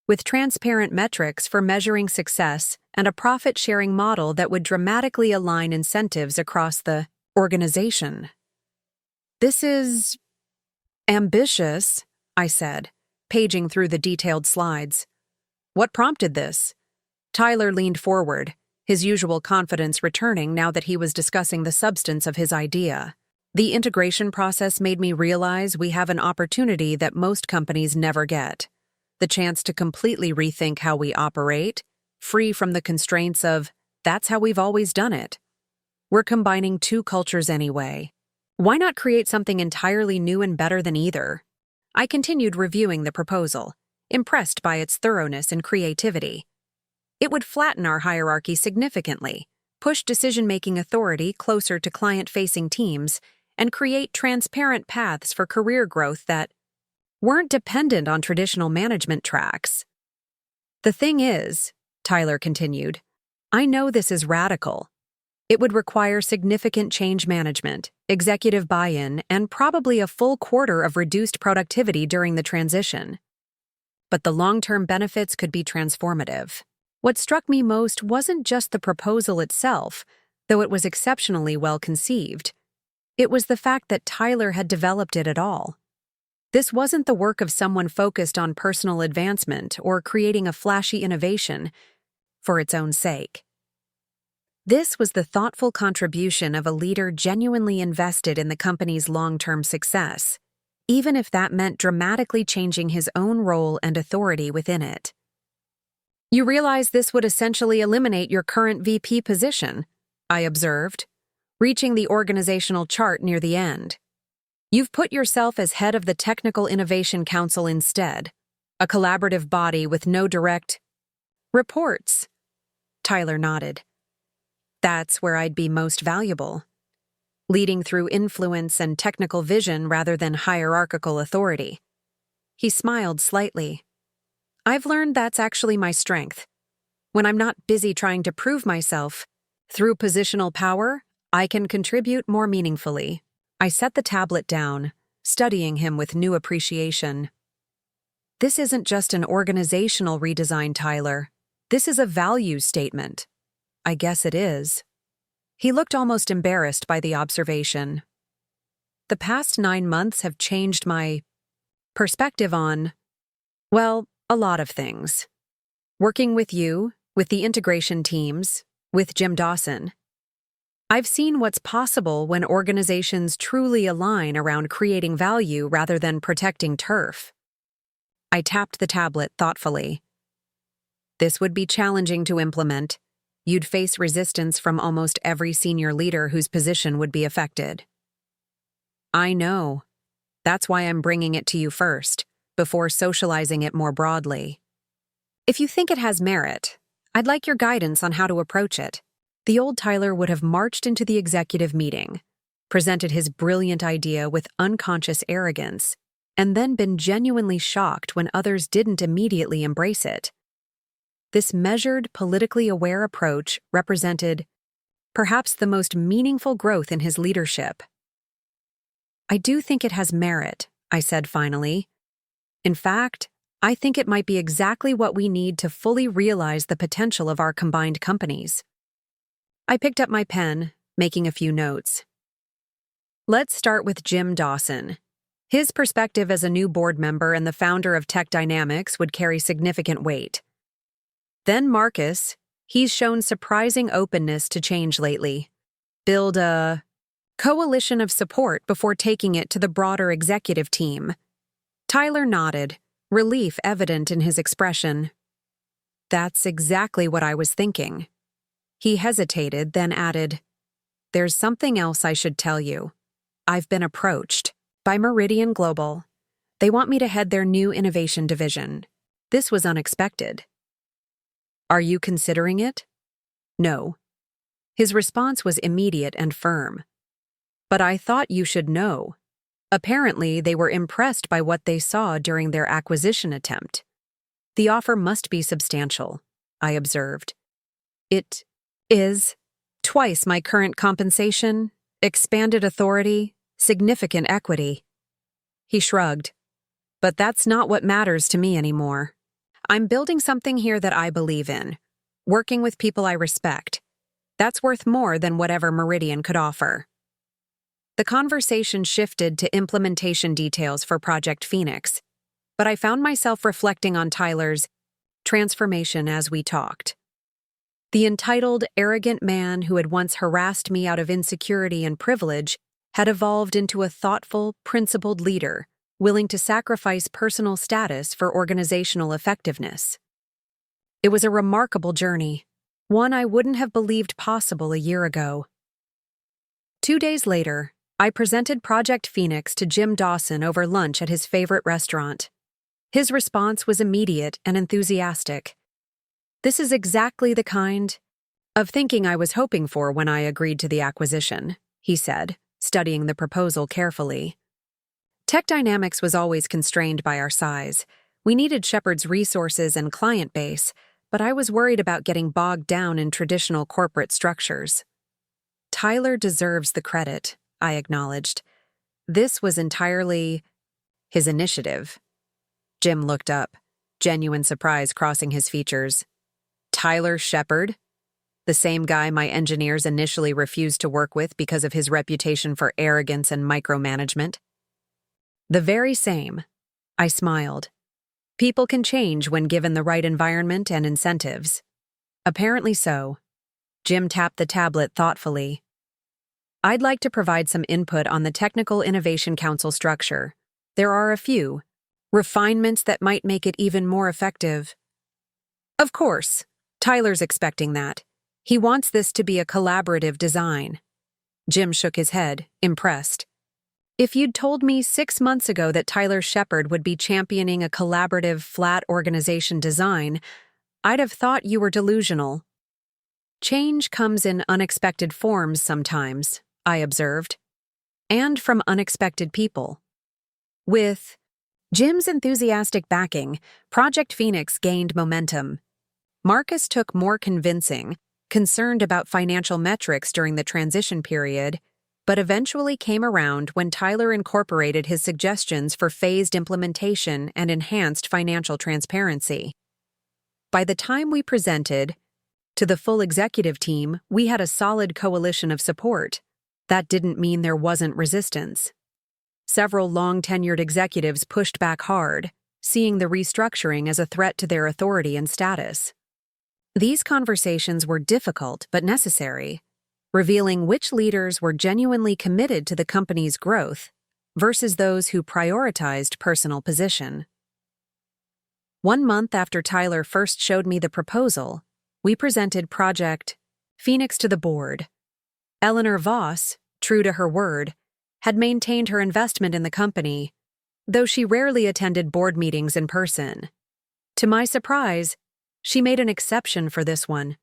A: with transparent metrics for measuring success and a profit-sharing model that would dramatically align incentives across the organization. "This is ambitious," I said, paging through the detailed slides. "What prompted this?" Tyler leaned forward, his usual confidence returning now that he was discussing the substance of his idea. "The integration process made me realize we have an opportunity that most companies never get. The chance to completely rethink how we operate, free from the constraints of, that's how we've always done it. We're combining two cultures anyway. Why not create something entirely new and better than either?" I continued reviewing the proposal, impressed by its thoroughness and creativity. It would flatten our hierarchy significantly, push decision-making authority closer to client-facing teams, and create transparent paths for career growth that weren't dependent on traditional management tracks. "The thing is," Tyler continued, "I know this is radical. It would require significant change management, executive buy-in, and probably a full quarter of reduced productivity during the transition. But the long-term benefits could be transformative." What struck me most wasn't just the proposal itself, though it was exceptionally well conceived. It was the fact that Tyler had developed it at all. This wasn't the work of someone focused on personal advancement or creating a flashy innovation for its own sake. This was the thoughtful contribution of a leader genuinely invested in the company's long-term success, even if that meant dramatically changing his own role and authority within it. You realize this would essentially eliminate your current VP position, I observed, reaching the organizational chart near the end. You've put yourself as head of the Technical Innovation Council instead, a collaborative body with no direct reports. Tyler nodded. That's where I'd be most valuable, leading through influence and technical vision rather than hierarchical authority. He smiled slightly. I've learned that's actually my strength. When I'm not busy trying to prove myself, through positional power, I can contribute more meaningfully. I set the tablet down, studying him with new appreciation. This isn't just an organizational redesign, Tyler. This is a value statement. I guess it is. He looked almost embarrassed by the observation. The past 9 months have changed my perspective on, well, a lot of things. Working with you, with the integration teams, with Jim Dawson. I've seen what's possible when organizations truly align around creating value rather than protecting turf. I tapped the tablet thoughtfully. This would be challenging to implement. You'd face resistance from almost every senior leader whose position would be affected. I know. That's why I'm bringing it to you first, before socializing it more broadly. If you think it has merit, I'd like your guidance on how to approach it. The old Tyler would have marched into the executive meeting, presented his brilliant idea with unconscious arrogance, and then been genuinely shocked when others didn't immediately embrace it. This measured, politically aware approach represented perhaps the most meaningful growth in his leadership. I do think it has merit, I said finally. In fact, I think it might be exactly what we need to fully realize the potential of our combined companies. I picked up my pen, making a few notes. Let's start with Jim Dawson. His perspective as a new board member and the founder of Tech Dynamics would carry significant weight. Then Marcus, he's shown surprising openness to change lately. Build a coalition of support before taking it to the broader executive team. Tyler nodded, relief evident in his expression. That's exactly what I was thinking. He hesitated, then added, There's something else I should tell you. I've been approached by Meridian Global. They want me to head their new innovation division. This was unexpected. Are you considering it? No. His response was immediate and firm. But I thought you should know. Apparently, they were impressed by what they saw during their acquisition attempt. The offer must be substantial, I observed. It is twice my current compensation, expanded authority, significant equity. He shrugged. But that's not what matters to me anymore. I'm building something here that I believe in, working with people I respect. That's worth more than whatever Meridian could offer. The conversation shifted to implementation details for Project Phoenix, but I found myself reflecting on Tyler's transformation as we talked. The entitled, arrogant man who had once harassed me out of insecurity and privilege had evolved into a thoughtful, principled leader, willing to sacrifice personal status for organizational effectiveness. It was a remarkable journey, one I wouldn't have believed possible a year ago. 2 days later, I presented Project Phoenix to Jim Dawson over lunch at his favorite restaurant. His response was immediate and enthusiastic. This is exactly the kind of thinking I was hoping for when I agreed to the acquisition, he said, studying the proposal carefully. Tech Dynamics was always constrained by our size. We needed Shepard's resources and client base, but I was worried about getting bogged down in traditional corporate structures. Tyler deserves the credit, I acknowledged. This was entirely his initiative. Jim looked up, genuine surprise crossing his features. Tyler Shepard? The same guy my engineers initially refused to work with because of his reputation for arrogance and micromanagement? The very same. I smiled. People can change when given the right environment and incentives. Apparently so. Jim tapped the tablet thoughtfully. I'd like to provide some input on the Technical Innovation Council structure. There are a few refinements that might make it even more effective. Of course, Tyler's expecting that. He wants this to be a collaborative design. Jim shook his head, impressed. If you'd told me 6 months ago that Tyler Shepard would be championing a collaborative, flat organization design, I'd have thought you were delusional. Change comes in unexpected forms sometimes, I observed, and from unexpected people. With Jim's enthusiastic backing, Project Phoenix gained momentum. Marcus took more convincing, concerned about financial metrics during the transition period, but eventually came around when Tyler incorporated his suggestions for phased implementation and enhanced financial transparency. By the time we presented to the full executive team, we had a solid coalition of support. That didn't mean there wasn't resistance. Several long-tenured executives pushed back hard, seeing the restructuring as a threat to their authority and status. These conversations were difficult but necessary, revealing which leaders were genuinely committed to the company's growth versus those who prioritized personal position. 1 month after Tyler first showed me the proposal, we presented Project Phoenix to the board. Eleanor Voss, true to her word, had maintained her investment in the company, though she rarely attended board meetings in person. To my surprise, she made an exception for this one,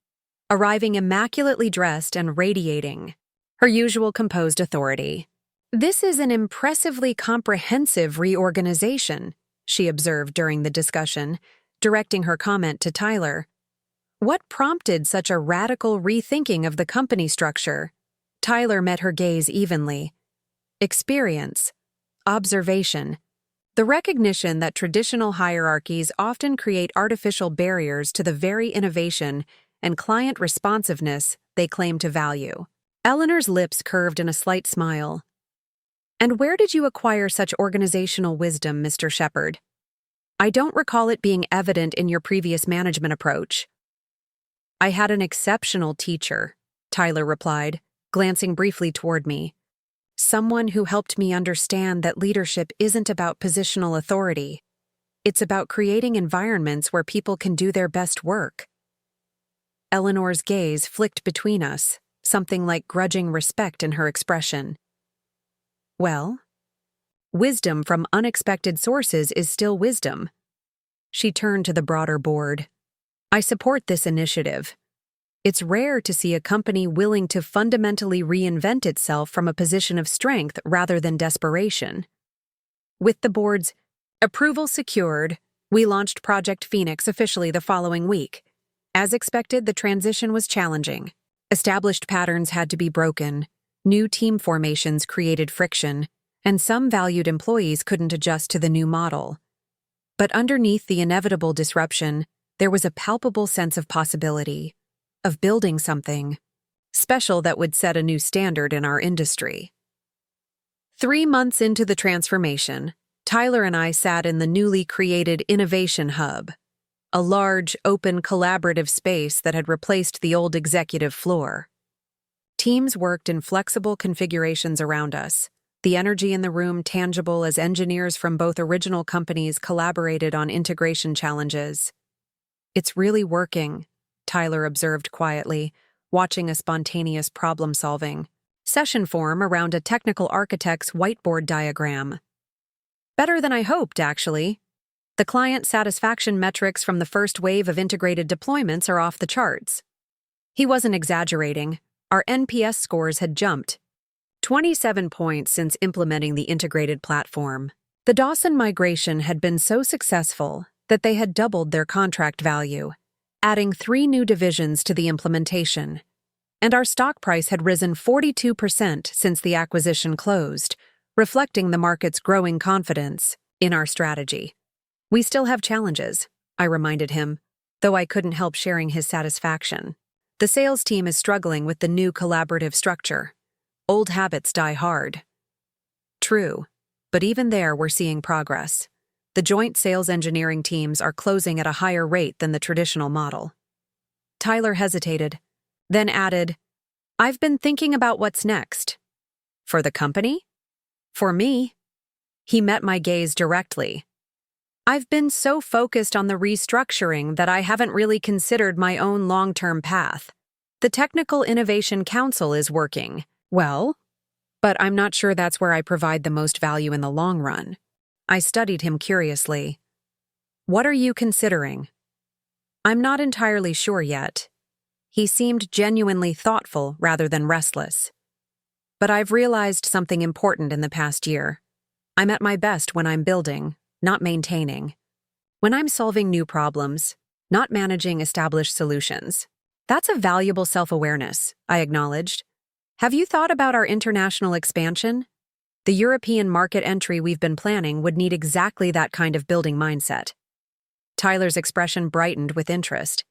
A: arriving immaculately dressed and radiating her usual composed authority. "This is an impressively comprehensive reorganization," she observed during the discussion, directing her comment to Tyler. "What prompted such a radical rethinking of the company structure?" Tyler met her gaze evenly. Experience, observation, the recognition that traditional hierarchies often create artificial barriers to the very innovation and client responsiveness they claim to value. Eleanor's lips curved in a slight smile. "And where did you acquire such organizational wisdom, Mr. Shepard? I don't recall it being evident in your previous management approach." "I had an exceptional teacher," Tyler replied, glancing briefly toward me. "Someone who helped me understand that leadership isn't about positional authority. It's about creating environments where people can do their best work." Eleanor's gaze flicked between us, something like grudging respect in her expression. "Well, wisdom from unexpected sources is still wisdom." She turned to the broader board. "I support this initiative. It's rare to see a company willing to fundamentally reinvent itself from a position of strength rather than desperation." With the board's approval secured, we launched Project Phoenix officially the following week. As expected, the transition was challenging. Established patterns had to be broken, new team formations created friction, and some valued employees couldn't adjust to the new model. But underneath the inevitable disruption, there was a palpable sense of possibility, of building something special that would set a new standard in our industry. 3 months into the transformation, Tyler and I sat in the newly created Innovation Hub, a large, open, collaborative space that had replaced the old executive floor. Teams worked in flexible configurations around us, the energy in the room tangible as engineers from both original companies collaborated on integration challenges. "It's really working," Tyler observed quietly, watching a spontaneous problem-solving session form around a technical architect's whiteboard diagram. "Better than I hoped, actually. The client satisfaction metrics from the first wave of integrated deployments are off the charts." He wasn't exaggerating. Our NPS scores had jumped 27 points since implementing the integrated platform. The Dawson migration had been so successful that they had doubled their contract value, adding 3 new divisions to the implementation. And our stock price had risen 42% since the acquisition closed, reflecting the market's growing confidence in our strategy. "We still have challenges," I reminded him, though I couldn't help sharing his satisfaction. "The sales team is struggling with the new collaborative structure. Old habits die hard." "True, but even there we're seeing progress. The joint sales engineering teams are closing at a higher rate than the traditional model." Tyler hesitated, then added, "I've been thinking about what's next." "For the company?" "For me." He met my gaze directly. I've been so focused on the restructuring that I haven't really considered my own long-term path. The Technical Innovation Council is working well, but I'm not sure that's where I provide the most value in the long run. I studied him curiously. What are you considering? I'm not entirely sure yet. He seemed genuinely thoughtful rather than restless. But I've realized something important in the past year. I'm at my best when I'm building, not maintaining. When I'm solving new problems, not managing established solutions. That's a valuable self-awareness, I acknowledged. Have you thought about our international expansion? The European market entry we've been planning would need exactly that kind of building mindset. Tyler's expression brightened with interest.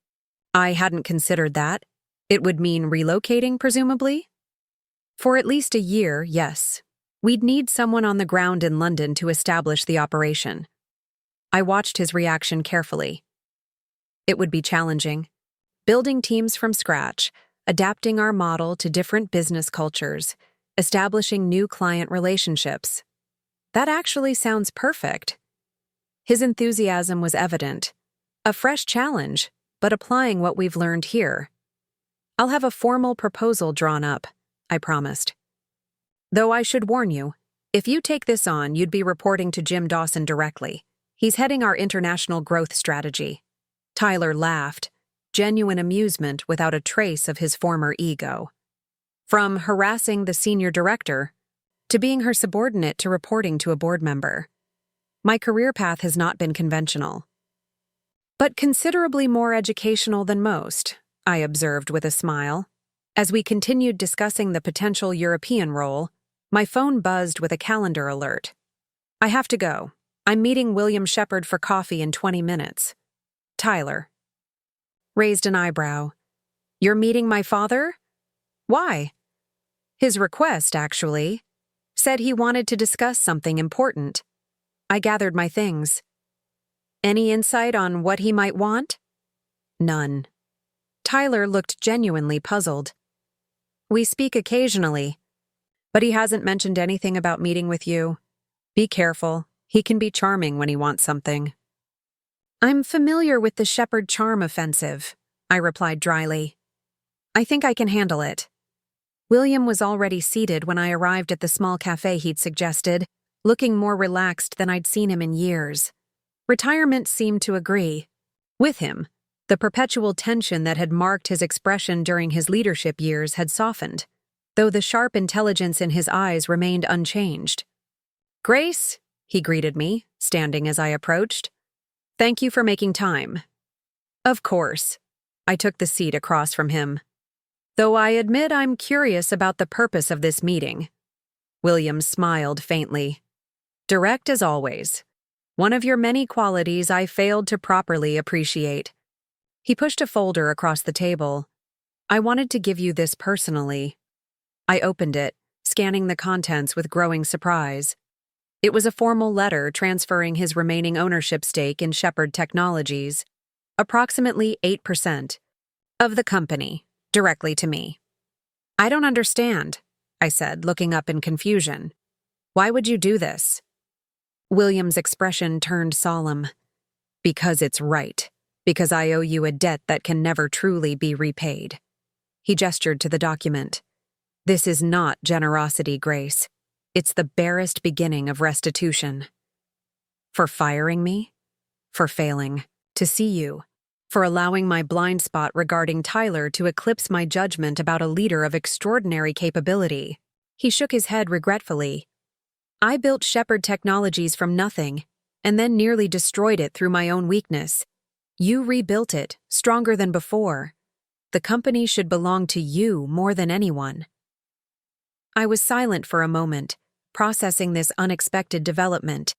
A: I hadn't considered that. It would mean relocating, presumably? For at least a year, yes. We'd need someone on the ground in London to establish the operation. I watched his reaction carefully. It would be challenging. Building teams from scratch, adapting our model to different business cultures, establishing new client relationships. That actually sounds perfect. His enthusiasm was evident. A fresh challenge, but applying what we've learned here. I'll have a formal proposal drawn up, I promised. Though I should warn you, if you take this on, you'd be reporting to Jim Dawson directly. He's heading our international growth strategy. Tyler laughed, genuine amusement without a trace of his former ego. From harassing the senior director to being her subordinate to reporting to a board member. My career path has not been conventional. But considerably more educational than most, I observed with a smile. As we continued discussing the potential European role, my phone buzzed with a calendar alert. I have to go. I'm meeting William Shepard for coffee in 20 minutes. Tyler. Raised an eyebrow. You're meeting my father? Why? His request, actually. Said he wanted to discuss something important. I gathered my things. Any insight on what he might want? None. Tyler looked genuinely puzzled. We speak occasionally, but he hasn't mentioned anything about meeting with you. Be careful. He can be charming when he wants something. I'm familiar with the Shepard charm offensive, I replied dryly. I think I can handle it. William was already seated when I arrived at the small cafe he'd suggested, looking more relaxed than I'd seen him in years. Retirement seemed to agree. With him, the perpetual tension that had marked his expression during his leadership years had softened, though the sharp intelligence in his eyes remained unchanged. Grace, he greeted me, standing as I approached. Thank you for making time. Of course. I took the seat across from him. Though I admit I'm curious about the purpose of this meeting. William smiled faintly. Direct as always. One of your many qualities I failed to properly appreciate. He pushed a folder across the table. I wanted to give you this personally. I opened it, scanning the contents with growing surprise. It was a formal letter transferring his remaining ownership stake in Shepard Technologies, approximately 8%, of the company, directly to me. I don't understand, I said, looking up in confusion. Why would you do this? William's expression turned solemn. Because it's right. Because I owe you a debt that can never truly be repaid. He gestured to the document. This is not generosity, Grace. It's the barest beginning of restitution. For firing me? For failing to see you? For allowing my blind spot regarding Tyler to eclipse my judgment about a leader of extraordinary capability? He shook his head regretfully. I built Shepard Technologies from nothing, and then nearly destroyed it through my own weakness. You rebuilt it, stronger than before. The company should belong to you more than anyone. I was silent for a moment, processing this unexpected development.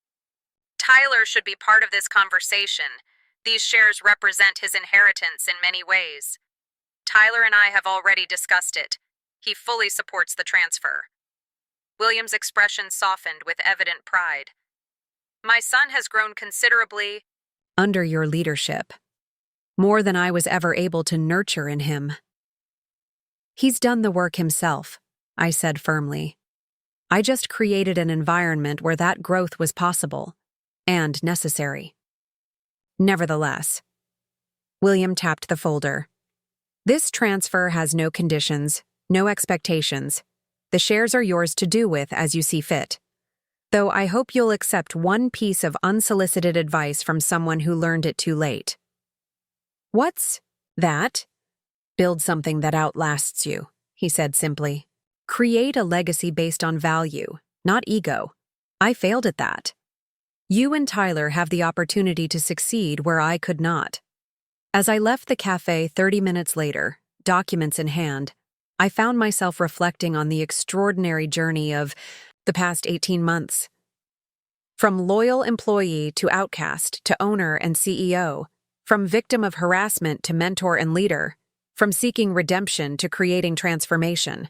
A: Tyler should be part of this conversation. These shares represent his inheritance in many ways. Tyler and I have already discussed it. He fully supports the transfer. William's expression softened with evident pride. My son has grown considerably under your leadership, more than I was ever able to nurture in him. He's done the work himself, I said firmly. I just created an environment where that growth was possible and necessary. Nevertheless, William tapped the folder. This transfer has no conditions, no expectations. The shares are yours to do with as you see fit. Though I hope you'll accept one piece of unsolicited advice from someone who learned it too late. What's that? Build something that outlasts you, he said simply. Create a legacy based on value, not ego. I failed at that. You and Tyler have the opportunity to succeed where I could not. As I left the cafe 30 minutes later, documents in hand, I found myself reflecting on the extraordinary journey of the past 18 months. From loyal employee to outcast to owner and CEO, from victim of harassment to mentor and leader, from seeking redemption to creating transformation.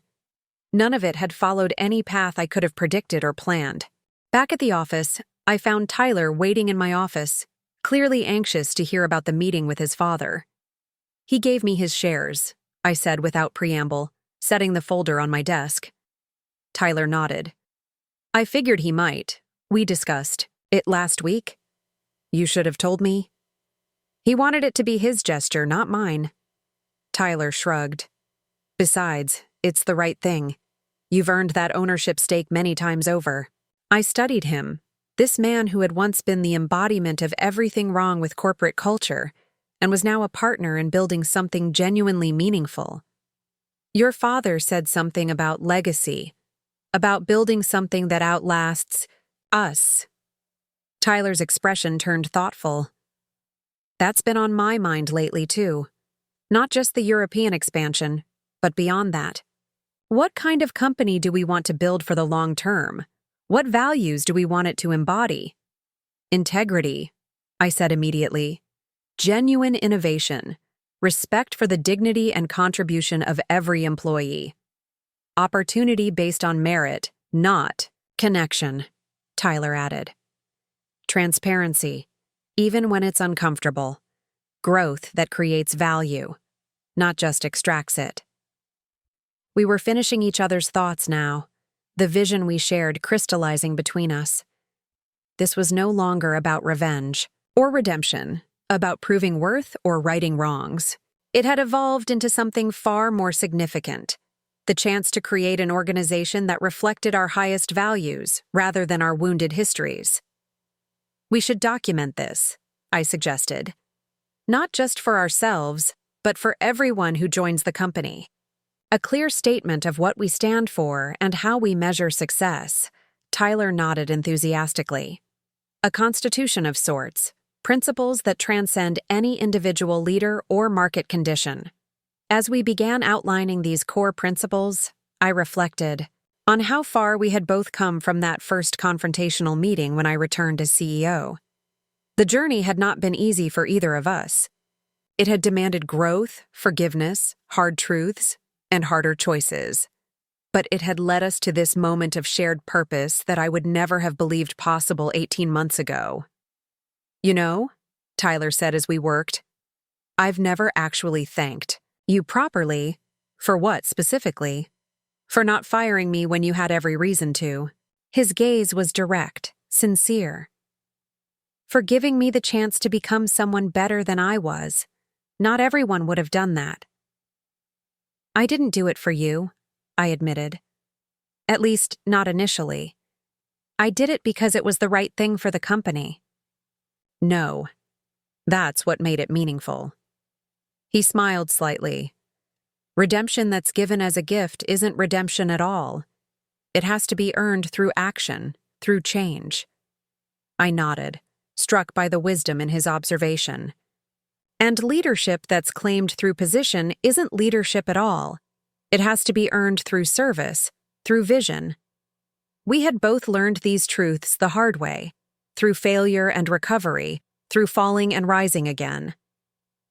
A: None of it had followed any path I could have predicted or planned. Back at the office, I found Tyler waiting in my office, clearly anxious to hear about the meeting with his father. He gave me his shares, I said without preamble, setting the folder on my desk. Tyler nodded. I figured he might. We discussed it last week. You should have told me. He wanted it to be his gesture, not mine. Tyler shrugged. Besides, it's the right thing. You've earned that ownership stake many times over. I studied him, this man who had once been the embodiment of everything wrong with corporate culture, and was now a partner in building something genuinely meaningful. Your father said something about legacy, about building something that outlasts us. Tyler's expression turned thoughtful. That's been on my mind lately, too. Not just the European expansion, but beyond that. What kind of company do we want to build for the long term? What values do we want it to embody? Integrity, I said immediately. Genuine innovation. Respect for the dignity and contribution of every employee. Opportunity based on merit, not connection, Tyler added. Transparency, even when it's uncomfortable. Growth that creates value, not just extracts it. We were finishing each other's thoughts now, the vision we shared crystallizing between us. This was no longer about revenge or redemption, about proving worth or righting wrongs. It had evolved into something far more significant, the chance to create an organization that reflected our highest values rather than our wounded histories. We should document this, I suggested. Not just for ourselves, but for everyone who joins the company. A clear statement of what we stand for and how we measure success. Tyler nodded enthusiastically. A constitution of sorts, principles that transcend any individual leader or market condition. As we began outlining these core principles, I reflected on how far we had both come from that first confrontational meeting when I returned as CEO. The journey had not been easy for either of us. It had demanded growth, forgiveness, hard truths, and harder choices. But it had led us to this moment of shared purpose that I would never have believed possible 18 months ago. You know, Tyler said as we worked, I've never actually thanked you properly. For what specifically? For not firing me when you had every reason to. His gaze was direct, sincere. For giving me the chance to become someone better than I was. Not everyone would have done that. I didn't do it for you, I admitted. At least, not initially. I did it because it was the right thing for the company. No. That's what made it meaningful. He smiled slightly. Redemption that's given as a gift isn't redemption at all. It has to be earned through action, through change. I nodded, struck by the wisdom in his observation. And leadership that's claimed through position isn't leadership at all. It has to be earned through service, through vision. We had both learned these truths the hard way, through failure and recovery, through falling and rising again.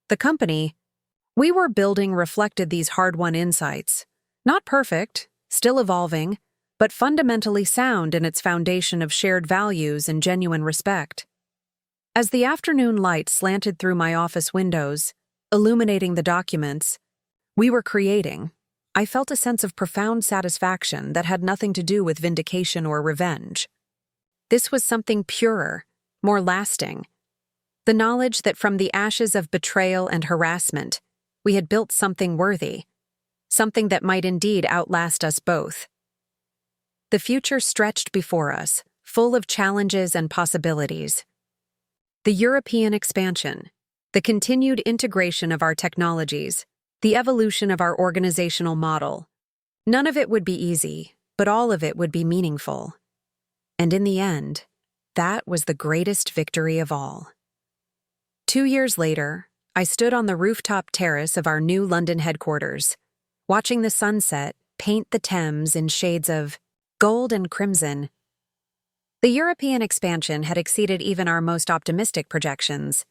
A: The company we were building reflected these hard-won insights. Not perfect, still evolving, but fundamentally sound in its foundation of shared values and genuine respect. As the afternoon light slanted through my office windows, illuminating the documents we were creating, I felt a sense of profound satisfaction that had nothing to do with vindication or revenge. This was something purer, more lasting. The knowledge that from the ashes of betrayal and harassment, we had built something worthy, something that might indeed outlast us both. The future stretched before us, full of challenges and possibilities. The European expansion, the continued integration of our technologies, the evolution of our organizational model. None of it would be easy, but all of it would be meaningful. And in the end, that was the greatest victory of all. 2 years later, I stood on the rooftop terrace of our new London headquarters, watching the sunset paint the Thames in shades of gold and crimson. The European expansion had exceeded even our most optimistic projections.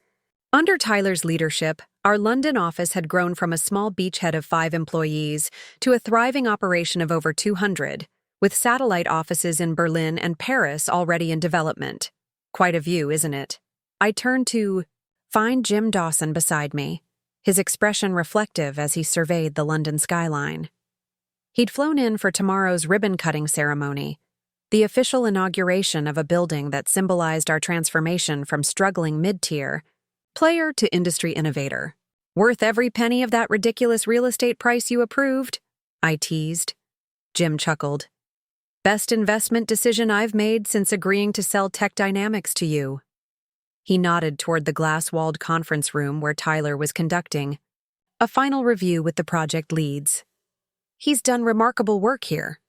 A: Under Tyler's leadership, our London office had grown from a small beachhead of 5 employees to a thriving operation of over 200, with satellite offices in Berlin and Paris already in development. Quite a view, isn't it? I turned to find Jim Dawson beside me, his expression reflective as he surveyed the London skyline. He'd flown in for tomorrow's ribbon-cutting ceremony, the official inauguration of a building that symbolized our transformation from struggling mid-tier player to industry innovator. Worth every penny of that ridiculous real estate price you approved? I teased. Jim chuckled. Best investment decision I've made since agreeing to sell Tech Dynamics to you. He nodded toward the glass-walled conference room where Tyler was conducting a final review with the project leads. He's done remarkable work here.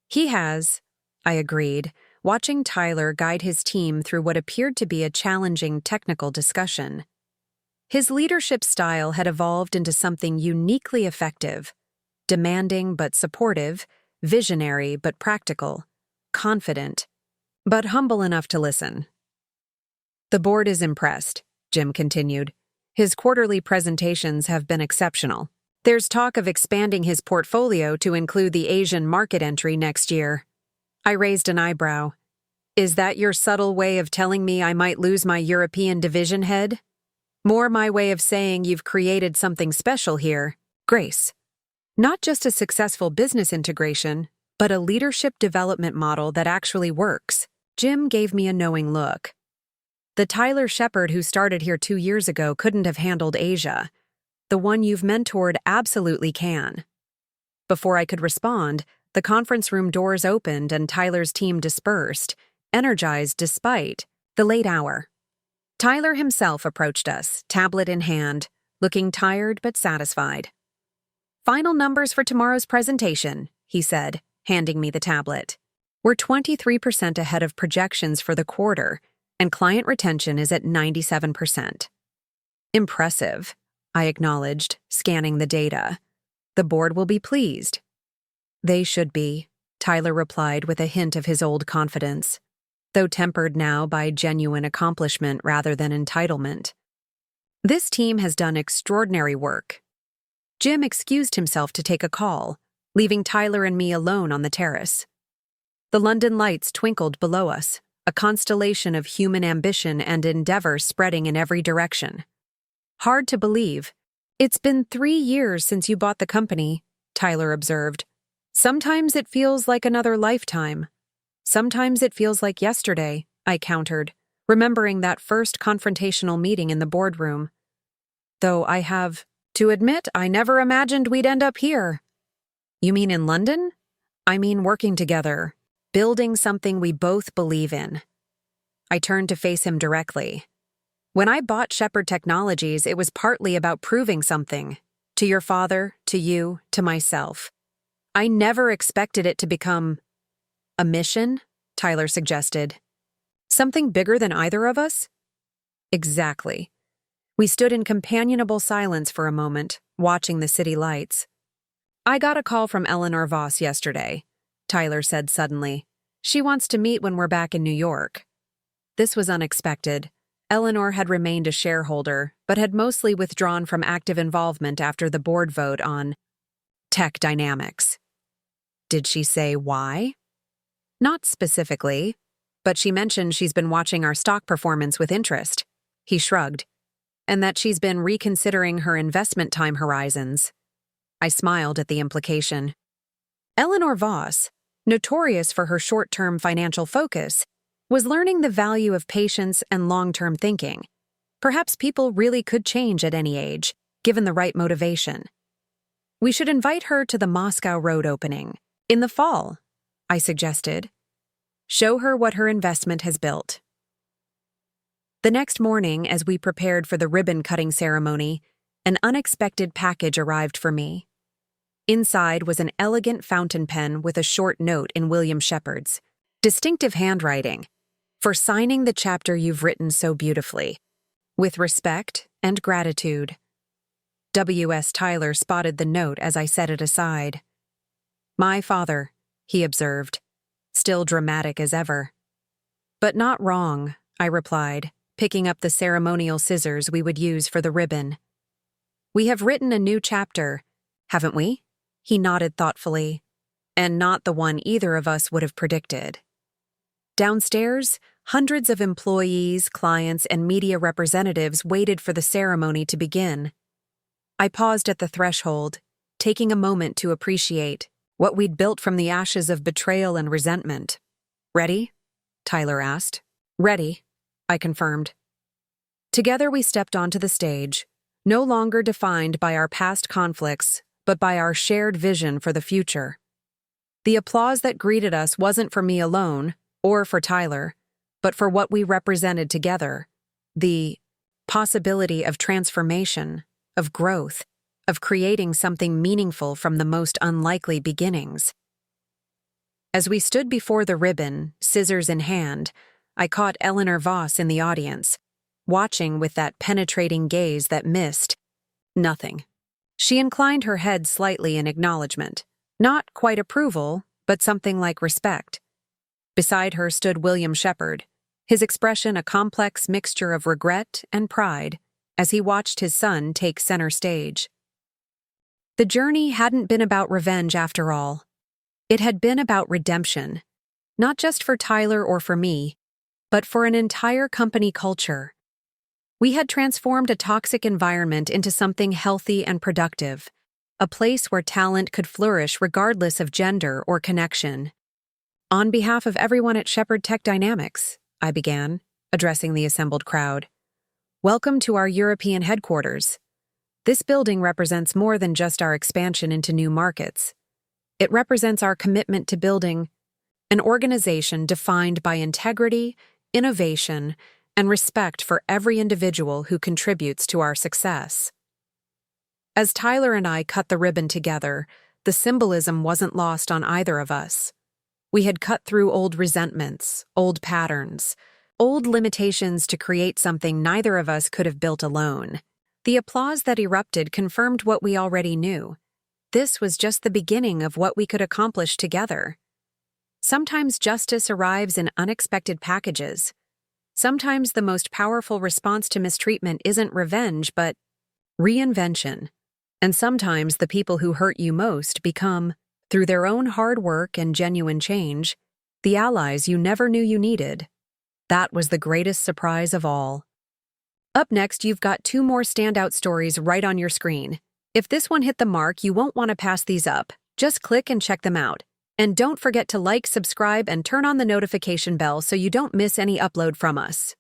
A: He has, I agreed, watching Tyler guide his team through what appeared to be a challenging technical discussion. His leadership style had evolved into something uniquely effective, demanding but supportive, visionary but practical, confident, but humble enough to listen. The board is impressed, Jim continued. His quarterly presentations have been exceptional. There's talk of expanding his portfolio to include the Asian market entry next year. I raised an eyebrow. Is that your subtle way of telling me I might lose my European division head? More my way of saying you've created something special here, Grace. Not just a successful business integration, but a leadership development model that actually works. Jim gave me a knowing look. The Tyler Shepard who started here 2 years ago couldn't have handled Asia. The one you've mentored absolutely can. Before I could respond, the conference room doors opened and Tyler's team dispersed, energized despite the late hour. Tyler himself approached us, tablet in hand, looking tired but satisfied. Final numbers for tomorrow's presentation, he said, handing me the tablet. We're 23% ahead of projections for the quarter, and client retention is at 97%. Impressive, I acknowledged, scanning the data. The board will be pleased. They should be, Tyler replied with a hint of his old confidence, though tempered now by genuine accomplishment rather than entitlement. This team has done extraordinary work. Jim excused himself to take a call, leaving Tyler and me alone on the terrace. The London lights twinkled below us, a constellation of human ambition and endeavor spreading in every direction. Hard to believe. It's been 3 years since you bought the company, Tyler observed. Sometimes it feels like another lifetime. Sometimes it feels like yesterday, I countered, remembering that first confrontational meeting in the boardroom. Though I have to admit I never imagined we'd end up here. You mean in London? I mean working together, building something we both believe in. I turned to face him directly. When I bought Shepard Technologies, it was partly about proving something. To your father, to you, to myself. I never expected it to become a mission, Tyler suggested. Something bigger than either of us? Exactly. We stood in companionable silence for a moment, watching the city lights. I got a call from Eleanor yesterday, Tyler said suddenly. She wants to meet when we're back in New York. This was unexpected. Eleanor had remained a shareholder, but had mostly withdrawn from active involvement after the board vote on Tech Dynamics. Did she say why? Not specifically, but she mentioned she's been watching our stock performance with interest. He shrugged. And that she's been reconsidering her investment time horizons. I smiled at the implication. Eleanor Voss, notorious for her short-term financial focus, was learning the value of patience and long-term thinking. Perhaps people really could change at any age, given the right motivation. We should invite her to the Moscow Road opening. In the fall, I suggested. Show her what her investment has built. The next morning, as we prepared for the ribbon-cutting ceremony, an unexpected package arrived for me. Inside was an elegant fountain pen with a short note in William Shepard's distinctive handwriting, "For signing the chapter you've written so beautifully. With respect and gratitude." W.S. Tyler spotted the note as I set it aside. "My father," he observed, still dramatic as ever. "But not wrong," I replied, picking up the ceremonial scissors we would use for the ribbon. "We have written a new chapter, haven't we?" He nodded thoughtfully, and not the one either of us would have predicted. Downstairs, hundreds of employees, clients, and media representatives waited for the ceremony to begin. I paused at the threshold, taking a moment to appreciate what we'd built from the ashes of betrayal and resentment. "Ready?" Tyler asked. "Ready," I confirmed. Together we stepped onto the stage, no longer defined by our past conflicts, but by our shared vision for the future. The applause that greeted us wasn't for me alone, or for Tyler, but for what we represented together: the possibility of transformation, of growth, of creating something meaningful from the most unlikely beginnings. As we stood before the ribbon, scissors in hand, I caught Eleanor Voss in the audience, watching with that penetrating gaze that missed nothing. She inclined her head slightly in acknowledgement, not quite approval, but something like respect. Beside her stood William Shepard, his expression a complex mixture of regret and pride as he watched his son take center stage. The journey hadn't been about revenge after all. It had been about redemption, not just for Tyler or for me, but for an entire company culture. We had transformed a toxic environment into something healthy and productive, a place where talent could flourish regardless of gender or connection. "On behalf of everyone at Shepard Technologies," I began, addressing the assembled crowd, "welcome to our European headquarters. This building represents more than just our expansion into new markets. It represents our commitment to building an organization defined by integrity, innovation, and respect for every individual who contributes to our success." As Tyler and I cut the ribbon together, the symbolism wasn't lost on either of us. We had cut through old resentments, old patterns, old limitations to create something neither of us could have built alone. The applause that erupted confirmed what we already knew. This was just the beginning of what we could accomplish together. Sometimes justice arrives in unexpected packages. Sometimes the most powerful response to mistreatment isn't revenge, but reinvention. And sometimes the people who hurt you most become, through their own hard work and genuine change, the allies you never knew you needed. That was the greatest surprise of all. Up next, you've got 2 more standout stories right on your screen. If this one hit the mark, you won't want to pass these up. Just click and check them out. And don't forget to like, subscribe, and turn on the notification bell so you don't miss any upload from us.